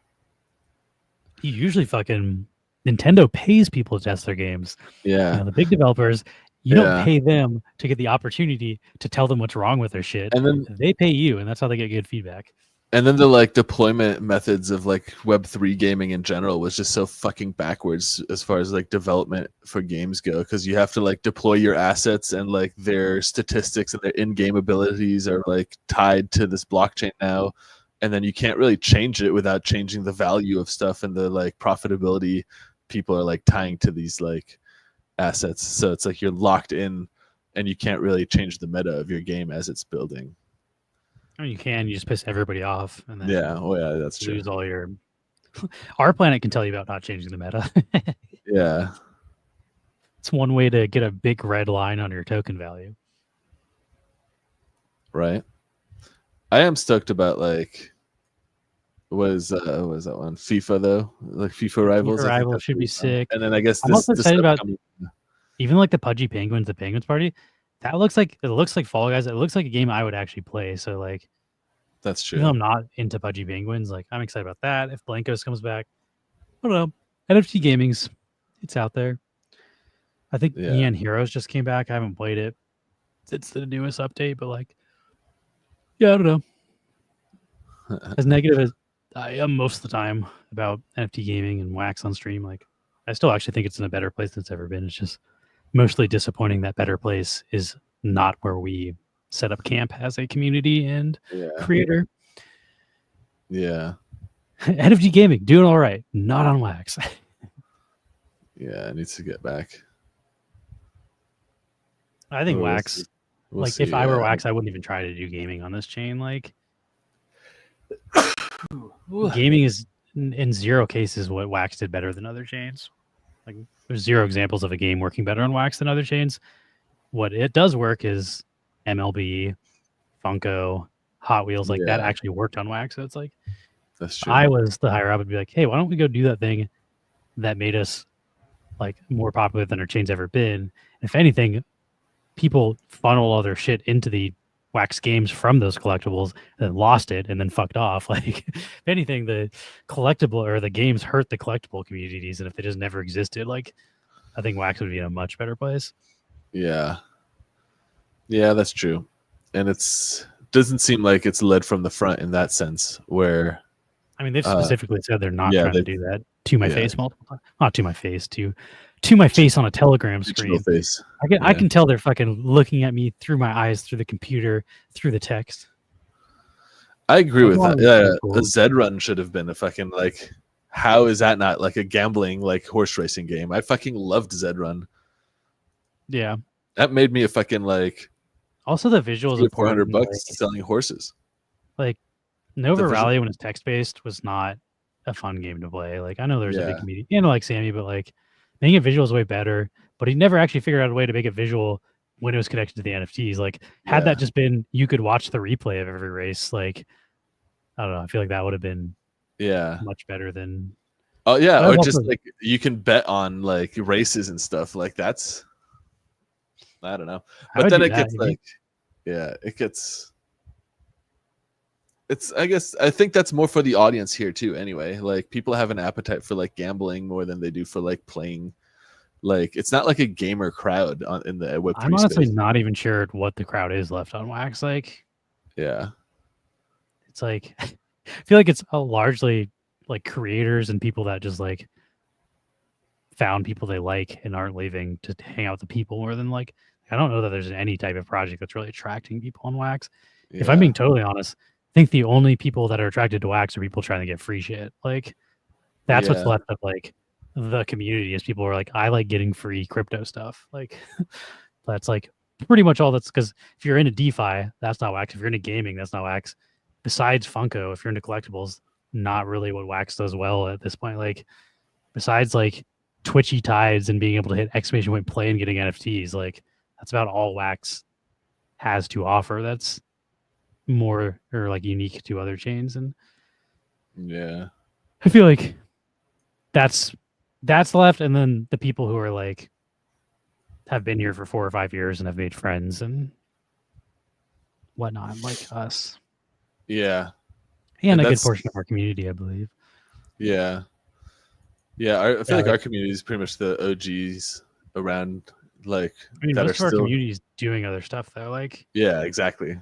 You usually fucking Nintendo pays people to test their games. Yeah, The big developers, you don't Yeah. pay them to get the opportunity to tell them what's wrong with their shit. and then They pay you, and that's how they get good feedback. the like deployment methods of like Web3 gaming in general was just so fucking backwards as far as like development for games go, because you have to like deploy your assets and like their statistics and their in-game abilities are like tied to this blockchain now, and then you can't really change it without changing the value of stuff and the like profitability people are like tying to these like assets. So it's like you're locked in and you can't really change the meta of your game as it's building. I mean, you just piss everybody off, and then Yeah, that's true. lose all your. Our planet can tell you about not changing the meta. Yeah. It's one way to get a big red line on your token value. Right. I am stoked about like what is that one? FIFA though? Like FIFA Rivals. I think Rivals that's should be pretty fun. sick. And then I guess I'm also excited about upcoming- even like the Pudgy Penguins, the Penguins Party. That looks like Fall Guys. It looks like a game I would actually play. So like, that's even though true. I'm not into Pudgy Penguins, like I'm excited about that. If Blankos comes back, I don't know. NFT Gaming's, it's out there. I think Yeah. Neon Heroes just came back. I haven't played it. It's the newest update, but like, yeah, I don't know. As negative as I am most of the time about NFT gaming and Wax on stream, like I still actually think it's in a better place than it's ever been. It's just mostly disappointing that better place is not where we set up camp as a community and Yeah. creator. Yeah. NFT gaming doing all right, not on Wax. Yeah, it needs to get back. I think We'll Wax, see. We'll like see, if I were yeah. Wax, I wouldn't even try to do gaming on this chain. Like gaming is in zero cases what Wax did better than other chains. Like there's zero examples of a game working better on Wax than other chains. What it does work is MLB, Funko, Hot Wheels, like that Yeah. actually worked on Wax. So it's like That's true. I was the higher up would be like, hey, why don't we go do that thing that made us like more popular than our chain's ever been? If anything, people funnel all their shit into the Wax games from those collectibles and then lost it and then fucked off. Like if anything, the collectible or the games hurt the collectible communities, and if they just never existed, like I think Wax would be in a much better place. Yeah. Yeah, that's true. And it's doesn't seem like it's led from the front in that sense where I mean, they've specifically said they're not yeah, trying to they- do that to my yeah. face multiple times. Not to my face, to my face on a Telegram fictional screen. face. I yeah. can tell they're fucking looking at me through my eyes, through the computer, through the text. I agree with Well, that. Yeah, that's cool. the Zed Run should have been a fucking like. How is that not like a gambling like horse racing game? I fucking loved Zed Run. Yeah. That made me a fucking like Also, the visuals of $400 selling horses. like Nova The visual- Rally when it's text based was not a fun game to play. Like I know there's a Yeah. big comedian, and like Sammy, but like making it visual is way better. But he never actually figured out a way to make it visual when it was connected to the NFTs. Like had Yeah. that just been you could watch the replay of every race, like I don't know, I feel like that would have been Yeah. much better than Oh yeah, I've or just also- like you can bet on like races and stuff. Like that's I don't know. I But would then do it that. gets like yeah, it gets it's I think that's more for the audience here too anyway. Like people have an appetite for like gambling more than they do for like playing. Like it's not like a gamer crowd in the Web3 I'm honestly space. not even sure what the crowd is left on Wax. Like Yeah. it's like I feel like it's largely like creators and people that just like found people they like and aren't leaving to hang out with the people more than like I don't know that there's any type of project that's really attracting people on Wax. If I'm Yeah. being totally honest, I think the only people that are attracted to Wax are people trying to get free shit. Like that's what's Yeah. left of like the community is people who are like, I like getting free crypto stuff. Like that's like pretty much all that's because if you're into DeFi, that's not Wax. If you're into gaming, that's not Wax. Besides Funko, if you're into collectibles, not really what Wax does well at this point. Like besides like twitchy tides and being able to hit exclamation point play and getting NFTs, like that's about all Wax has to offer. That's more or like unique to other chains, and Yeah. I feel like that's left, and then the people who are like have been here for 4 or 5 years and have made friends and whatnot, like us. Yeah. and a good that's portion of our community, I believe. yeah. Yeah, I feel Yeah, like our community is pretty much the OGs around, like I mean, that are most of our still. community is doing other stuff though. Yeah, exactly.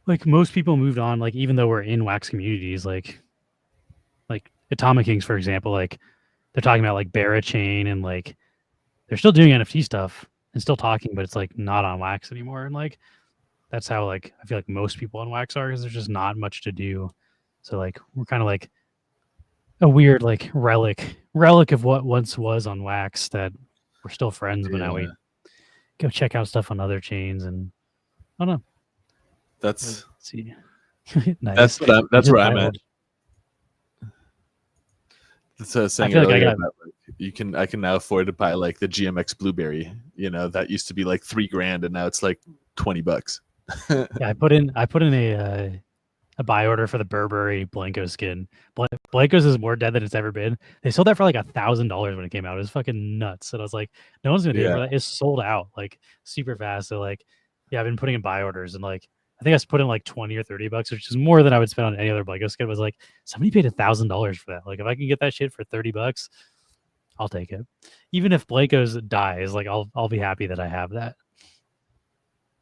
Like most people moved on. Like even though we're in wax communities, like Atomic Kings, for example, like they're talking about like Barachain and like they're still doing NFT stuff and still talking, but it's like not on wax anymore. And like that's how like I feel like most people on wax are because there's just not much to do. So like we're kind of like a weird like relic of what once was on wax that we're still friends, but now Yeah, we go check out stuff on other chains and I don't know. that's Let's see. Nice. that's Just where I'm buy at. That's what I was saying feel like I earlier got- about like I can now afford to buy like the GMX Blueberry. You know, that used to be like $3,000 and now it's like $20. Yeah, I put in a buy order for the Burberry Blanco skin. Blanco's is more dead than it's ever been. They sold that for like $1,000 when it came out. It was fucking nuts. And I was like, no one's gonna do it Yeah. for that. It's sold out like super fast. So like, yeah, I've been putting in buy orders and like I think I put in like 20 or $30, which is more than I would spend on any other Blanco skin. Was like somebody paid $1,000 for that. Like if I can get that shit for $30, I'll take it. Even if Blanco's dies, like I'll be happy that I have that.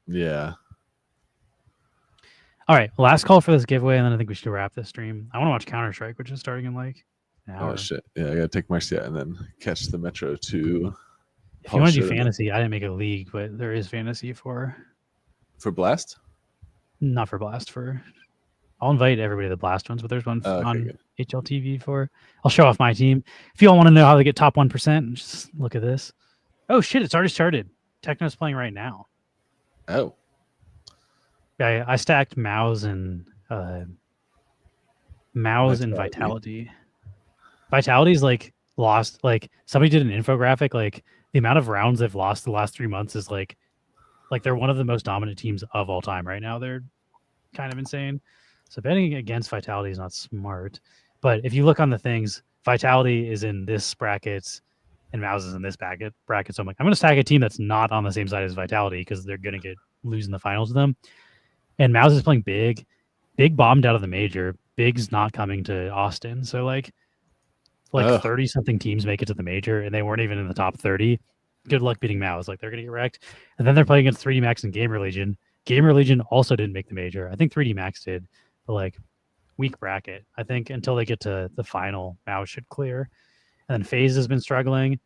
Yeah. All right, last call for this giveaway, and then I think we should wrap this stream. I want to watch Counter Strike, which is starting in like an hour. Oh shit. Yeah, I gotta take Marcia and then catch the Metro to If you want to do Sure. fantasy, I didn't make a league, but there is fantasy for Blast. not for Blast for. I'll invite everybody to the Blast ones, but there's one Oh, okay, on good. HLTV for. I'll show off my team. If you all want to know how they get top 1%, just look at this. Oh shit, it's already started. Techno's playing right now. Oh. Yeah, I stacked Mouse and Vitality. Vitality. Vitality's like lost. Like somebody did an infographic. Like the amount of rounds they've lost the last 3 months is like they're one of the most dominant teams of all time right now. They're kind of insane. So betting against Vitality is not smart. But if you look on the things, Vitality is in this bracket and Mouse is in this bracket. So I'm like, I'm going to stack a team that's not on the same side as Vitality because they're going to lose in the finals to them. And Mouse is playing Big. Big bombed out of the major. Big's not coming to Austin. So like 30 something teams make it to the major and they weren't even in the top 30. Good luck beating Mouse. Like they're going to get wrecked. And then they're playing against 3D Max and Gamer Legion. Gamer Legion also didn't make the major. I think 3D Max did, but like weak bracket. I think until they get to the final, Mouse should clear. And then FaZe has been struggling.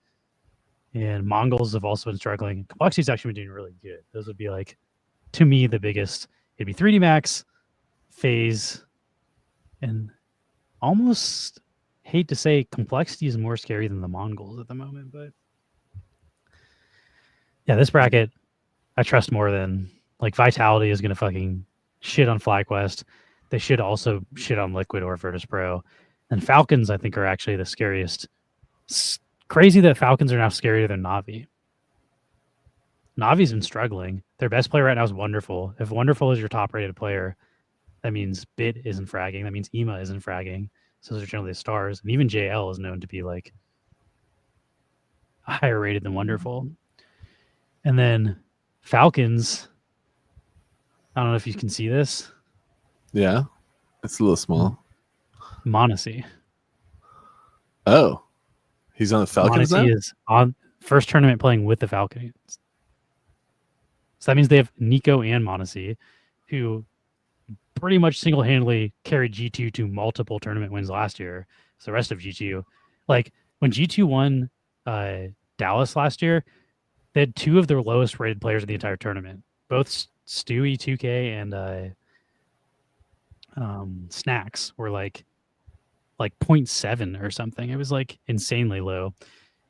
And Mongols have also been struggling. Complexity's actually been doing really good. Those would be like, to me, the biggest. It'd be 3D Max, FaZe, and almost hate to say Complexity is more scary than the Mongols at the moment, but yeah, this bracket I trust more than like Vitality is gonna fucking shit on FlyQuest. They should also shit on Liquid or Virtus Pro. And Falcons, I think, are actually the scariest. It's crazy that Falcons are now scarier than Navi. Navi's been struggling. Their best player right now is Wonderful. If Wonderful is your top rated player, that means Bit isn't fragging. That means EMA isn't fragging. So those are generally the stars. And even JL is known to be like higher rated than Wonderful. And then Falcons, I don't know if you can see this. Yeah. It's a little small. Monacy. Oh. He's on the Falcons now? Monacy is on first tournament playing with the Falcons. So that means they have Nico and Monacy, who pretty much single-handedly carried G2 to multiple tournament wins last year. So the rest of G2, like when G2 won Dallas last year, they had two of their lowest rated players in the entire tournament. Both Stewie 2K and Snacks were like 0.7 or something. It was like insanely low.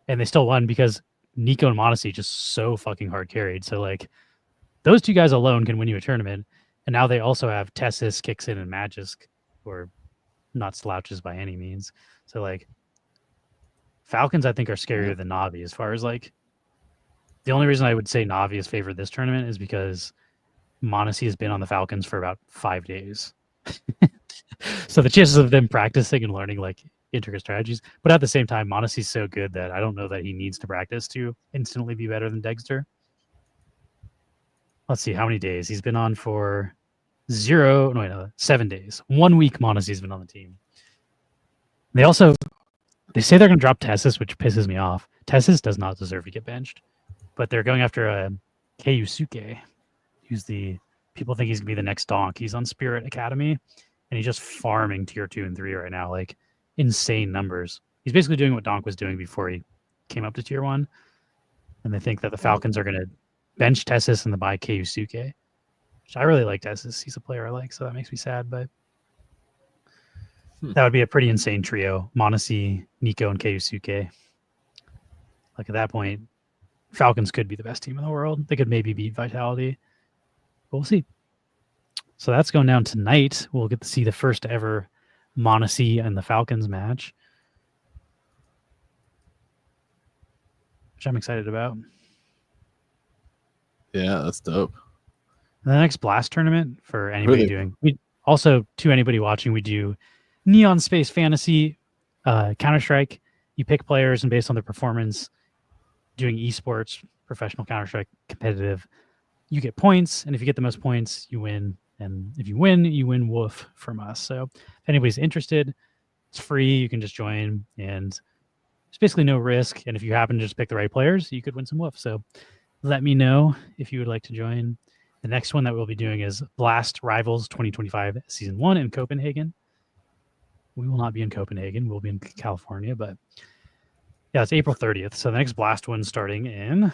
And they still won because Nico and Monacy just so fucking hard carried. So like those two guys alone can win you a tournament. And now they also have Tessis, Kixin, and Magisk, who are not slouches by any means. So like Falcons, I think, are scarier than Navi as far as like the only reason I would say Navi is favored this tournament is because Monacy has been on the Falcons for about 5 days. So the chances of them practicing and learning like intricate strategies, but at the same time, Monacy's so good that I don't know that he needs to practice to instantly be better than Dexter. Let's see how many days he's been on for. 7 days. 1 week Mondesi's been on the team. They say they're going to drop Tessis, which pisses me off. Tessis does not deserve to get benched, but they're going after Keisuke, who's people think he's going to be the next Donk. He's on Spirit Academy, and he's just farming tier 2 and 3 right now, like insane numbers. He's basically doing what Donk was doing before he came up to tier 1, and they think that the Falcons are going to bench Tessis and then buy Keisuke, which I really like Tessis. He's a player I like, so that makes me sad, but that would be a pretty insane trio. Mondesi, Nico, and Keisuke. Like at that point, Falcons could be the best team in the world. They could maybe beat Vitality. But we'll see. So that's going down tonight. We'll get to see the first ever Mondesi and the Falcons match, which I'm excited about. Yeah, that's dope. The next Blast tournament for anybody doing. We also, to anybody watching, we do Neon Space Fantasy, Counter-Strike. You pick players and based on their performance, doing esports, professional Counter-Strike, competitive, you get points. And if you get the most points, you win. And if you win Woof from us. So if anybody's interested, it's free. You can just join and there's basically no risk. And if you happen to just pick the right players, you could win some Woof. So let me know if you would like to join. The next one that we'll be doing is Blast Rivals 2025 Season 1 in Copenhagen. We will not be in Copenhagen. We'll be in California, but yeah, it's April 30th. So the next Blast one's starting in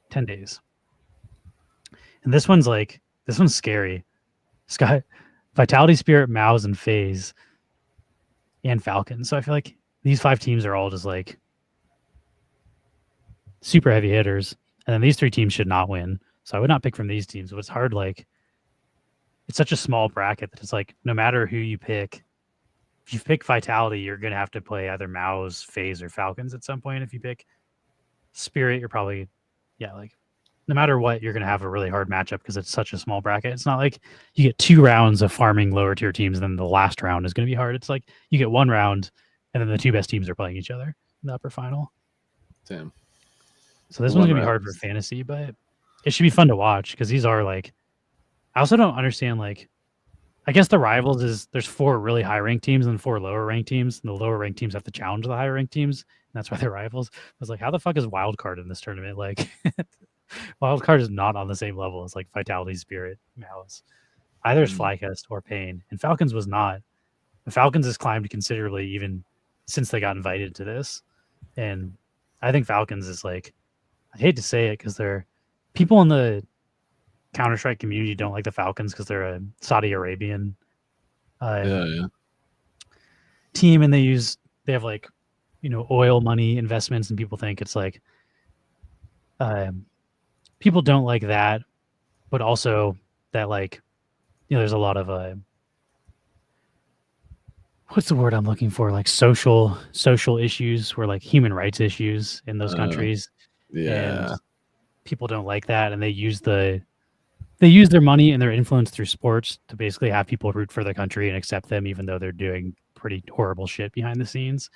10 days. And this one's scary. Sky, Vitality, Spirit, Mouse, and FaZe, and Falcons. So I feel like these 5 teams are all just like super heavy hitters. And then these 3 teams should not win. So I would not pick from these teams. But it's hard, like, it's such a small bracket that it's like no matter who you pick, if you pick Vitality, you're going to have to play either Mouse, FaZe, or Falcons at some point. If you pick Spirit, you're probably, like, no matter what, you're going to have a really hard matchup because it's such a small bracket. It's not like you get 2 rounds of farming lower tier teams, and then the last round is going to be hard. It's like you get 1 round, and then the 2 best teams are playing each other in the upper final. Damn. So this one's going to be hard for fantasy, but it should be fun to watch because these are like, I also don't understand, like, I guess the rivals is there's 4 really high ranked teams and 4 lower ranked teams, and the lower ranked teams have to challenge the higher ranked teams, and that's why they're rivals. I was like, how the fuck is Wildcard in this tournament? Like, Wildcard is not on the same level as like Vitality, Spirit, Mouse. Either is Flycast or Pain, and Falcons was not. The Falcons has climbed considerably even since they got invited to this, and I think Falcons is like, I hate to say it because they're people in the Counter-Strike community don't like the Falcons because they're a Saudi Arabian team, and they have like, oil money investments, and people think it's like people don't like that, but also that, like, there's a lot of what's the word I'm looking for, like social issues, where like human rights issues in those countries. And people don't like that, and they use their money and their influence through sports to basically have people root for their country and accept them, even though they're doing pretty horrible shit behind the scenes.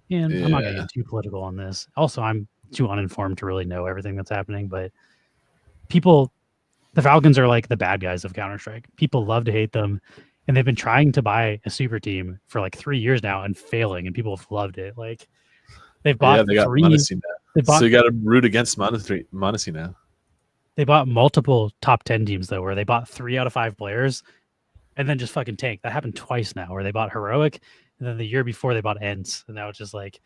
And I'm not going to get too political on this. Also, I'm too uninformed to really know everything that's happening, but the Falcons are like the bad guys of Counter-Strike. People love to hate them, and they've been trying to buy a super team for like 3 years now and failing, and people have loved it. Like, they've bought they got 3. Mondesi now. So you got to root against Mondesi now. They bought multiple top 10 teams, though, where they bought 3 out of 5 players and then just fucking tanked. That happened twice now, where they bought Heroic, and then the year before they bought Ents, and now it's just like,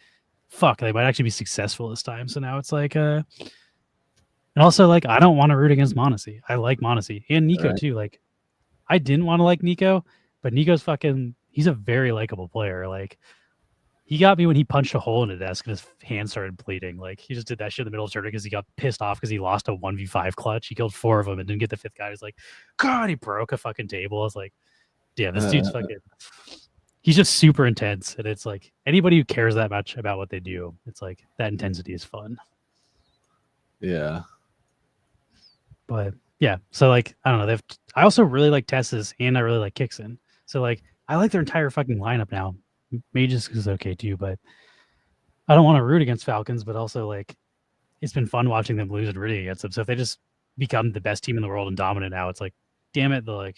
fuck, they might actually be successful this time. So now it's like, and also, like, I don't want to root against Mondesi. I like Mondesi and Nico too. Like, I didn't want to like Nico, but Nico's he's a very likable player. Like, he got me when he punched a hole in a desk and his hand started bleeding. Like, he just did that shit in the middle of the tournament because he got pissed off because he lost a 1v5 clutch. He killed 4 of them and didn't get the 5th guy. He's like, God, he broke a fucking table. I was like, damn, this dude's fucking... He's just super intense. And it's like, anybody who cares that much about what they do, it's like, that intensity is fun. Yeah. But, yeah. So, like, I don't know. I also really like Tessis, and I really like Kixen. So, like, I like their entire fucking lineup now. Mages is okay too, but I don't want to root against Falcons, but also, like, it's been fun watching them lose and rooting against them. So if they just become the best team in the world and dominant now, it's like, damn it, the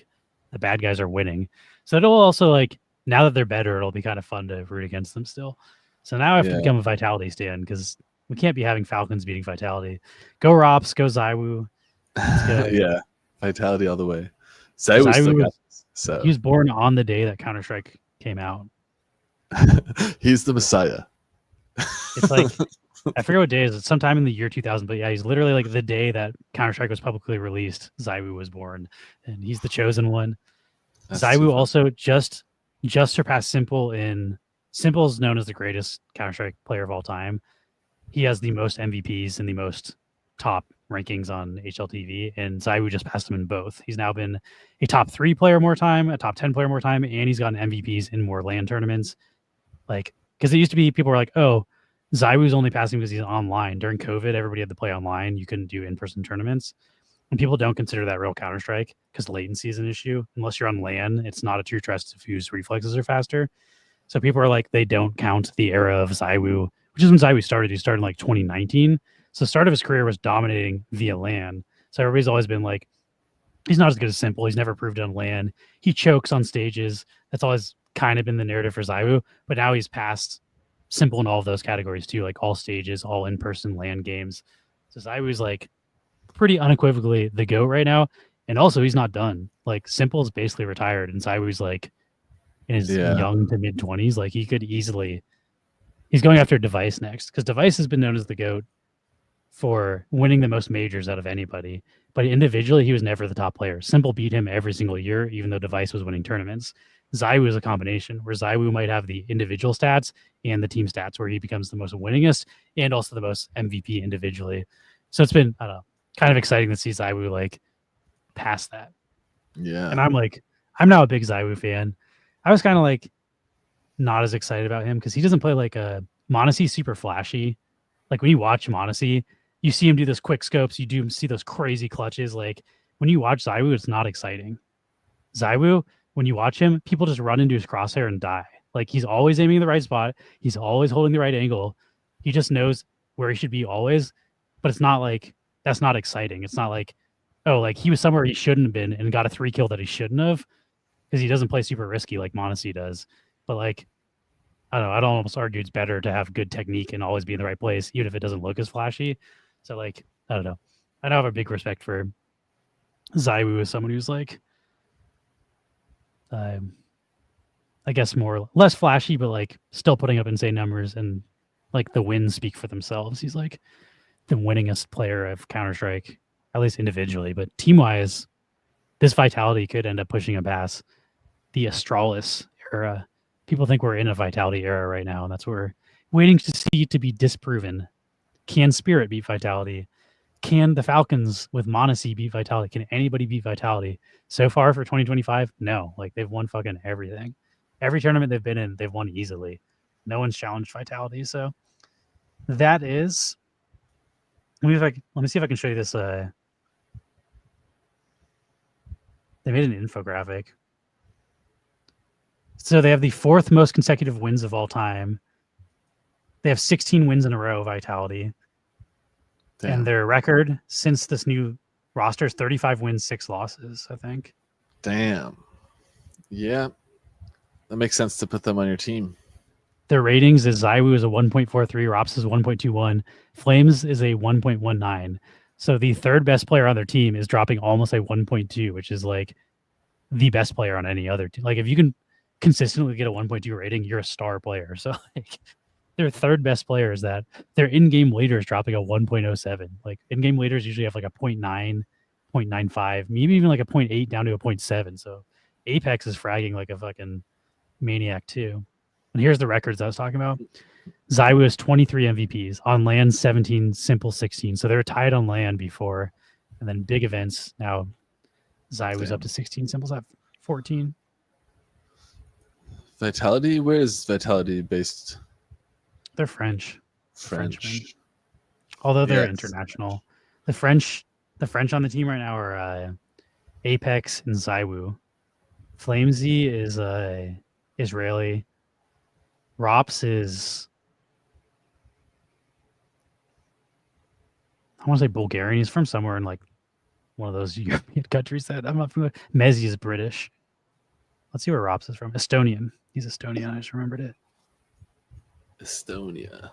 the bad guys are winning. So it'll also like now that they're better, it'll be kind of fun to root against them still. So now I have to Yeah. become a Vitality stan because we can't be having Falcons beating Vitality. Go Rops, go Zywoo. go. Yeah, Vitality all the way. Zywoo still got this, so He was born on the day that Counter-Strike came out. he's the Messiah. It's like I forget what day it is. It's sometime in the year 2000, but yeah, he's literally like the day that Counter-Strike was publicly released. Zywoo was born, and he's the chosen one. That's too Zywoo funny. also just surpassed Simple in Simple is known as the greatest Counter-Strike player of all time. He has the most MVPs and the most top rankings on HLTV, and Zywoo just passed him in both. He's now been a top 3 player more time, a top 10 player more time, and he's gotten MVPs in more LAN tournaments. Like, because it used to be people were like, oh, Zywoo's only passing because he's online. During COVID, everybody had to play online. You couldn't do in-person tournaments. And people don't consider that real Counter-Strike because latency is an issue. Unless you're on LAN, it's not a true trust if whose reflexes are faster. So people are like, they don't count the era of Zywoo, which is when Zywoo started. He started in like 2019. So the start of his career was dominating via LAN. So everybody's always been like, he's not as good as Simple. He's never proved on LAN. He chokes on stages. That's always kind of been the narrative for Zywoo. But now he's passed Simple in all of those categories too, like all stages, all in-person LAN games. So Zywoo's like pretty unequivocally the GOAT right now. And also he's not done. Like Simple is basically retired, and Zywoo's like in his young to mid 20s. Like he could easily, he's going after Device next because Device has been known as the GOAT for winning the most majors out of anybody. But individually, he was never the top player. Simple beat him every single year, even though Device was winning tournaments. Zywoo is a combination where Zywoo might have the individual stats and the team stats where he becomes the most winningest and also the most MVP individually. So it's been, I don't know, kind of exciting to see Zywoo like past that. Yeah. And I'm like, I'm now a big Zywoo fan. I was kind of like not as excited about him because he doesn't play like a m0NESY super flashy. Like when you watch m0NESY, you see him do those quick scopes. You do see those crazy clutches. Like when you watch Zywoo, it's not exciting. Zywoo, when you watch him, people just run into his crosshair and die. Like he's always aiming in the right spot. He's always holding the right angle. He just knows where he should be always. But it's not like, that's not exciting. It's not like, oh, like he was somewhere he shouldn't have been and got a 3 kill that he shouldn't have because he doesn't play super risky like m0NESY does. But like, I don't know. I'd almost argue it's better to have good technique and always be in the right place, even if it doesn't look as flashy. So like, I don't know. I don't have a big respect for Zywoo as someone who's like, I guess less flashy, but like still putting up insane numbers, and like the wins speak for themselves. He's like the winningest player of Counter-Strike, at least individually, but team-wise, this Vitality could end up pushing him past the Astralis era. People think we're in a Vitality era right now, and that's what we're waiting to see to be disproven. Can Spirit beat Vitality? Can the Falcons with m0NESY beat Vitality? Can anybody beat Vitality? So far for 2025, no. Like they've won fucking everything. Every tournament they've been in, they've won easily. No one's challenged Vitality. So that is. Let me see if I can show you this. They made an infographic. So they have the 4th most consecutive wins of all time. They have 16 wins in a row, Vitality. Damn. And their record since this new roster is 35 wins, 6 losses, I think. Damn. Yeah. That makes sense to put them on your team. Their ratings is Zywoo is a 1.43, Rops is 1.21, Flames is a 1.19. So the 3rd best player on their team is dropping almost a 1.2, which is like the best player on any other team. Like if you can consistently get a 1.2 rating, you're a star player. So like their 3rd best player is that their in-game leader is dropping a 1.07. Like in-game leaders usually have like a 0.9, 0.95, maybe even like a 0.8 down to a 0.7. So Apex is fragging like a fucking maniac too. And here's the records I was talking about. Zywoo has 23 MVPs. On LAN, 17, Simple 16. So they were tied on LAN before. And then big events, now Zywoo's up to 16, Simple's at 14. Vitality? Where is Vitality based? They're French. French. Frenchmen. Although they're Yes. international. The French on the team right now are Apex and Zywoo. Flamesy is Israeli. Rops is, I want to say Bulgarian. He's from somewhere in like one of those European countries that I'm not familiar. Mezzy is British. Let's see where Rops is from. Estonian. He's Estonian. I just remembered it. Estonia.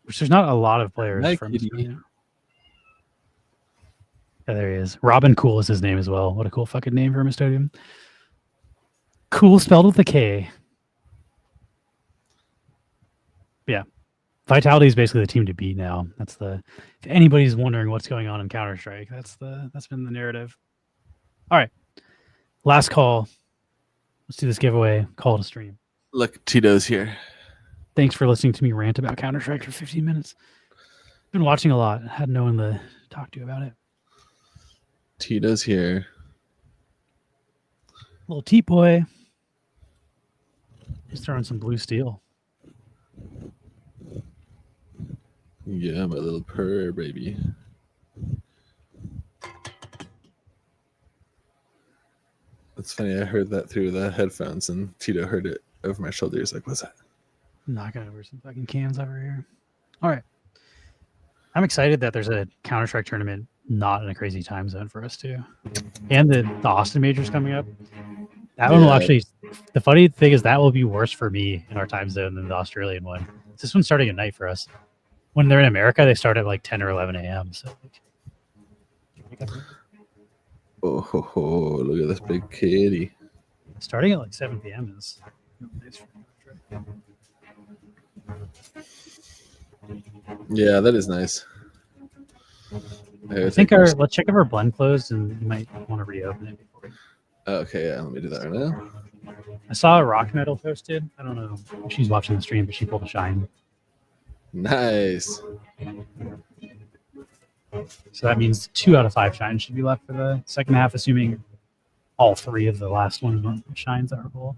Which there's not a lot of players Hi, from kitty. Estonia. Yeah, there he is. Robin Cool is his name as well. What a cool fucking name from Estonia. Cool spelled with a K. Yeah. Vitality is basically the team to beat now. That's the if anybody's wondering what's going on in Counter-Strike, that's been the narrative. All right. Last call. Let's do this giveaway. Call to stream. Look, Tito's here. Thanks for listening to me rant about Counter-Strike for 15 minutes. Been watching a lot. Had no one to talk to about it. Tito's here. Little T-boy. He's throwing some blue steel. Yeah, my little purr baby. It's funny. I heard that through the headphones, and Tito heard it over my shoulder. He's like, "What's that?" Knocking over some fucking cans over here. All right. I'm excited that there's a Counter-Strike tournament not in a crazy time zone for us too. And the Austin Major's coming up. That one will Yeah. actually, the funny thing is that will be worse for me in our time zone than the Australian one. This one's starting at night for us. When they're in America, they start at like 10 or 11 a.m. So Oh, ho, ho, look at this big kitty. starting at like 7 p.m. is nice for Counter-Strike. Yeah, that is nice. I think let's check if our blend closed, and you might want to reopen it before. Okay, yeah, let me do that right now. I saw a Rock Metal posted. I don't know if she's watching the stream, but she pulled a shine. Nice. So that means 2 out of 5 shines should be left for the second half, assuming all 3 of the last one shines are full.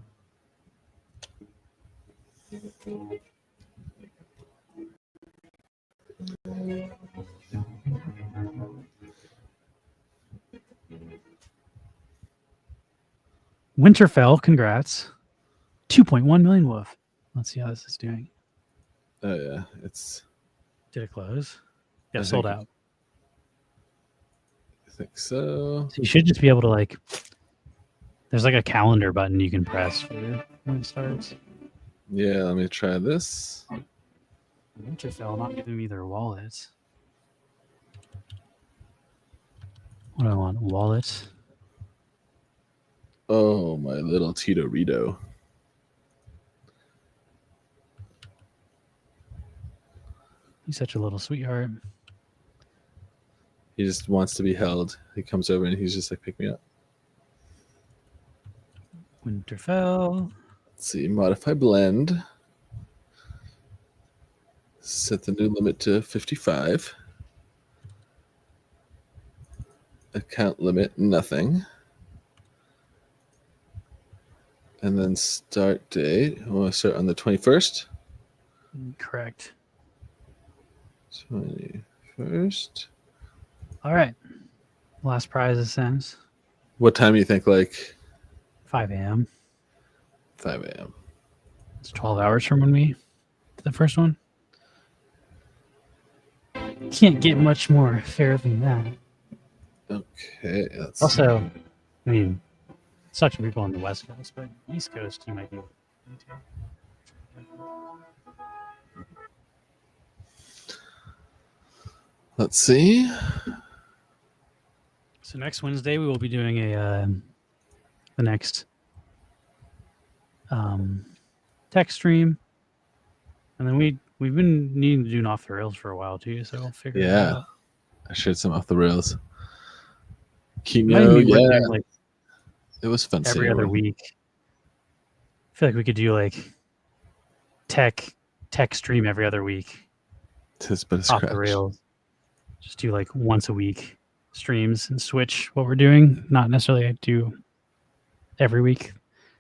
Winterfell, congrats. 2.1 million Wolf. Let's see how this is doing. Oh yeah, it's. Did it close? Yeah, I sold think- out. I think so. So you should just be able to like. There's like a calendar button you can press for when it starts. Yeah, let me try this. Winterfell not giving me their wallets. What do I want? Wallet. Oh, my little Tito Rito. He's such a little sweetheart. He just wants to be held. He comes over and he's just like, pick me up. Winterfell. Let's see, modify blend. Set the new limit to 55. Account limit, nothing. And then start date. I want to start on the 21st. Correct. 21st. All right. Last prize ascends. What time do you think? Like 5 a.m. 5 a.m. It's 12 hours from when we did the first one. Can't get much more fair than that. Okay. That's Also, I mean, such people on the West Coast, but East Coast, you might be. Let's see. So next Wednesday, we will be doing the next tech stream, and then we've been needing to do an off the rails for a while too. So we'll figure it Yeah. out. I shared some off the rails. Might Kino, be worth yeah. it, like It was fun. every seeing other everyone. week. I feel like we could do like tech stream every other week Tis but a off scratch. the rails. Just do like once a week streams and switch what we're doing, not necessarily do every week.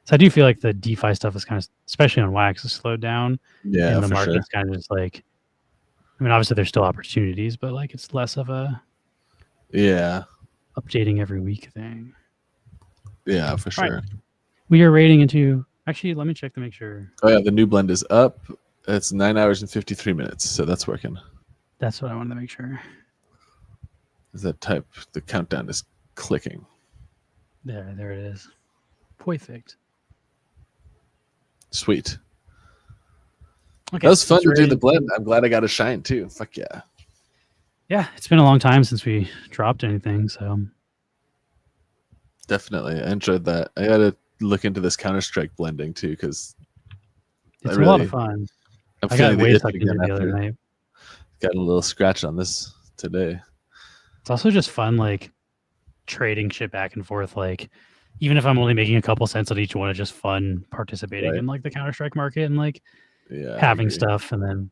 So I do feel like the DeFi stuff is kind of, especially on Wax, is slowed down, Yeah, and the for sure. market's kind of just like. I mean, obviously there's still opportunities, but like it's less of a Yeah, updating every week thing. yeah, for All sure. right. We are rating into. Actually, let me check to make sure. Oh yeah, the new blend is up. It's 9 hours and 53 minutes, so that's working. That's what I wanted to make sure. Is that type? The countdown is clicking. There it is. Perfect. Sweet. Okay, That was fun let's to do rate- the blend. I'm glad I got a shine too. Fuck yeah. Yeah, it's been a long time since we dropped anything, so Definitely. I enjoyed that. I got to look into this Counter-Strike blending too, because it's I a lot really- of fun. I'm I got feeling the way itch stuck into again it the other after night. got a little scratch on this today. It's also just fun, like trading shit back and forth. Like, even if I'm only making a couple cents on each one, it's just fun participating Right. in like the Counter Strike market and like Yeah. I having agree. stuff. And then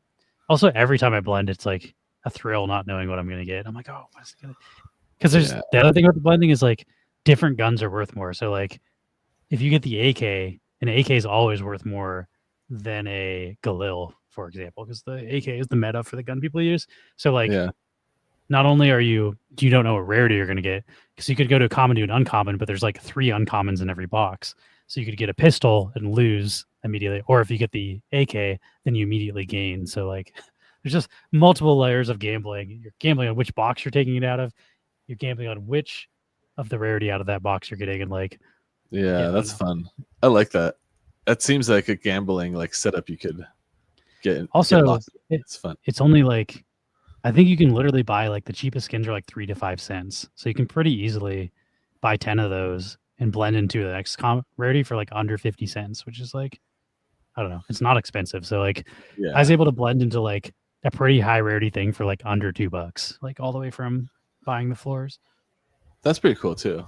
also every time I blend, it's like a thrill not knowing what I'm gonna get. I'm like, oh, what's it gonna? Because there's Yeah. the other thing with the blending is like different guns are worth more. So like if you get the AK, an AK is always worth more than a Galil, for example, because the AK is the meta for the gun people use. So like Yeah. not only are you don't know what rarity you're going to get, because you could go to a common to an uncommon, but there's like 3 uncommons in every box, so you could get a pistol and lose immediately, or if you get the AK then you immediately gain. So like there's just multiple layers of gambling. You're gambling on which box you're taking it out of, you're gambling on which of the rarity out of that box you're getting, and like Yeah, I that's don't fun. I like that. That seems like a gambling like setup you could get. Also, get lost in. it- It's fun. it's only like, I think you can literally buy like the cheapest skins are like 3 to 5 cents. So you can pretty easily buy 10 of those and blend into the next rarity for like under 50 cents, which is like, I don't know, it's not expensive. So like Yeah. I was able to blend into like a pretty high rarity thing for like under $2, like all the way from buying the floors, That's pretty cool too.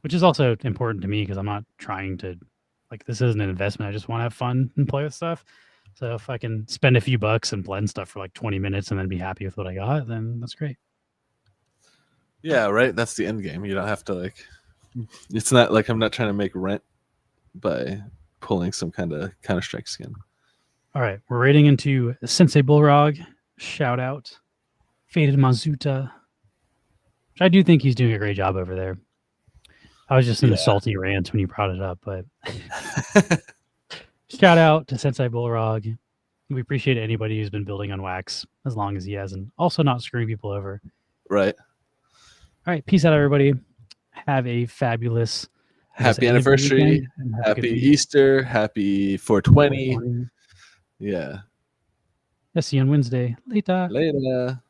which is also important to me because I'm not trying to, like, this isn't an investment. I just want to have fun and play with stuff. So if I can spend a few bucks and blend stuff for like 20 minutes and then be happy with what I got, then that's great. Yeah, right. That's the end game. You don't have to like. It's not like I'm not trying to make rent by pulling some kind of Counter-Strike skin. All right, we're rating into Sensei Bullrog. Shout out, Faded Mazuta, which I do think he's doing a great job over there. I was just in a Yeah. salty rant when you brought it up, but shout out to Sensei Bullrog. We appreciate anybody who's been building on Wax as long as he has, and also not screwing people over. Right. All right, peace out, everybody. Have a fabulous Happy end of your anniversary. weekend, and have a Happy good week. Easter. Happy 420. Yeah. I'll see you on Wednesday. Later. Later.